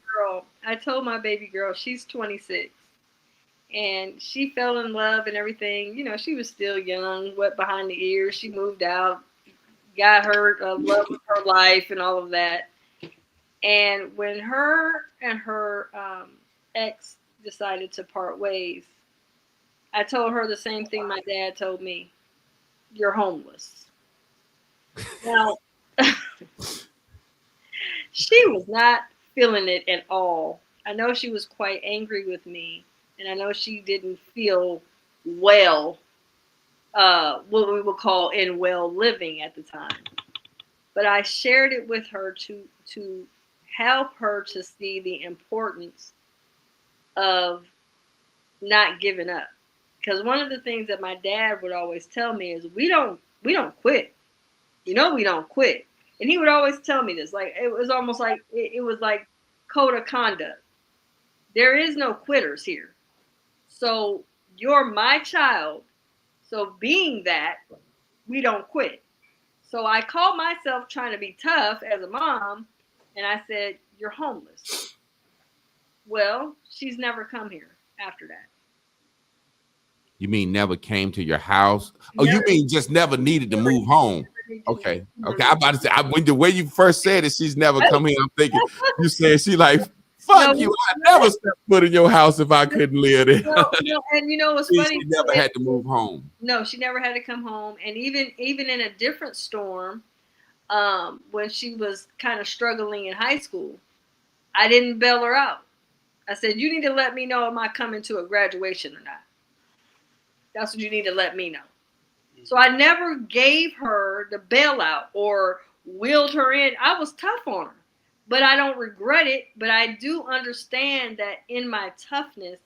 I told my baby girl, she's 26. And she fell in love and everything. You know, she was still young, wet behind the ears. She moved out, got her love of her life and all of that. And when her and her ex decided to part ways, I told her the same thing my dad told me. You're homeless. Now, she was not feeling it at all. I know she was quite angry with me, and I know she didn't feel well, what we would call in well living at the time. But I shared it with her to help her to see the importance of not giving up. Because one of the things that my dad would always tell me is we don't quit. You know, we don't quit. And he would always tell me this. Like, it was almost like it was like code of conduct. There is no quitters here. So you're my child. So being that, we don't quit. So I called myself trying to be tough as a mom, and I said, you're homeless. Well, she's never come here after that. You mean never came to your house? Oh, you mean just never needed to move home? Okay. I'm about to say, when the way you first said it, she's never come here. I'm thinking you said she like, fuck you. I never stepped foot in your house if I couldn't live there. And you know what's funny? She never had to move home. No, she never had to come home. And even in a different storm, when she was kind of struggling in high school, I didn't bail her out. I said, you need to let me know am I coming to a graduation or not. That's what you need to let me know. So I never gave her the bailout or wheeled her in. I was tough on her, but I don't regret it. But I do understand that in my toughness,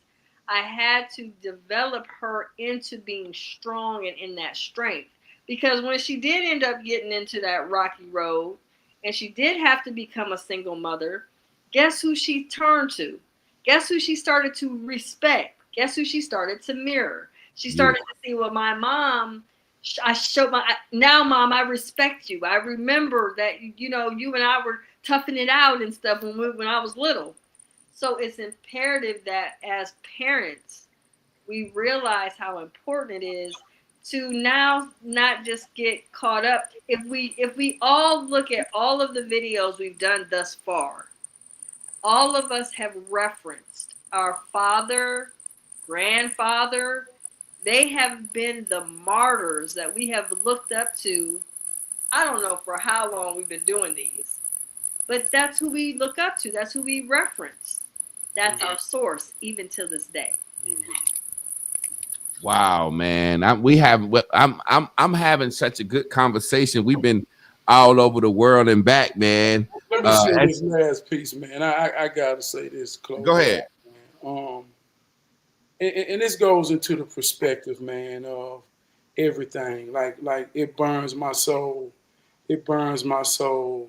I had to develop her into being strong and in that strength. Because when she did end up getting into that rocky road and she did have to become a single mother, guess who she turned to? Guess who she started to respect? Guess who she started to mirror? She started to see, well, my mom, now mom, I respect you. I remember that, you know, you and I were toughing it out and stuff when I was little. So it's imperative that as parents, we realize how important it is to now not just get caught up. If we all look at all of the videos we've done thus far, all of us have referenced our father, grandfather. They have been the martyrs that we have looked up to. I don't know for how long we've been doing these, but that's who we look up to. That's who we reference. That's our source, even to this day. Wow, man! I'm having such a good conversation. We've been all over the world and back, man. Let me say this last piece, man. I gotta say this. Close. Go ahead. And this goes into the perspective, man, of everything. Like it burns my soul. It burns my soul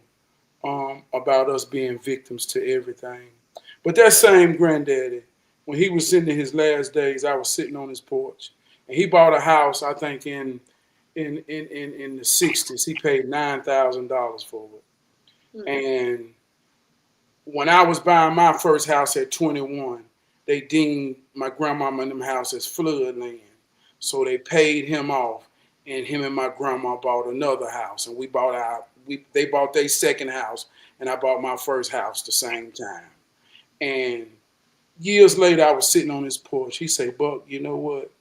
about us being victims to everything. But that same granddaddy, when he was sitting in his last days, I was sitting on his porch. And he bought a house, I think, in in the 60s. He paid $9,000 for it. And when I was buying my first house at 21, they deemed my grandmama and them house as flood land. So they paid him off, and him and my grandma bought another house, and they bought their second house, and I bought my first house the same time. And years later, I was sitting on his porch. He said, Buck, you know what?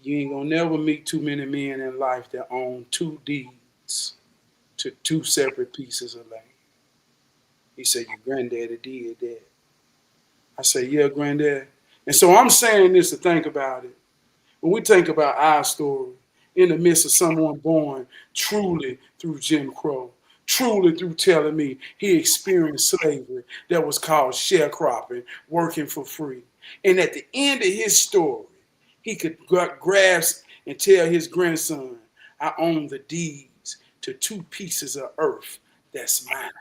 You ain't gonna never meet too many men in life that own 2 deeds to 2 separate pieces of land. He said, your granddaddy did that. I said, yeah, granddad. And so I'm saying this to think about it. When we think about our story, in the midst of someone born truly through Jim Crow, truly through telling me he experienced slavery that was called sharecropping, working for free. And at the end of his story, he could grasp and tell his grandson, I own the deeds to 2 pieces of earth that's mine.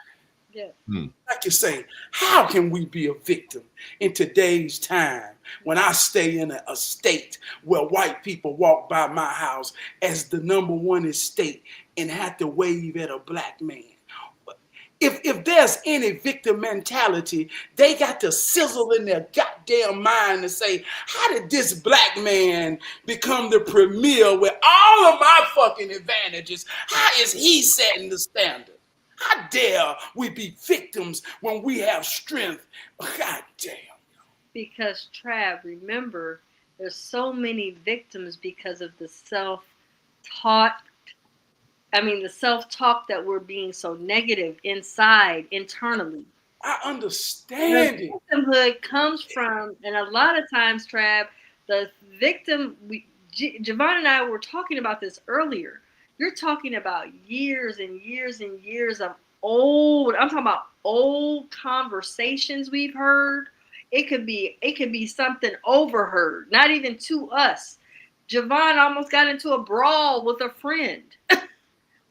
Yeah. I can say, how can we be a victim in today's time when I stay in a state where white people walk by my house as the #1 estate and have to wave at a black man? If there's any victim mentality, they got to sizzle in their goddamn mind and say, how did this black man become the premier with all of my fucking advantages? How is he setting the standard? How dare we be victims when we have strength? God damn. Because Trav, remember, there's so many victims because of the self-talk that we're being so negative internally. I understand it. Victimhood comes from, and a lot of times, Trav, the victim, Javon and I were talking about this earlier. You're talking about years and years and years of I'm talking about old conversations we've heard. It could be something overheard, not even to us. Javon almost got into a brawl with a friend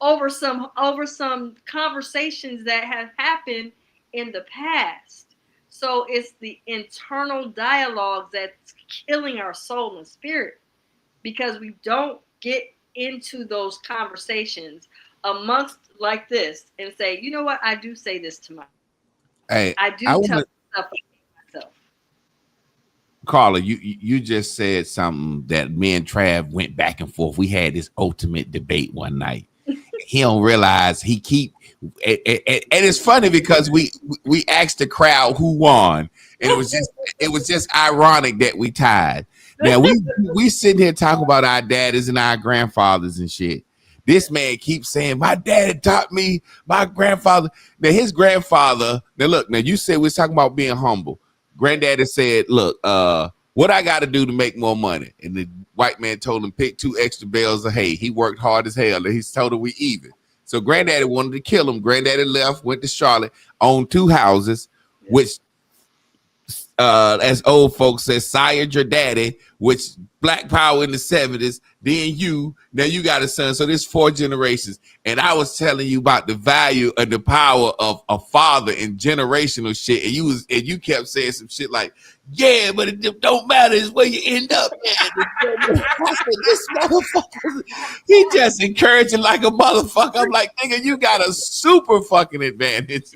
over some conversations that have happened in the past. So it's the internal dialogue that's killing our soul and spirit, because we don't get into those conversations amongst like this and say, you know what, I do say this to myself. I do tell myself. Carla, you just said something that me and Trav went back and forth. We had this ultimate debate one night. He don't realize he keep and it's funny because we asked the crowd who won, and it was just ironic that we tied. Now we sitting here talking about our daddies and our grandfathers and shit. This man keeps saying, my daddy taught me, my grandfather. Now his grandfather, now you said we was talking about being humble. Granddaddy said, look, what I got to do to make more money? And the white man told him, pick 2 extra bales of hay. He worked hard as hell. And he's told him we even. So granddaddy wanted to kill him. Granddaddy left, went to Charlotte, owned 2 houses, which, as old folks say, sired your daddy, which black power in the 70s, then now you got a son. So there's 4 generations. And I was telling you about the value and the power of a father and generational shit. And you kept saying some shit like, yeah, but it don't matter. It's where you end up. This motherfucker, he just encouraging like a motherfucker. I'm like, nigga, you got a super fucking advantage.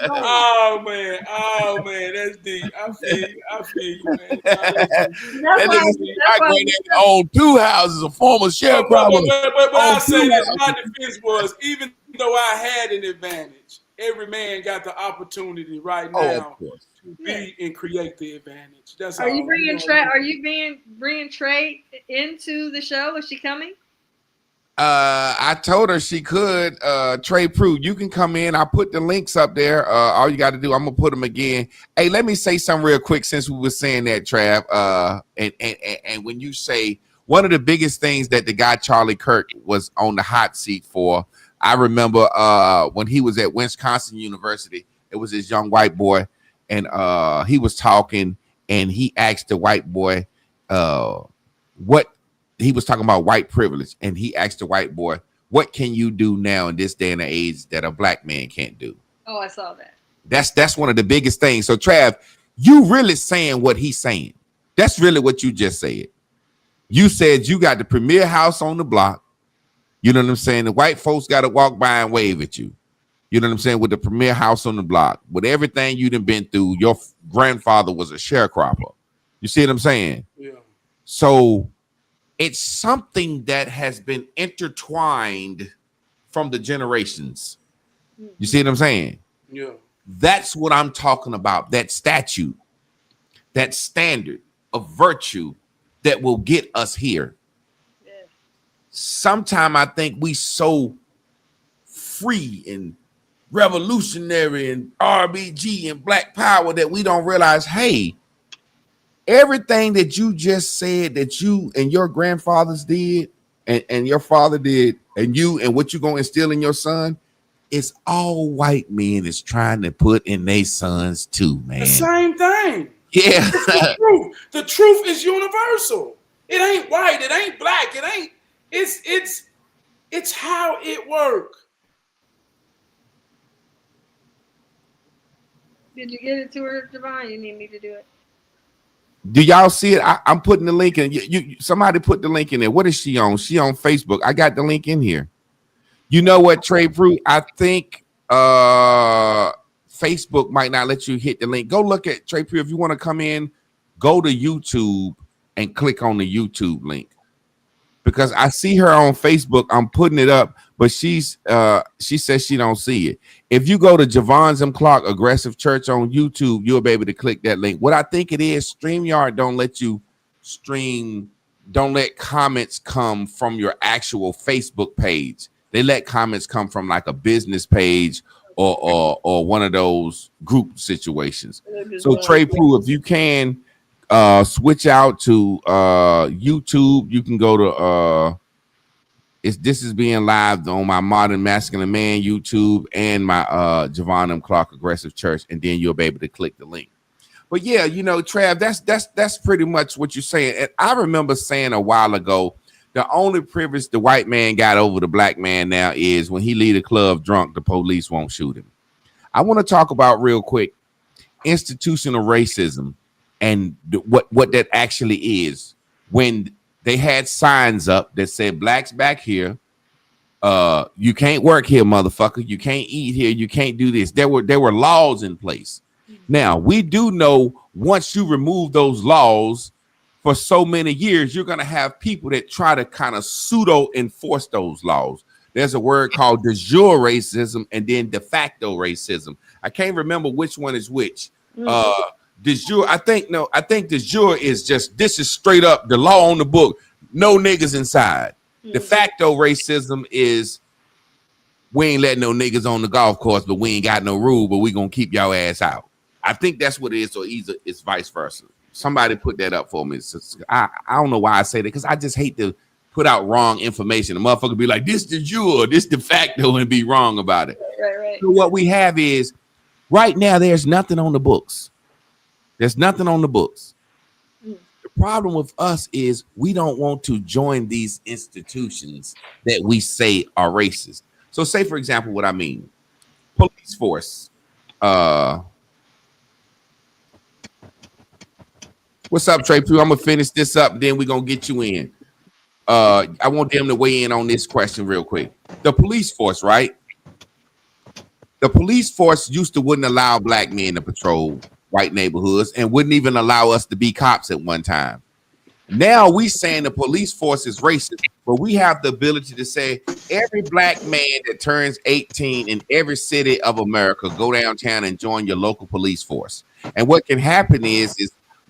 Oh man, that's deep. I feel you, man. That nigga, my granddaddy owned 2 houses, a former sharecropper. But I say that my defense was, even though I had an advantage, every man got the opportunity right now to be and create the advantage. That's Are you bringing Trey? Are you bringing Trey into the show? Is she coming? I told her she could. Trey Prue, you can come in. I put the links up there. All you got to do, I'm gonna put them again. Hey, let me say something real quick since we were saying that, Trav. And when you say one of the biggest things that the guy Charlie Kirk was on the hot seat for, I remember when he was at Wisconsin University. It was this young white boy, and he was talking, and he asked the white boy what. He was talking about white privilege, and he asked the white boy, what can you do now in this day and age that a black man can't do? Oh, I saw that. That's one of the biggest things. So Trav, you really saying what he's saying. That's really what you just said. You said you got the premier house on the block. You know what I'm saying? The white folks got to walk by and wave at you. You know what I'm saying? With the premier house on the block, with everything you done been through, your grandfather was a sharecropper. You see what I'm saying? Yeah. So it's something that has been intertwined from the generations. You see what I'm saying? Yeah. That's what I'm talking about. That statute, that standard of virtue that will get us here. Yeah. Sometimes I think we so free and revolutionary and RBG and Black Power that we don't realize, hey, everything that you just said that you and your grandfathers did and your father did and you and what you're going to instill in your son, it's all white men is trying to put in their sons too, man. The same thing. Yeah. The truth. The truth is universal. It ain't white. It ain't black. It ain't. It's how it works. Did you get it to her, Javon? You need me to do it. Do y'all see it? I'm putting the link in. You somebody put the link in there. What is she on? She on Facebook. I got the link in here. You know what, Trey Prue? I think Facebook might not let you hit the link. Go look at Trey Prue. If you want to come in, go to YouTube and click on the YouTube link. Because I see her on Facebook. I'm putting it up, but she says she don't see it. If you go to Javon's M. Clark Aggressive Church on YouTube, you'll be able to click that link. What I think it is, StreamYard don't let you stream, don't let comments come from your actual Facebook page. They let comments come from like a business page or one of those group situations. So Trey Prue, if you can switch out to YouTube, you can go to this is being live on my Modern Masculine Man YouTube and my Javon M. Clark Aggressive Church, and then you'll be able to click the link. But yeah, you know, Trav, that's pretty much what you're saying. And I remember saying a while ago, the only privilege the white man got over the black man now is when he leave the club drunk, the police won't shoot him. I want to talk about real quick institutional racism and what that actually is. When they had signs up that said blacks back here, you can't work here, motherfucker. You can't eat here. You can't do this. There were laws in place. Now, we do know once you remove those laws for so many years, you're going to have people that try to kind of pseudo enforce those laws. There's a word called de jure racism and then de facto racism. I can't remember which one is which. De jure, I think de jure is just, this is straight up the law on the book. No niggas inside. De facto racism is we ain't letting no niggas on the golf course, but we ain't got no rule, but we gonna keep y'all ass out. I think that's what it is, or either it's vice versa. Somebody put that up for me. I don't know why I say that, because I just hate to put out wrong information. The motherfucker be like, this de jure, this de facto, and be wrong about it. Right. So what we have is, right now, there's nothing on the books. There's nothing on the books. The problem with us is we don't want to join these institutions that we say are racist. So say, for example, what I mean. Police force. What's up, Trey Prue? I'm going to finish this up, then we're going to get you in. I want them to weigh in on this question real quick. The police force, right? The police force wouldn't allow black men to patrol white neighborhoods and wouldn't even allow us to be cops at one time. Now we saying the police force is racist, but we have the ability to say every black man that turns 18 in every city of America, go downtown and join your local police force. And what can happen is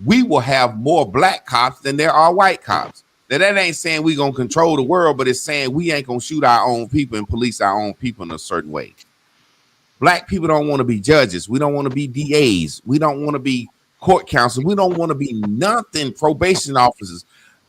we will have more black cops than there are white cops. Now that ain't saying we gonna control the world, but it's saying we ain't gonna shoot our own people and police our own people in a certain way. Black people don't want to be judges. We don't want to be DAs. We don't want to be court counsel. We don't want to be nothing, probation officers.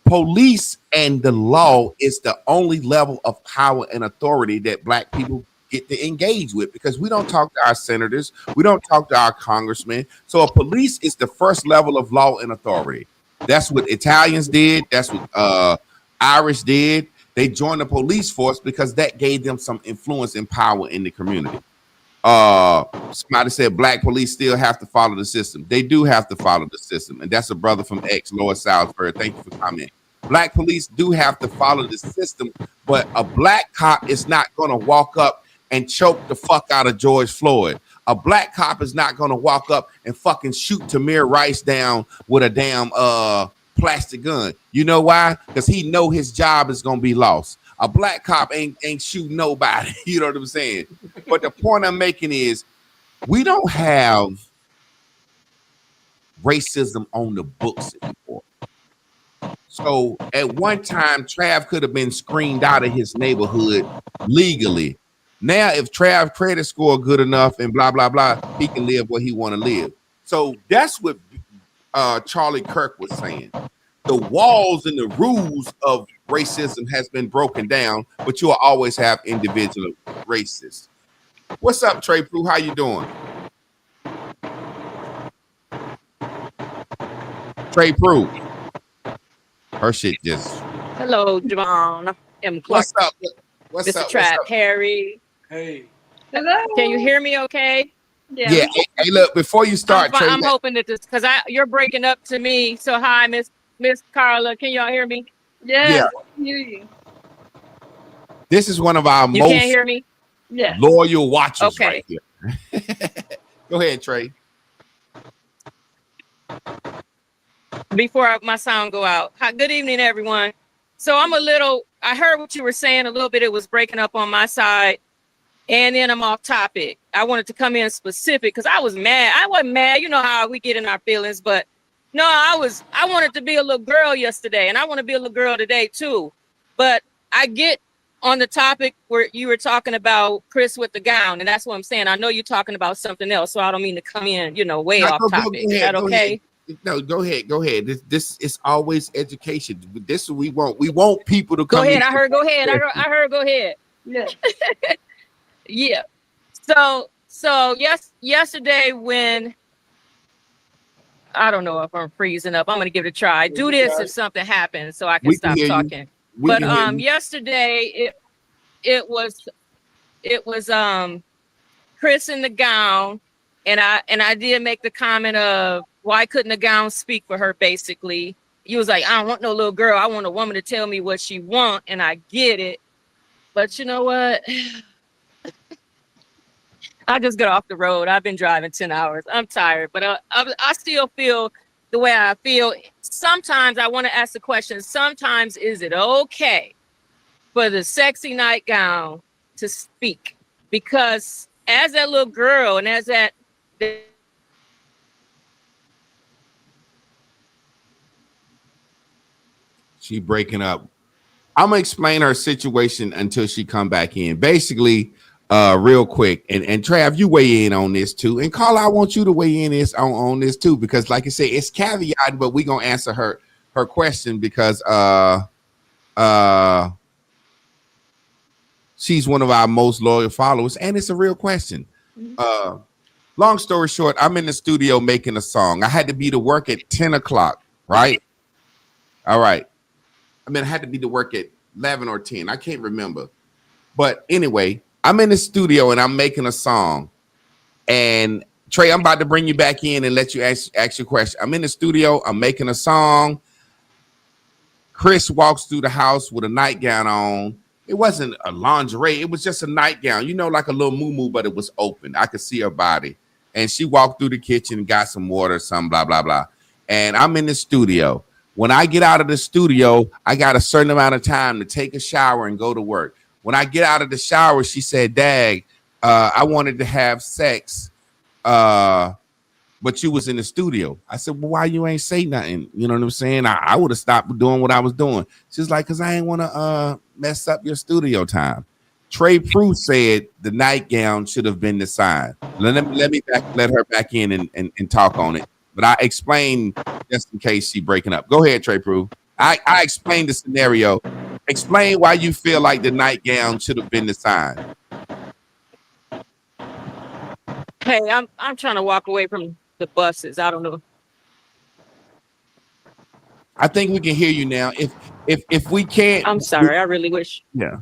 Police and the law is the only level of power and authority that black people get to engage with, because we don't talk to our senators. We don't talk to our congressmen. So a police is the first level of law and authority. That's what Italians did. That's what Irish did. They joined the police force because that gave them some influence and power in the community. Somebody said black police still have to follow the system. They do have to follow the system. And that's a brother from X, Lower Salisbury. Thank you for coming. Black police do have to follow the system, but a black cop is not going to walk up and choke the fuck out of George Floyd. A black cop is not going to walk up and fucking shoot Tamir Rice down with a damn plastic gun. You know why? Because he know his job is going to be lost. A black cop ain't shooting nobody. You know what I'm saying? But the point I'm making is we don't have racism on the books anymore. So at one time, Trav could have been screened out of his neighborhood legally. Now, if Trav credit score good enough and blah, blah, blah, he can live where he want to live. So that's what Charlie Kirk was saying. The walls and the rules of racism has been broken down, but you'll always have individual racists. What's up, Trey Prue? How you doing? Trey Prue. Her shit just... Hello, Javon. M. Clark. What's up? What's Mr. up? Trap, What's up? Harry. Hey, Hello. Can you hear me okay? Yeah. Hey, look, before you start, Trey, I'm hoping that this, because you're breaking up to me. So hi, Miss Carla. Can y'all hear me? Yes, Yeah. I can hear you. this is one of our You most can't hear me? Yes. loyal watchers Okay. right here. Go ahead, Trey. Before my sound go out. Hi, good evening, everyone. So I heard what you were saying a little bit. It was breaking up on my side. And then I'm off topic. I wanted to come in specific because I was mad. I wasn't mad. You know how we get in our feelings, but no, I wanted to be a little girl yesterday, and I want to be a little girl today too. But I get on the topic where you were talking about Chris with the gown, and that's what I'm saying. I know you're talking about something else, so I don't mean to come in, way No, off topic. Is that okay? No, go ahead. This is always education. This we want. We want people to Go come ahead. in. I heard. Go ahead. I heard. Go ahead. Yes. Yeah. So yesterday when I don't know if I'm freezing up, I'm gonna give it a try. Do this if something happens so I can We can stop hear you. talking. We But can hear you. yesterday it was Chris in the gown, and I did make the comment of why couldn't the gown speak for her, basically. You was like, I don't want no little girl, I want a woman to tell me what she want, and I get it. But you know what? I just got off the road. I've been driving 10 hours. I'm tired, but I still feel the way I feel. Sometimes I want to ask the question, sometimes is it okay for the sexy nightgown to speak? Because as that little girl and as that... She breaking up. I'm gonna explain her situation until she come back in. Basically, real quick, and Trav, you weigh in on this too, and Carla, I want you to weigh in on this too, because like I say, it's caveat, but we gonna answer her question because she's one of our most loyal followers, and it's a real question. Long story short, I'm in the studio making a song. I had to be to work at 10 o'clock, right? All right. I had to be to work at 11 or 10. I can't remember. But anyway, I'm in the studio and I'm making a song. And Trey, I'm about to bring you back in and let you ask your question. I'm in the studio. I'm making a song. Chris walks through the house with a nightgown on. It wasn't a lingerie. It was just a nightgown, like a little muumuu, but it was open. I could see her body. And she walked through the kitchen and got some water, some blah, blah, blah. And I'm in the studio. When I get out of the studio, I got a certain amount of time to take a shower and go to work. When I get out of the shower, she said, Dag, I wanted to have sex, but you was in the studio. I said, well, why you ain't say nothing? You know what I'm saying? I would have stopped doing what I was doing. She's like, because I ain't want to mess up your studio time. Trey Prue said the nightgown should have been the sign. Let her back in and talk on it. But I explained just in case she breaking up. Go ahead, Trey Prue. I explained the scenario. Explain why you feel like the nightgown should have been the sign. Hey, I'm trying to walk away from the buses. I don't know. I think we can hear you now. If we can't, I'm sorry. I really wish. Yeah.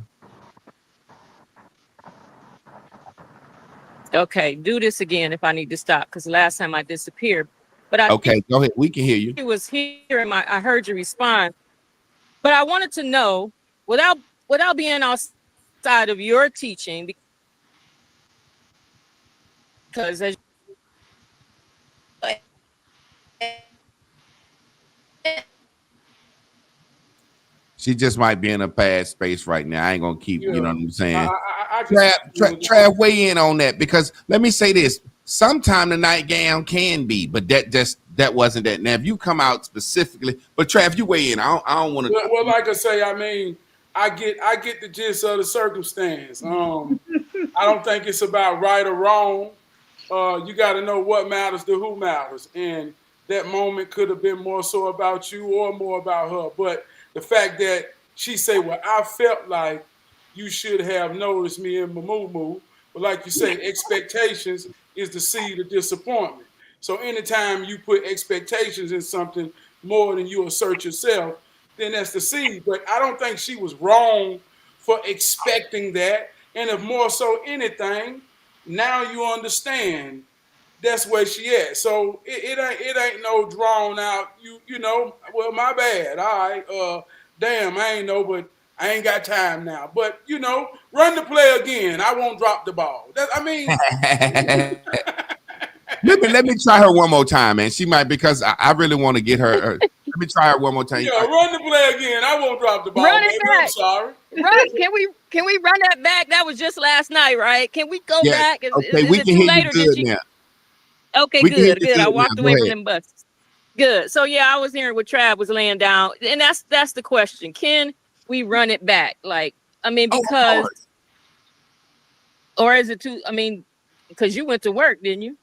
Okay, do this again if I need to stop, because last time I disappeared. But Okay, go ahead. We can hear you. He was here, and I heard you respond. But I wanted to know, without being outside of your teaching, because as She just might be in a bad space right now. I ain't gonna keep, you know what I'm saying? I just Trav, weigh in on that, because let me say this: sometime the nightgown can be, but that wasn't that. Now, if you come out specifically, but Trav, you weigh in. I don't want to. Well, like I say, I mean, I get the gist of the circumstance. I don't think it's about right or wrong. You got to know what matters to who matters, and that moment could have been more so about you or more about her. But the fact that she say, "Well, I felt like you should have noticed me in my moo-moo," but like you say, expectations is the seed of disappointment. So anytime you put expectations in something more than you assert yourself, then that's the seed. But I don't think she was wrong for expecting that. And if more so anything, now you understand that's where she at. So it ain't no drawn out, you know, well, my bad. All right, damn, I ain't know, but I ain't got time now. But, you know, run the play again. I won't drop the ball. Let me try her one more time, man. She might, because I really want to get her. Let me try her one more time. Yeah, run the play again. I won't drop the ball. Run it back. I'm sorry. Right? Can we run that back? That was just last night, right? Can we go back? Okay, we can hear you good now. Okay, good. I walked away from them buses. Good. So yeah, I was hearing what Trav was laying down, and that's the question. Can we run it back? Like, I mean, because, or is it too? I mean, because you went to work, didn't you?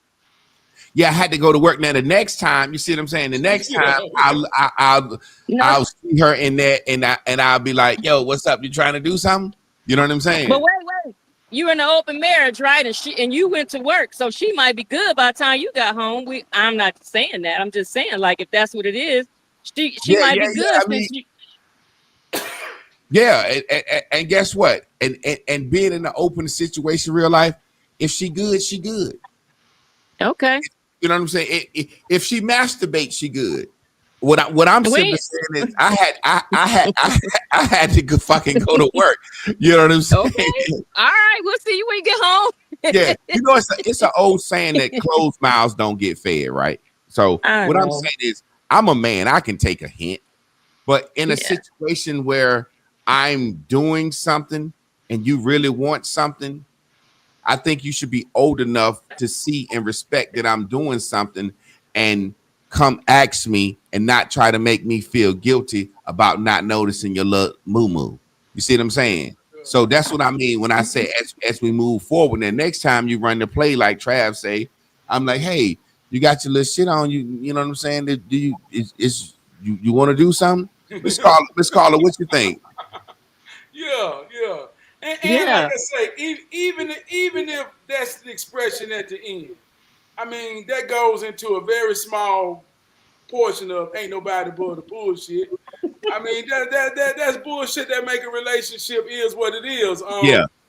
Yeah, I had to go to work. Now the next time, you see what I'm saying? The next time I'll see her in there, and I'll be like, "Yo, what's up? You trying to do something?" You know what I'm saying? But wait. You in an open marriage, right? And you went to work, so she might be good by the time you got home. I'm not saying that. I'm just saying, like, if that's what it is, she might be good. And guess what? And being in an open situation, real life, if she good, she good. Okay. You know what I'm saying? If she masturbates, she good. What I'm simply saying is, I had to fucking go to work. You know what I'm saying? Okay. All right, we'll see you when you get home. Yeah, you know, it's an old saying that closed mouths don't get fed, right? So what I'm saying is, I'm a man. I can take a hint, but in a situation where I'm doing something and you really want something, I think you should be old enough to see and respect that I'm doing something and come ask me and not try to make me feel guilty about not noticing your little moo-moo. You see what I'm saying? So that's what I mean when I say as we move forward. And next time you run the play like Trav say, I'm like, hey, you got your little shit on you. You know what I'm saying? Do you want to do something? Miss Carla, what you think? Yeah. And like I say, even if that's the expression at the end, I mean, that goes into a very small portion of ain't nobody but the bullshit. I mean, that's bullshit that make a relationship is what it is.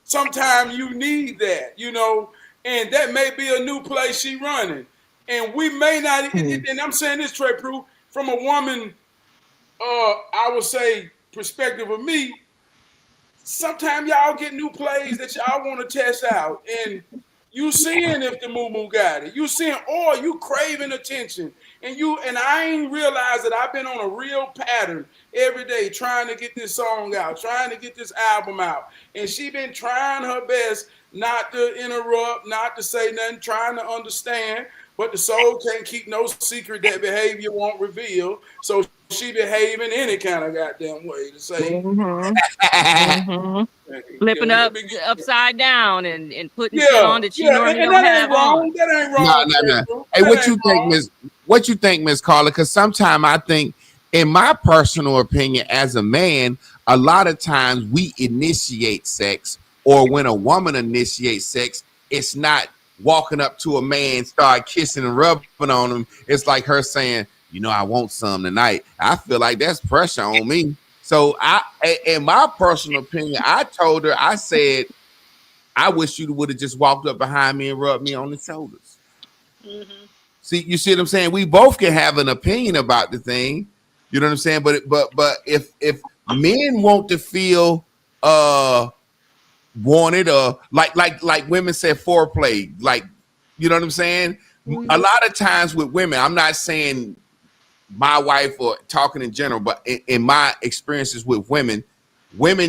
Sometimes you need that, you know, and that may be a new place she running. And we may not, and I'm saying this, Trey Prue, from a woman, I would say, perspective of me, sometimes y'all get new plays that y'all want to test out, and you seeing if the moo-moo got it. You seeing, or you craving attention. And I ain't realized that I've been on a real pattern every day trying to get this song out, trying to get this album out. And she been trying her best not to interrupt, not to say nothing, trying to understand. But the soul can't keep no secret that behavior won't reveal. So she behaving any kind of goddamn way to say. Flipping upside down and putting shit on that she normally don't have on. That ain't wrong. No. Hey, what you think, Miss Carla? Because sometimes I think, in my personal opinion, as a man, a lot of times we initiate sex, or when a woman initiates sex, it's not walking up to a man, start kissing and rubbing on him. It's like her saying, you know, I want some tonight. I feel like that's pressure on me. So in my personal opinion, I told her, I said, I wish you would have just walked up behind me and rubbed me on the shoulders. Mm-hmm. See, you see what I'm saying? We both can have an opinion about the thing. You know what I'm saying? But if Men want to feel wanted, or like women said foreplay, like, you know what I'm saying? A lot of times with women, I'm not saying my wife or talking in general, but in my experiences with women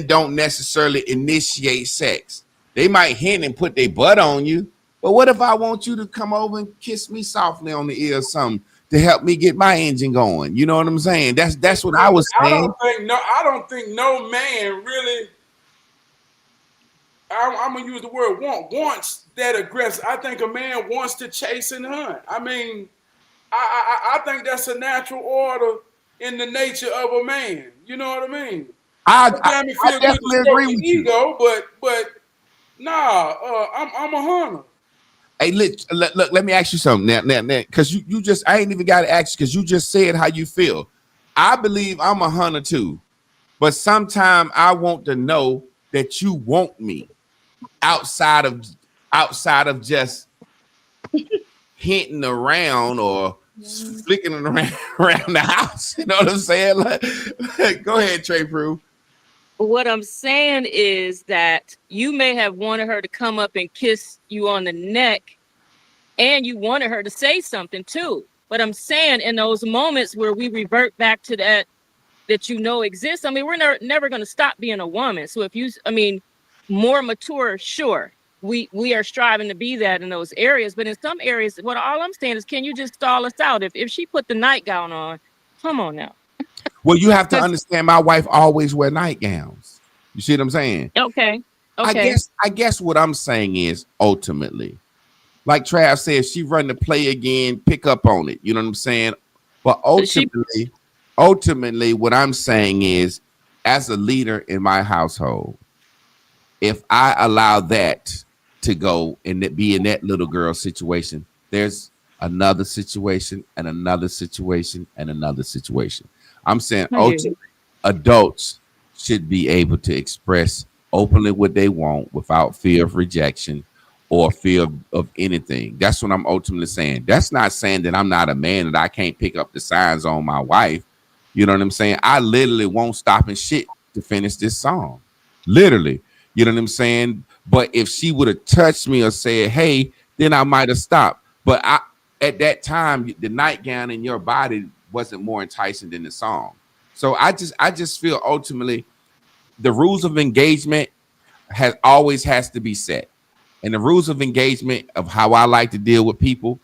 don't necessarily initiate sex. They might hint and put their butt on you, but what if I want you to come over and kiss me softly on the ear or something to help me get my engine going? You know what I'm saying? That's what I was saying. I don't think no man really. I'm gonna use the word wants that aggressive. I think a man wants to chase and hunt. I mean, I think that's a natural order in the nature of a man. You know what I mean? I Feel definitely good agree with you. Ego, but nah, I'm a hunter. Hey, look, let me ask you something now, because you just, I ain't even got to ask you because you just said how you feel. I believe I'm a hunter too, but sometimes I want to know that you want me outside of just hinting around or flicking around the house. You know what I'm saying? Like, go ahead, Trey Prue. What I'm saying is that you may have wanted her to come up and kiss you on the neck, and you wanted her to say something too. But I'm saying in those moments where we revert back to that you know exists, I mean, we're never going to stop being a woman. So if you, I mean, more mature, sure, we are striving to be that in those areas. But in some areas, what all I'm saying is, can you just stall us out? If she put the nightgown on, come on now. Well, you have to understand, my wife always wear nightgowns. You see what I'm saying? Okay. I guess what I'm saying is, ultimately, like Trav said, she run the play again, pick up on it. You know what I'm saying? But ultimately, what I'm saying is, as a leader in my household, if I allow that to go and be in that little girl situation, there's another situation and another situation and another situation. I'm saying ultimately, adults should be able to express openly what they want without fear of rejection or fear of anything. That's what I'm ultimately saying. That's not saying that I'm not a man, that I can't pick up the signs on my wife. You know what I'm saying? I literally won't stop and shit to finish this song. Literally. You know what I'm saying? But if she would have touched me or said, hey, then I might have stopped. But at that time, the nightgown in your body wasn't more enticing than the song. So I just feel ultimately the rules of engagement has to be set. And the rules of engagement of how I like to deal with people,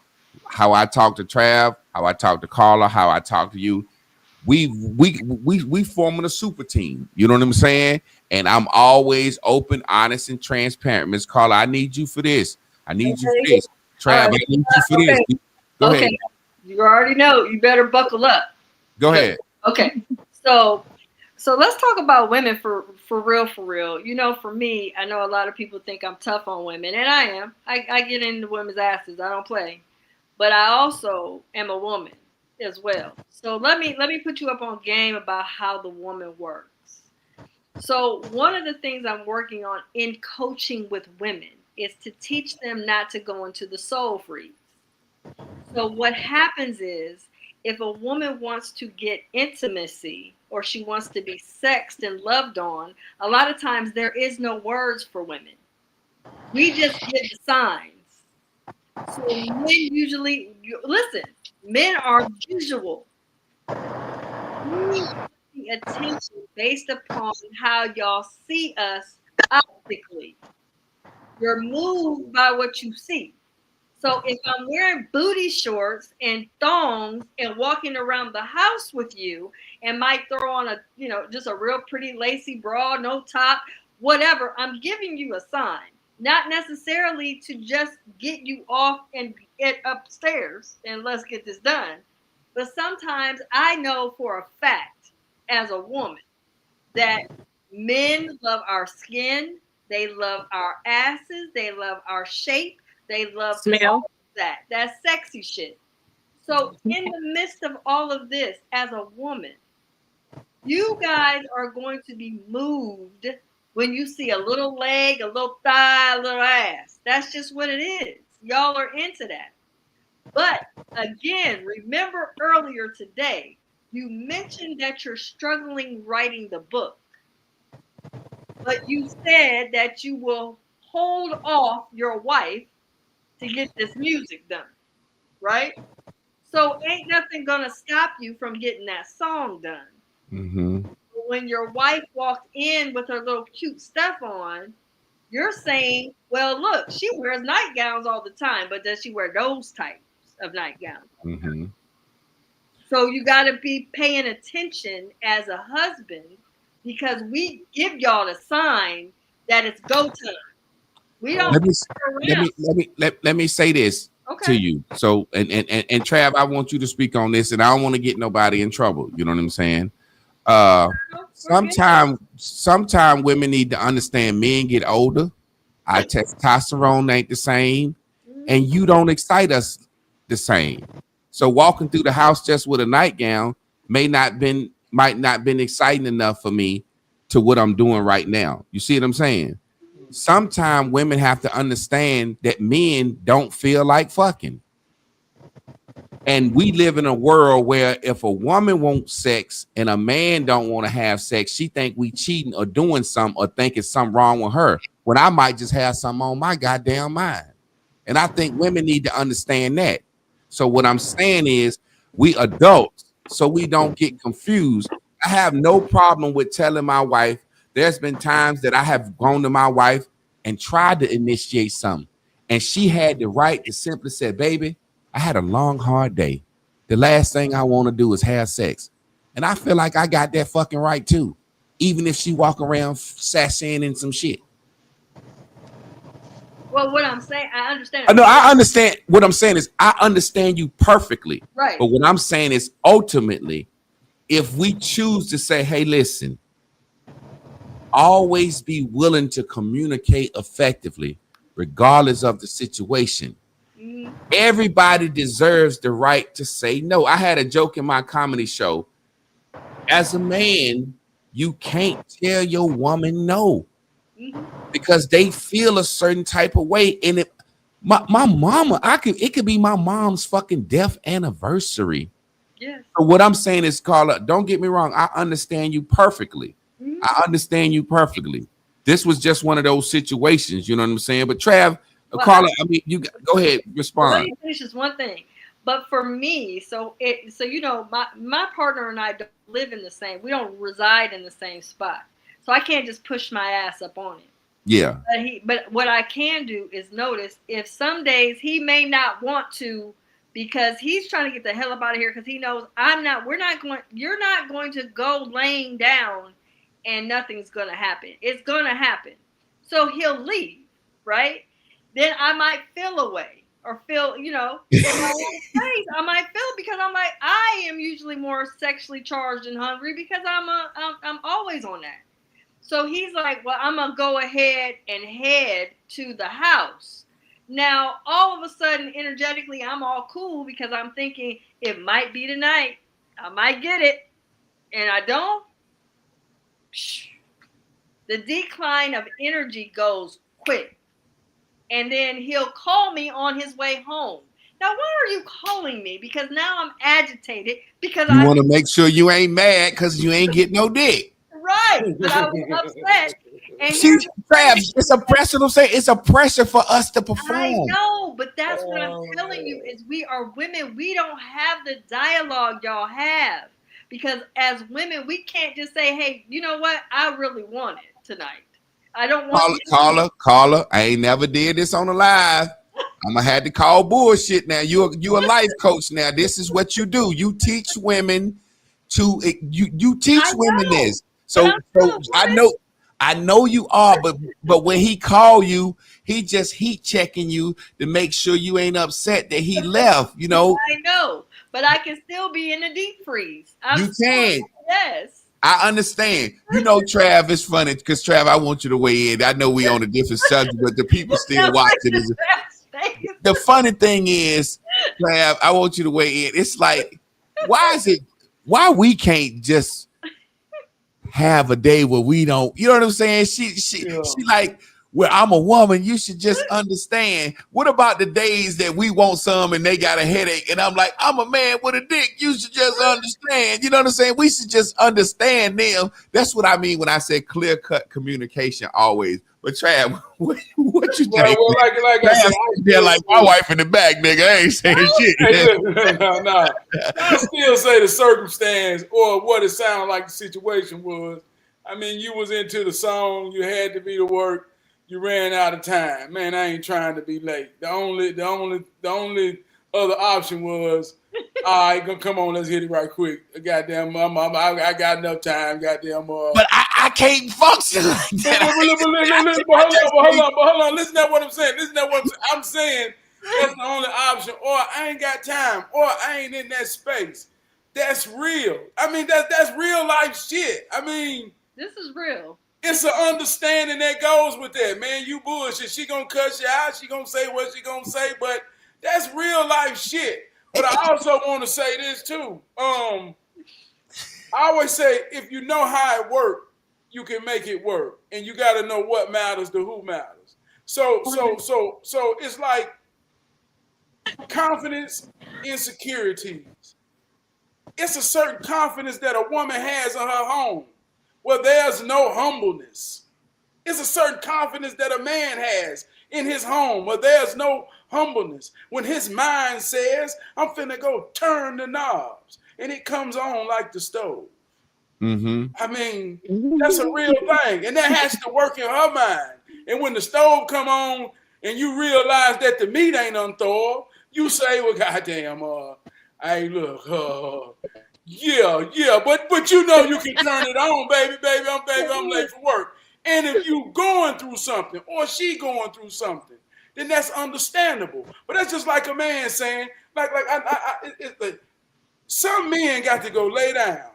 how I talk to Trav, how I talk to Carla, how I talk to you, we forming a super team. You know what I'm saying? And I'm always open, honest, and transparent. Miss Carla, I need you for this. I need you for this. Trav, I need you for this. Go ahead. You already know. You better buckle up. Go ahead. Okay. So let's talk about women for real. You know, for me, I know a lot of people think I'm tough on women, and I am. I get into women's asses. I don't play. But I also am a woman as well. So let me put you up on game about how the woman works. So one of the things I'm working on in coaching with women is to teach them not to go into the soul freeze. So what happens is, if a woman wants to get intimacy or she wants to be sexed and loved on, a lot of times there is no words for women. We just get the signs. So men usually, listen, men are visual. We attention based upon how y'all see us optically. You're moved by what you see. So if I'm wearing booty shorts and thongs and walking around the house with you and might throw on just a real pretty lacy bra, no top, whatever, I'm giving you a sign, not necessarily to just get you off and get upstairs and let's get this done. But sometimes I know for a fact as a woman that men love our skin, they love our asses, they love our shape. They love smell that. That's sexy shit. So in the midst of all of this, as a woman, you guys are going to be moved when you see a little leg, a little thigh, a little ass. That's just what it is. Y'all are into that. But again, remember earlier today, You mentioned that you're struggling writing the book, but you said that you will hold off your wife to get this music done, right? So ain't nothing gonna stop you from getting that song done. Mm-hmm. When your wife walked in with her little cute stuff on, you're saying, well, look, she wears nightgowns all the time, but does she wear those types of nightgowns? Mm-hmm. So you got to be paying attention as a husband, because we give y'all the sign that it's go time. We don't Let me say this to you. So and Trav, I want you to speak on this, and I don't want to get nobody in trouble. You know what I'm saying? Sometimes women need to understand men get older. Our testosterone ain't the same, and you don't excite us the same. So walking through the house just with a nightgown might not been exciting enough for me to what I'm doing right now. You see what I'm saying? Sometimes women have to understand that men don't feel like fucking. And we live in a world where if a woman wants sex and a man don't want to have sex, she think we cheating or doing something or think it's something wrong with her, when I might just have something on my goddamn mind. And I think women need to understand that. So what I'm saying is, we adults, so we don't get confused. I have no problem with telling my wife. There's been times that I have gone to my wife and tried to initiate something, and she had the right to simply say, baby, I had a long, hard day. The last thing I want to do is have sex. And I feel like I got that fucking right too, even if she walk around sashaying in some shit. Well, what I'm saying, I understand. No, I understand. What I'm saying is, I understand you perfectly. Right. But what I'm saying is, ultimately, if we choose to say, hey, listen, always be willing to communicate effectively, regardless of the situation. Mm-hmm. Everybody deserves the right to say no. I had a joke in my comedy show. As a man, you can't tell your woman no. Mm-hmm. Because they feel a certain type of way. And my mama, it could be my mom's fucking death anniversary. Yes. So what I'm saying is, Carla, don't get me wrong. I understand you perfectly. Mm-hmm. I understand you perfectly. This was just one of those situations, you know what I'm saying? But Trav, Carla, I mean, you go ahead, respond. Let me finish this one thing. But for me, so you know, my partner and I don't live in the same, we don't reside in the same spot. So I can't just push my ass up on him. Yeah. But what I can do is notice if some days he may not want to, because he's trying to get the hell up out of here, because he knows you're not going to go laying down and nothing's going to happen. It's going to happen. So he'll leave, right? Then I might feel away or feel, you know, I might feel, because I'm like, I am usually more sexually charged and hungry because I'm always on that. So he's like, well, I'm going to go ahead and head to the house. Now, all of a sudden, energetically, I'm all cool because I'm thinking it might be tonight. I might get it. And I don't. The decline of energy goes quick. And then he'll call me on his way home. Now, why are you calling me? Because now I'm agitated because you want to make sure you ain't mad because you ain't getting no dick. Right, but I was upset. And it's a pressure. I'm saying it's a pressure for us to perform. I know, but that's what I'm telling you is we are women. We don't have the dialogue y'all have, because as women, we can't just say, "Hey, you know what? I really want it tonight. I don't want." Caller. I ain't never did this on a live. I'm gonna have to call bullshit now. You a life coach now. This is what you do. You teach women to you teach women this. So I know you are, but when he call you, he just heat checking you to make sure you ain't upset that he left, you know. I know, but I can still be in the deep freeze. You can. Yes. I understand. You know, Trav, it's funny because Trav, I want you to weigh in. I know we on a different subject, but the people still watching. The funny thing is, Trav, I want you to weigh in. It's like, why we can't just have a day where we don't, you know what I'm saying? She like, well, I'm a woman, you should just understand. What about the days that we want some and they got a headache? And I'm like, I'm a man with a dick. You should just understand. You know what I'm saying? We should just understand them. That's what I mean when I say clear-cut communication always. But Trav, what you think? Well, like I said, they're like my wife in the back, nigga. I ain't saying shit. Hey, look, no. I still say the circumstance or what it sounded like the situation was. I mean, you was into the song, you had to be to work, you ran out of time. Man, I ain't trying to be late. The only other option was, all right, come on, let's hit it right quick. Goddamn, I got enough time. Goddamn, but I can't function like that. But hold on. Listen to what I'm saying. I'm saying that's the only option. Or I ain't got time. Or I ain't in that space. That's real. I mean, that's real life shit. I mean, this is real. It's an understanding that goes with that, man. You bullshit. She gonna cuss you out. She gonna say what she gonna say, but that's real life shit. But I also want to say this too. I always say if you know how it works, you can make it work, and you got to know what matters to who matters. So it's like confidence, insecurities. It's a certain confidence that a woman has in her home where there's no humbleness. It's a certain confidence that a man has in his home where there's no humbleness. When his mind says, I'm finna go turn the knobs, and it comes on like the stove. Mm-hmm. I mean, that's a real thing. And that has to work in her mind. And when the stove come on and you realize that the meat ain't unthawed, you say, well, goddamn, hey, look, yeah, but you know you can turn it on, baby, I'm late for work. And if you going through something or she going through something, then that's understandable. But that's just like a man saying, like some men got to go lay down,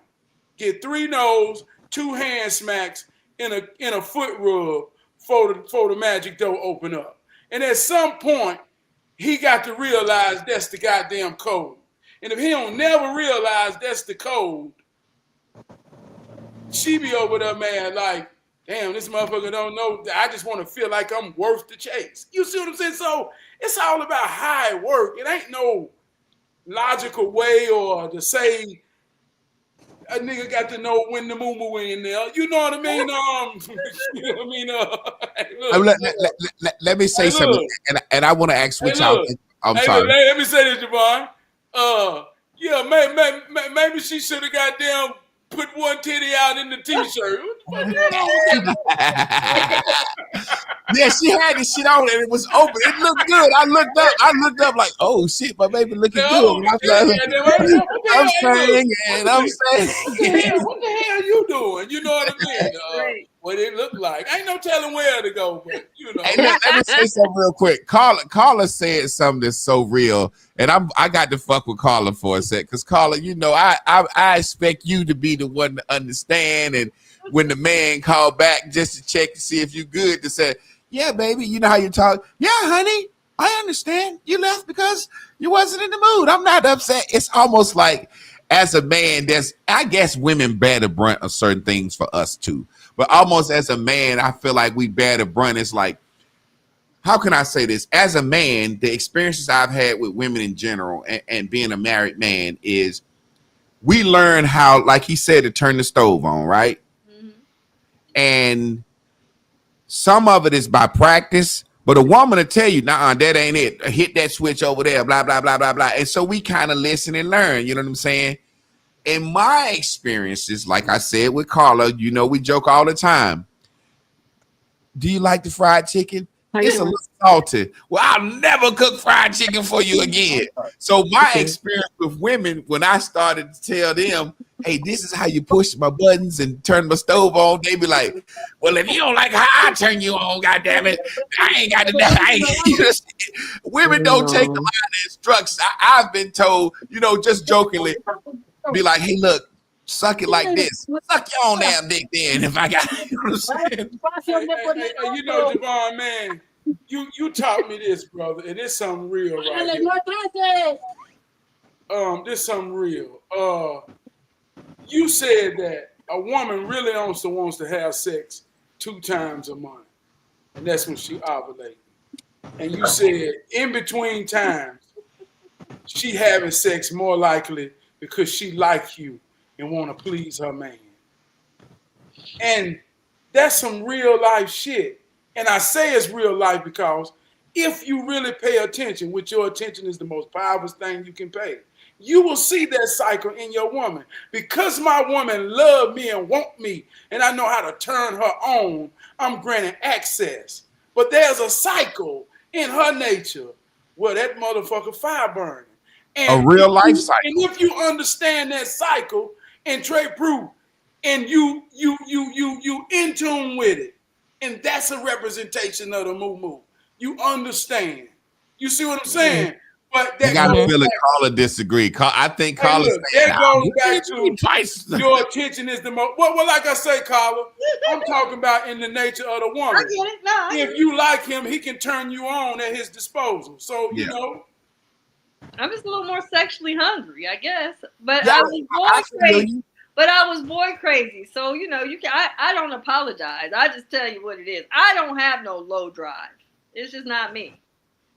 get 3 no's, 2 hand smacks, in a foot rub for the magic door open up. And at some point, he got to realize that's the goddamn code. And if he don't never realize that's the code, she be over there, man, like, damn, this motherfucker don't know. I just want to feel like I'm worth the chase. You see what I'm saying? So it's all about how it works. It ain't no logical way or to say a nigga got to know when the moo in there. You know what I mean? You know what I mean? Let me say something, and I want to ask what y'all think. I'm sorry. Let me say this, Javon. Yeah, maybe she should have goddamn put one titty out in the t-shirt. Yeah, she had this shit on and it was open. It looked good. I looked up like, oh shit, my baby looking good. I'm saying. What the hell you doing? You know what I mean? What it looked like. Ain't no telling where to go, but you know. Hey, let me say something real quick. Carla said something that's so real, and I got to fuck with Carla for a sec, because Carla, you know, I expect you to be the one to understand, and when the man called back just to check to see if you good, to say, yeah, baby, you know how you talk. Yeah, honey, I understand. You left because you wasn't in the mood. I'm not upset. It's almost like, as a man, I guess women bear the brunt of certain things for us too. But almost as a man, I feel like we bear the brunt. It's like, how can I say this? As a man, the experiences I've had with women in general and being a married man is we learn how, like he said, to turn the stove on, right? Mm-hmm. And some of it is by practice, but a woman will tell you, nah, that ain't it. Hit that switch over there, blah, blah, blah, blah, blah. And so we kind of listen and learn, you know what I'm saying? In my experiences, like I said with Carla, you know, we joke all the time. Do you like the fried chicken? It's a little salty. Well, I'll never cook fried chicken for you again. So my experience with women, when I started to tell them, hey, this is how you push my buttons and turn my stove on, they be like, well, if you don't like how I turn you on, goddamn it, I ain't got to. Women don't take a lot of instructions. I've been told, you know, just jokingly, be like, hey, look, suck it like this. Suck your own damn dick then if I got it. You know what I'm saying? You know, Javon, man, you taught me this, brother, and it's something real right here. This something real. You said that a woman really also wants to have sex 2 times a month. and that's when she ovulated. And you said in between times, she having sex more likely because she like you and want to please her man. And that's some real life shit. And I say it's real life because if you really pay attention, which your attention is the most powerful thing you can pay, you will see that cycle in your woman. Because my woman love me and want me, and I know how to turn her on, I'm granting access. But there's a cycle in her nature where that motherfucker fire burning. And A real life cycle. And if you understand that cycle and Trey Prue, and you in tune with it, and that's a representation of the moo. You understand. You see what I'm saying? But that You gotta goes feel it. back- Caller disagree. I think Hey, Caller look, that goes back to twice. your attention is the most. Well, like I say, Carla, I'm talking about in the nature of the I woman. get it. No, I get If it. you like him, he can turn you on at his disposal. So Yeah. you know, I'm just a little more sexually hungry, I guess. But Yeah, I was boy I feel crazy. you. But I was boy crazy. So, you know, you can I don't apologize. I just tell you what it is. I don't have no low drive. It's just not me.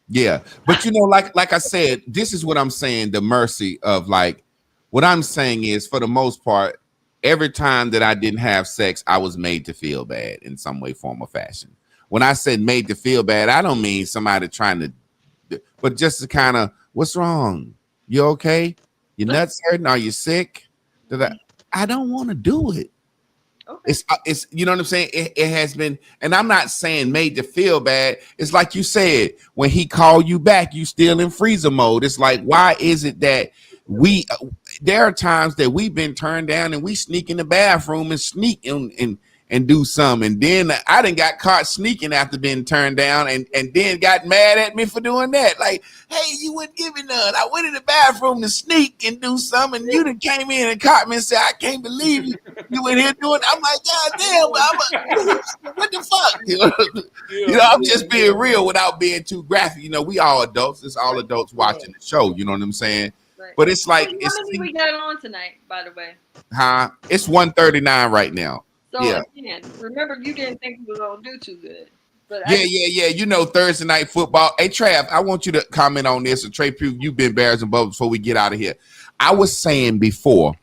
Yeah, but you know, like I said, this is what I'm saying. The mercy of like, what I'm saying is, for the most part, every time that I didn't have sex, I was made to feel bad in some way, form, or fashion. When I said made to feel bad, I don't mean somebody trying to, but just to kind of, what's wrong? You okay? Your nuts hurting? Are you sick? I don't want to do it. Okay. It's you know what I'm saying? It has been, and I'm not saying made to feel bad. It's like you said, when he called you back, you still in freezer mode. It's like, why is it that there are times that we've been turned down and we sneak in the bathroom and sneak and do some, and then I done got caught sneaking after being turned down, and then got mad at me for doing that. Like, hey, you wouldn't give me none. I went in the bathroom to sneak and do something, and you done came in and caught me and said, I can't believe you in here doing. I'm like, God damn, what the fuck? You know, I'm just being real without being too graphic. You know, we all adults. It's all adults watching the show. You know what I'm saying? Right. But it's like, How many we got on tonight, by the way? it's 139 right now. So Yeah. again, remember you didn't think we were gonna do too good. But Yeah. You know, Thursday night football. Hey, Trav, I want you to comment on this. And Trey Pugh, you've been bears and bubbles before we get out of here. I was saying before,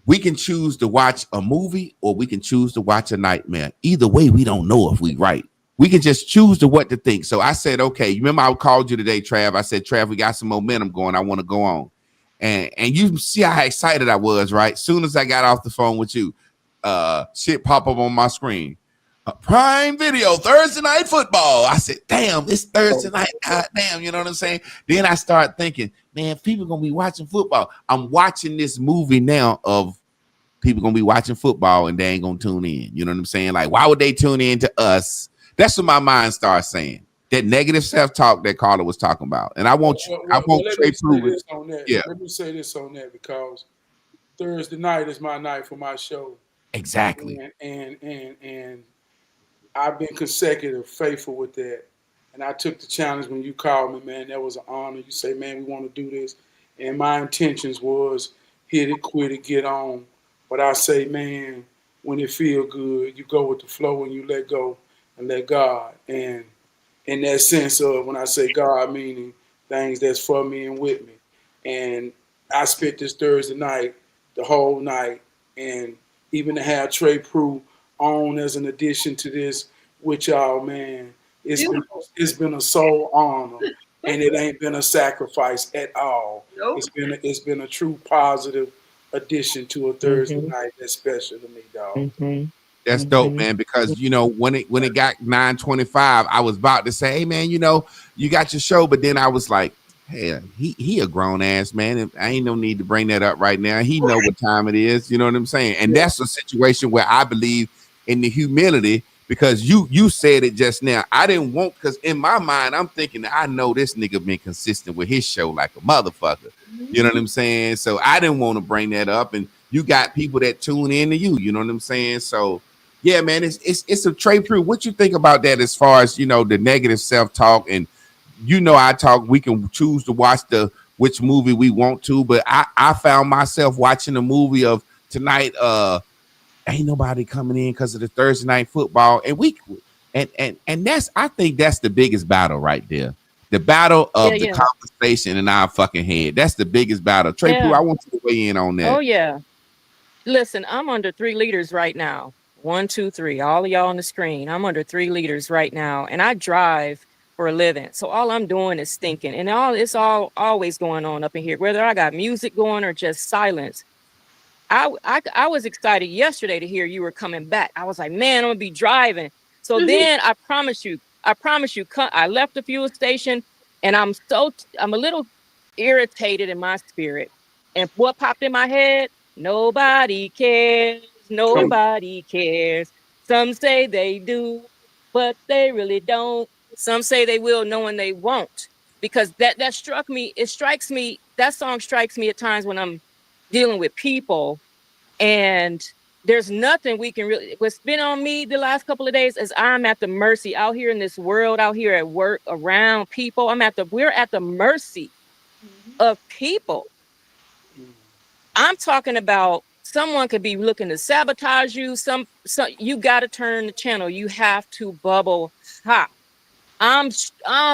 we can choose to watch a movie or we can choose to watch a nightmare. Either way, we don't know if we right. We can just choose to what to think. So I said, okay, you remember I called you today, Trav. I said, Trav, we got some momentum going. I want to go on. And you see how excited I was, right? Soon as I got off the phone with you, shit pop up on my screen. Prime Video, Thursday Night Football. I said, damn, it's Thursday night. God damn, you know what I'm saying? Then I started thinking, man, people going to be watching football. I'm watching this movie now of people going to be watching football and they ain't going to tune in. You know what I'm saying? Like, why would they tune in to us? That's what my mind starts saying. That negative self-talk that Carla was talking about. And I want you, I want Trey Prue. Yeah. Let me say this on that because Thursday night is my night for my show. Exactly. And I've been consecutive, faithful with that. And I took the challenge when you called me, man. That was an honor. You say, man, we want to do this. And my intentions was hit it, quit it, get on. But I say, man, when it feel good, you go with the flow and you let go and let God. And in that sense of when I say God, meaning things that's for me and with me. And I spent this Thursday night, the whole night, and even to have Trey Prue on as an addition to this with y'all, man, it's been a soul honor, and it ain't been a sacrifice at all. Nope. It's been a true positive addition to a Thursday night that's special to me, dog. That's dope, man, because, you know, when it got 9:25, I was about to say, hey, man, you know, you got your show. But then I was like, hey, he a grown ass man. And I ain't no need to bring that up right now. He know what time it is. You know what I'm saying? And that's a situation where I believe in the humility, because you said it just now. I didn't want, because in my mind, I'm thinking that I know this nigga been consistent with his show like a motherfucker. You know what I'm saying? So I didn't want to bring that up. And you got people that tune in to you. You know what I'm saying? So yeah, man, it's a Trey Prue. What you think about that as far as, you know, the negative self-talk? And, you know, we can choose to watch which movie we want to, but I found myself watching a movie of tonight, ain't nobody coming in because of the Thursday night football. And that's, I think that's the biggest battle right there. The battle of the Yeah. conversation in our fucking head. That's the biggest battle. Trey Pooh, Yeah. I want you to weigh in on that. Oh yeah. Listen, I'm under 3 liters right now. 1, 2, 3. All of y'all on the screen. I'm under 3 liters right now, and I drive for a living. So all I'm doing is thinking, and it's all always going on up in here, whether I got music going or just silence. I was excited yesterday to hear you were coming back. I was like, man, I'm gonna be driving. So then I promise you, I left the fuel station, and I'm a little irritated in my spirit. And what popped in my head? Nobody cares. Nobody cares. Some say they do, but they really don't. Some say they will, knowing they won't. Because that struck me. It strikes me. That song strikes me at times when I'm dealing with people, and there's nothing we can really. What's been on me the last couple of days is I'm at the mercy out here in this world, out here at work, around people. We're at the mercy of people. I'm talking about someone could be looking to sabotage you. You got to turn the channel. You have to bubble hop. I'm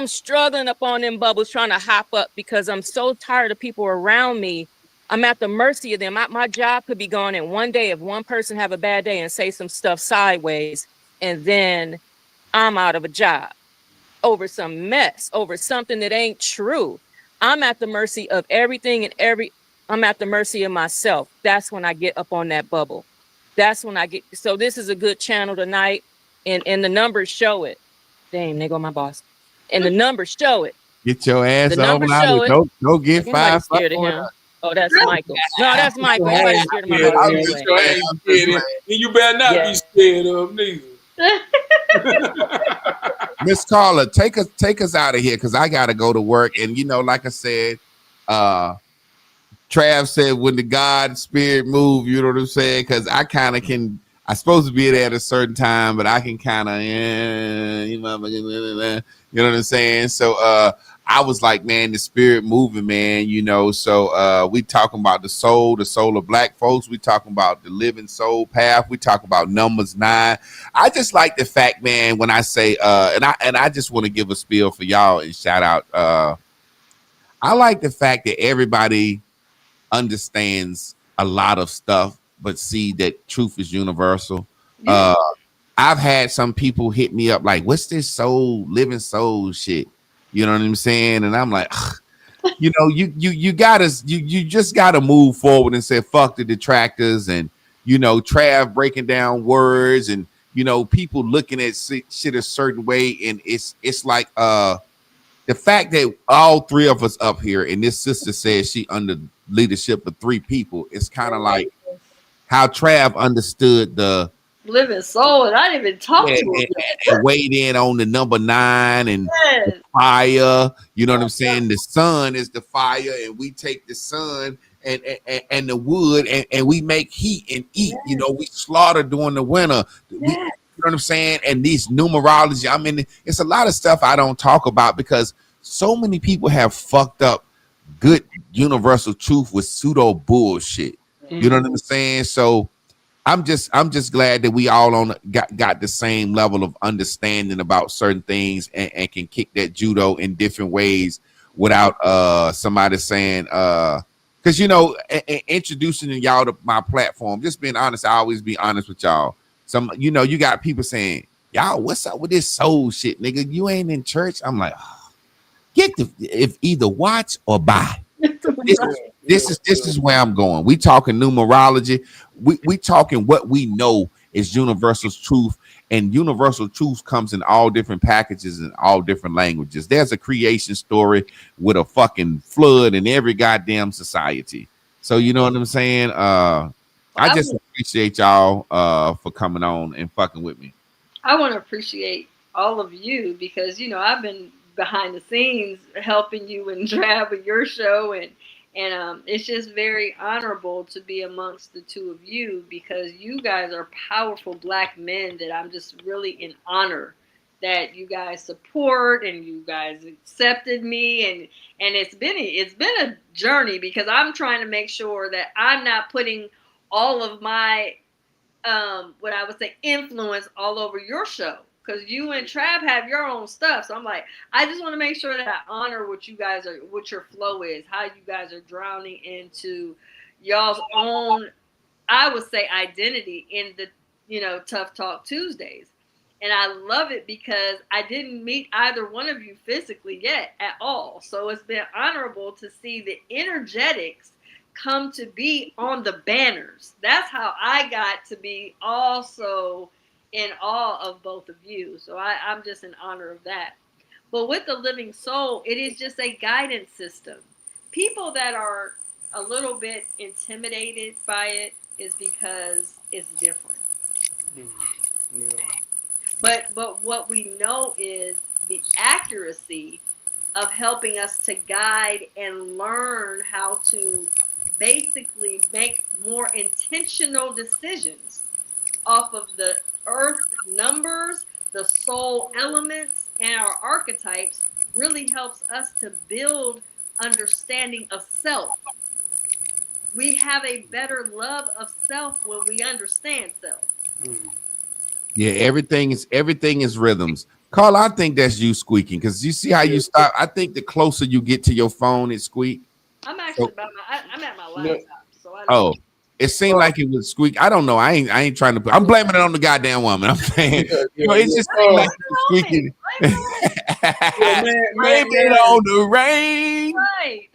struggling up on them bubbles, trying to hop up because I'm so tired of people around me. I'm at the mercy of them. My job could be gone in one day if one person have a bad day and say some stuff sideways, and then I'm out of a job over some mess, over something that ain't true. I'm at the mercy of everything and I'm at the mercy of myself. That's when I get up on that bubble. That's when I get. So this is a good channel tonight, and the numbers show it. Damn, they go my boss. And the numbers show it. Get your ass The over numbers out show and it. go get Everybody's 5. scared of him. Oh, that's Michael. No, that's Michael. Everybody's scared of my Yeah, boss I'm anyway. just scared. And you better not be scared of him neither. Miss Carla, take us out of here because I gotta go to work. And like I said, Trav said when the God spirit move, you know what I'm saying? Because I kind of can. I'm supposed to be there at a certain time, but I can kind of, you know what I'm saying? So I was like, man, the spirit moving, man, So we talking about the soul of Black folks. We talking about the living soul path. We talking about Numbers 9. I just like the fact, man, when I say, and I just want to give a spiel for y'all and shout out. I like the fact that everybody understands a lot of stuff, but see that truth is universal. I've had some people hit me up like, what's this living soul shit? You know what I'm saying? And I'm like, you just gotta move forward and say fuck the detractors, and Trav breaking down words, and people looking at shit a certain way, and it's like the fact that all 3 of us up here, and this sister says she under leadership of 3 people, it's kind of like how Trav understood the living soul, and I didn't even talk to him. And weighed in on the number 9 and the fire. You know what I'm saying? The sun is the fire, and we take the sun and the wood, and we make heat and eat. We slaughter during the winter. You know what I'm saying? And these numerology, I mean, it's a lot of stuff I don't talk about because so many people have fucked up good universal truth with pseudo bullshit. You know what I'm saying? So I'm just glad that we all got the same level of understanding about certain things and can kick that judo in different ways without somebody saying because introducing y'all to my platform, just being honest, I always be honest with y'all. Some you got people saying, y'all, what's up with this soul shit, nigga? You ain't in church. I'm like, if either watch or buy. This is where I'm going. We talking numerology. We talking what we know is universal truth, and universal truth comes in all different packages and all different languages. There's a creation story with a fucking flood in every goddamn society. So you know what I'm saying? I just appreciate y'all for coming on and fucking with me. I want to appreciate all of you because I've been behind the scenes helping you and Trav with your show, and it's just very honorable to be amongst the 2 of you because you guys are powerful Black men that I'm just really in honor that you guys support and you guys accepted me, and it's been a journey because I'm trying to make sure that I'm not putting all of my what I would say, influence all over your show. Because you and Trav have your own stuff. So I'm like, I just want to make sure that I honor what you guys are, what your flow is, how you guys are drowning into y'all's own, I would say, identity in the, Tough Talk Tuesdays. And I love it because I didn't meet either one of you physically yet at all. So it's been honorable to see the energetics come to be on the banners. That's how I got to be also in awe of both of you. So I'm just in honor of that. But with the Living Soul, it is just a guidance system. People that are a little bit intimidated by it is because it's different. Yeah. But what we know is the accuracy of helping us to guide and learn how to basically make more intentional decisions off of the earth numbers, the soul elements, and our archetypes really helps us to build understanding of self. We have a better love of self when we understand self. Yeah, everything is rhythms. Carl, I think that's you squeaking because you see how you stop. I think the closer you get to your phone, it squeak. I'm actually I'm at my laptop, so I know. Oh, it seemed like it was squeak. I don't know. I ain't trying to put. I'm blaming it on the goddamn woman. I'm saying, it's just like squeaking. Blame it on the rain. Right.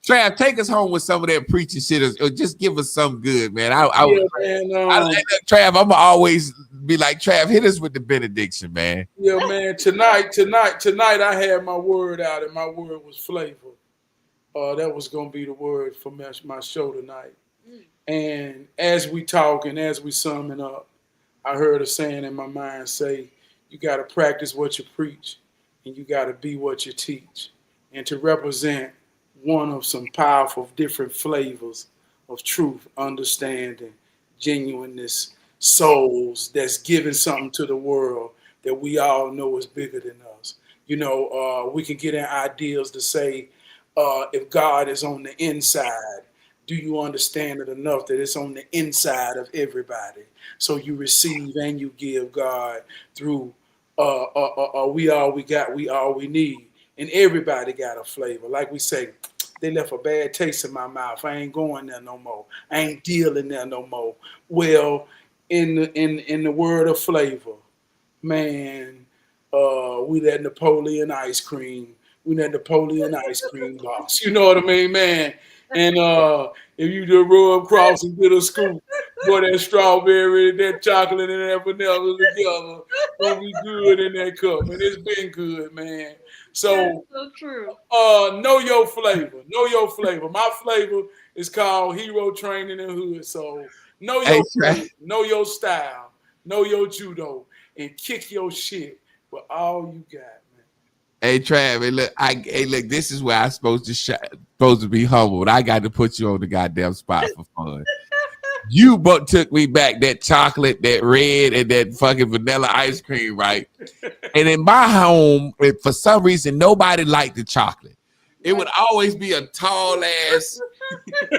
Trav, take us home with some of that preaching shit, or just give us something good, man. Trav, I'm gonna always be like, Trav, hit us with the benediction, man. Yeah, man. Tonight, I had my word out, and my word was flavor. That was gonna be the word for my show tonight. And as we talk and as we summing up, I heard a saying in my mind say, you got to practice what you preach, and you got to be what you teach, and to represent one of some powerful different flavors of truth, understanding, genuineness, souls that's giving something to the world that we all know is bigger than us. We can get in ideals to say, if God is on the inside, do you understand it enough that it's on the inside of everybody? So you receive and you give God through we all we got, we all we need. And everybody got a flavor. Like we say, they left a bad taste in my mouth. I ain't going there no more. I ain't dealing there no more. Well, in the word of flavor, man, we that Napoleon ice cream. We that Napoleon ice cream box. You know what I mean, man? And if you just rub across and get a scoop, boy, that strawberry, that chocolate, and that vanilla together, gonna be good in that cup. And it's been good, man. So true. Know your flavor. Know your flavor. My flavor is called Hero Training and Hood. So know your flavor, know your style, know your judo, and kick your shit with all you got. Hey Trav, look, this is where I'm supposed to be humbled. I got to put you on the goddamn spot for fun. You took me back that chocolate, that red, and that fucking vanilla ice cream, right? And in my home, for some reason, nobody liked the chocolate. It would always be a tall ass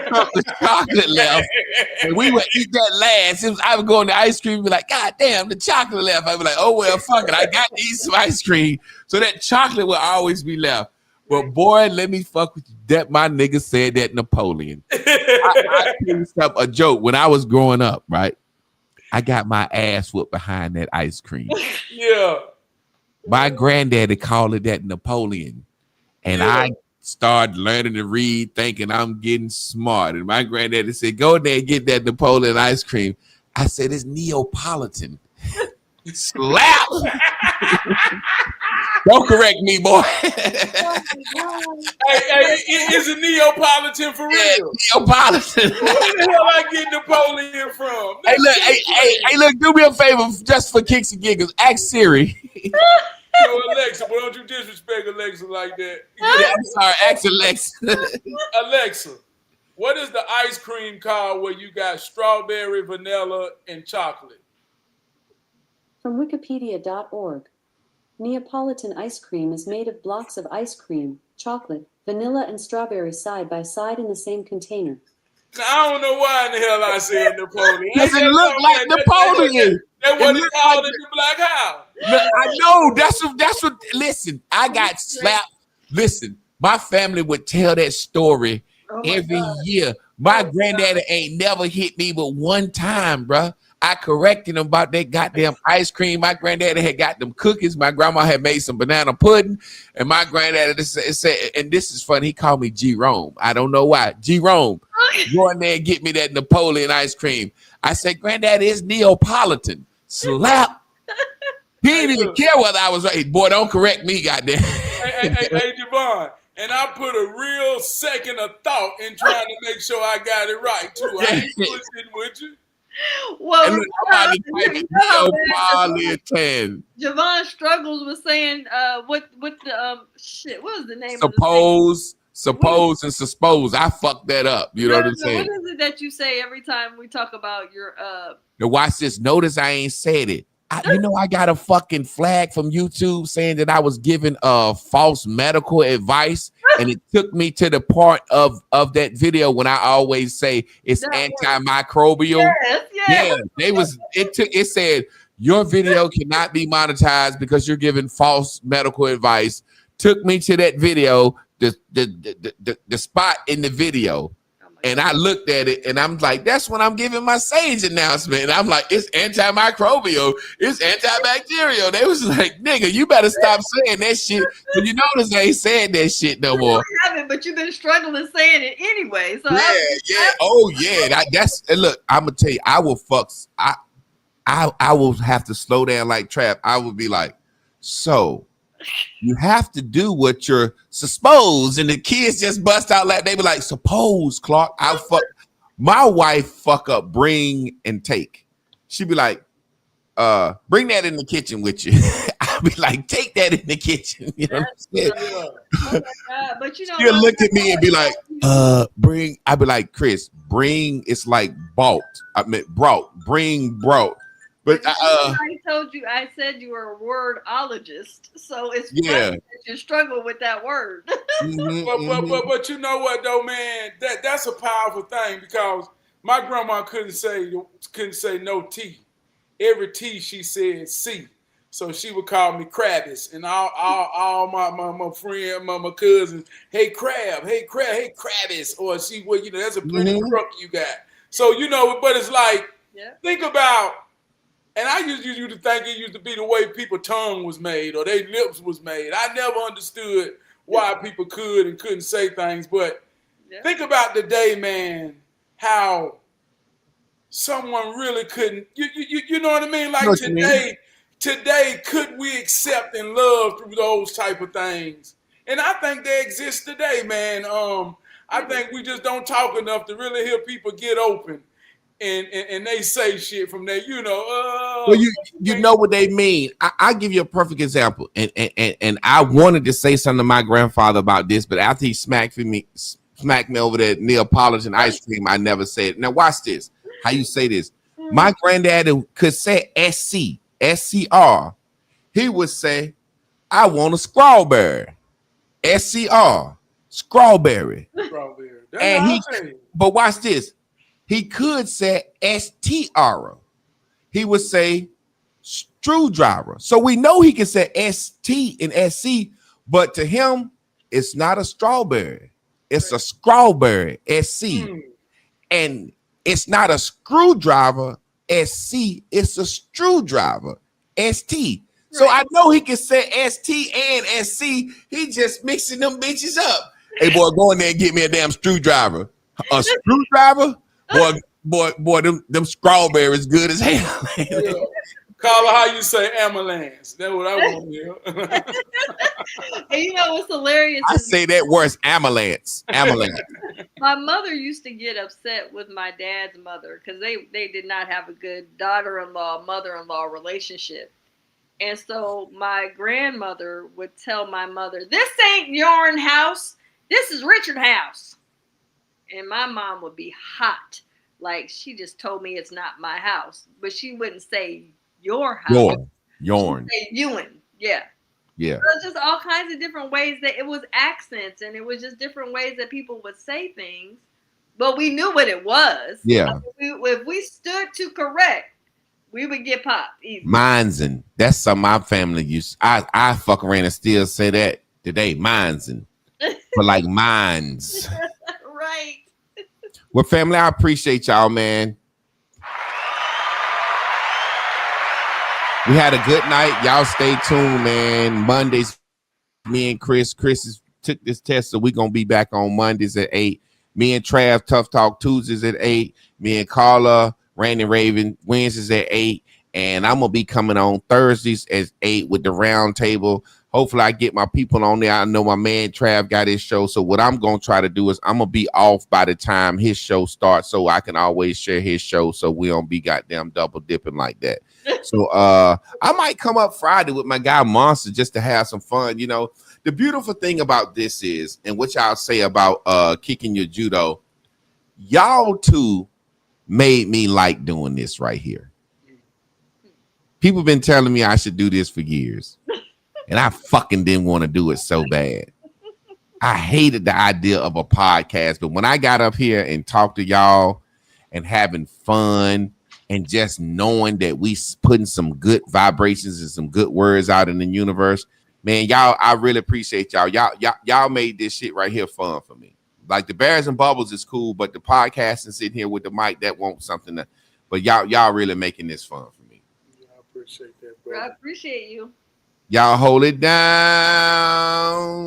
cup of chocolate left, and we would eat that last. I would go on the ice cream and be like, God damn, the chocolate left. I'd be like, oh well, fuck it, I got to eat some ice cream. So that chocolate would always be left. But boy, let me fuck with you. That my nigga said that Napoleon. I tell you something, a joke. When I was growing up, right, I got my ass whooped behind that ice cream. Yeah. My granddaddy called it that Napoleon, and I started learning to read, thinking I'm getting smart. And my granddaddy said, go there and get that Napoleon ice cream. I said, it's Neapolitan. Slap! Don't correct me, boy. Hey, is it Neapolitan for real? Yeah, Neapolitan. Where the hell I get Napoleon from? Hey, look, do me a favor just for kicks and giggles. Ask Siri. Yo, Alexa, but don't you disrespect Alexa like that. Yeah, I'm sorry, ask Alexa. Alexa, what is the ice cream called where you got strawberry, vanilla, and chocolate? From Wikipedia.org. Neapolitan ice cream is made of blocks of ice cream, chocolate, vanilla, and strawberry side by side in the same container. I don't know why in the hell I said Napoleon. Because it looked like Napoleon. That what It he looked called like in the Black House. Look, I know that's what listen, I got slapped. Listen, my family would tell that story Oh my every God. year. My granddaddy ain't never hit me but one time, bruh. I corrected him about that goddamn ice cream. My granddaddy had got them cookies. My grandma had made some banana pudding. And my granddaddy said, and this is funny, he called me Jerome. I don't know why. Jerome, go in there and get me that Napoleon ice cream. I said, Granddaddy, it's Neapolitan. Slap. He didn't even care whether I was right. Boy, don't correct me, goddamn. Hey, Javon. And I put a real second of thought in trying to make sure I got it right, too. I ain't pushing with you. Well, And look, I'm about to type it, Neapolitan. Javon struggles with saying what the shit. What was the name Suppose, and suppose. I fucked that up. You know what I'm saying? What is it that you say every time we talk about your Now watch this. Notice I ain't said it. I got a fucking flag from YouTube saying that I was giving false medical advice, and it took me to the part of that video when I always say it's antimicrobial. Yes. Yeah, it said your video cannot be monetized because you're giving false medical advice. Took me to that video, the spot in the video. And I looked at it and I'm like, that's when I'm giving my Sage announcement. And I'm like, it's antimicrobial, it's antibacterial. They was like, nigga, you better stop saying that shit. But you notice they ain't saying that shit no more. You haven't, but you've been struggling saying it anyway. So that's look, I'm gonna tell you, I will have to slow down like Trap. I will be like, so you have to do what you're supposed, and the kids just bust out like they be like, suppose, Clark. My wife fuck up bring and take. She be like, bring that in the kitchen with you. I'll be like, take that in the kitchen. You know what I'm saying? Oh my God. But you know, She'll look at me and be like, bring. I'll be like, Chris, bring. It's like bought. I meant brought. Bring brought. But I told you, I said you were a wordologist, so it's funny that you struggle with that word. But you know what though, man, that's a powerful thing because my grandma couldn't say no T. Every T she said C. So she would call me Krabbis, and all my friend, my cousins, hey Crab, hey Krabbis, or she would, that's a pretty crook you got. So but it's like, think about. And I used to think it used to be the way people's tongue was made or their lips was made. I never understood why people could and couldn't say things. But think about the day, man, how someone really couldn't. You know what I mean? Like today, could we accept and love through those type of things? And I think they exist today, man. I think we just don't talk enough to really hear people get open. And they say shit from there, Well, you know what they mean. I give you a perfect example, and I wanted to say something to my grandfather about this, but after he smacked me over that Neapolitan ice cream, I never said it. Now watch this. How you say this? My granddaddy could say SCR. He would say, "I want a strawberry." SCR, strawberry. And but watch this. He could say STR. He would say screwdriver. So we know he can say ST and SC, but to him, it's not a strawberry. It's a strawberry, SC. And it's not a screwdriver, SC. It's a screwdriver, ST. So I know he can say ST and SC. He just mixing them bitches up. Hey, boy, go in there and get me a damn screwdriver. A screwdriver? Boy, them strawberries good as hell. Call her how you say ambulance. That's what I want to hear. And you know what's hilarious? I say that worse, ambulance. My mother used to get upset with my dad's mother because they did not have a good daughter-in-law, mother-in-law relationship. And so my grandmother would tell my mother, "This ain't your house. This is Richard's house." And my mom would be hot. Like, she just told me it's not my house. But she wouldn't say your house. Yourn. She'd say Ewan. Yeah. Yeah. So it's just all kinds of different ways that it was accents, and it was just different ways that people would say things. but we knew what it was. Yeah. If we stood to correct, we would get popped easy. Mindsing. That's something my family used. I fuck around and still say that today. Mindsing. But like minds. Right. Well, family, I appreciate y'all, man. We had a good night. Y'all stay tuned, man. Mondays, me and Chris took this test, so we're going to be back on Mondays at 8. Me and Trav, Tough Talk Tuesdays at 8. Me and Carla, Randy Raven, Wednesdays at 8. And I'm going to be coming on Thursdays at 8 with the round table. Hopefully I get my people on there. I know my man Trav got his show. So what I'm going to try to do is I'm going to be off by the time his show starts so I can always share his show so we don't be goddamn double dipping like that. So I might come up Friday with my guy Monster just to have some fun. You know, the beautiful thing about this is, and what y'all say about kicking your judo, y'all two made me like doing this right here. People been telling me I should do this for years. And I fucking didn't want to do it so bad. I hated the idea of a podcast. But when I got up here and talked to y'all and having fun and just knowing that we putting some good vibrations and some good words out in the universe, man, y'all, I really appreciate y'all. Y'all made this shit right here fun for me. Like the Bears and Bubbles is cool, but the podcast and sitting here with the mic, that won't something that, but y'all really making this fun for me. Yeah, I appreciate that, bro. I appreciate you. Y'all hold it down.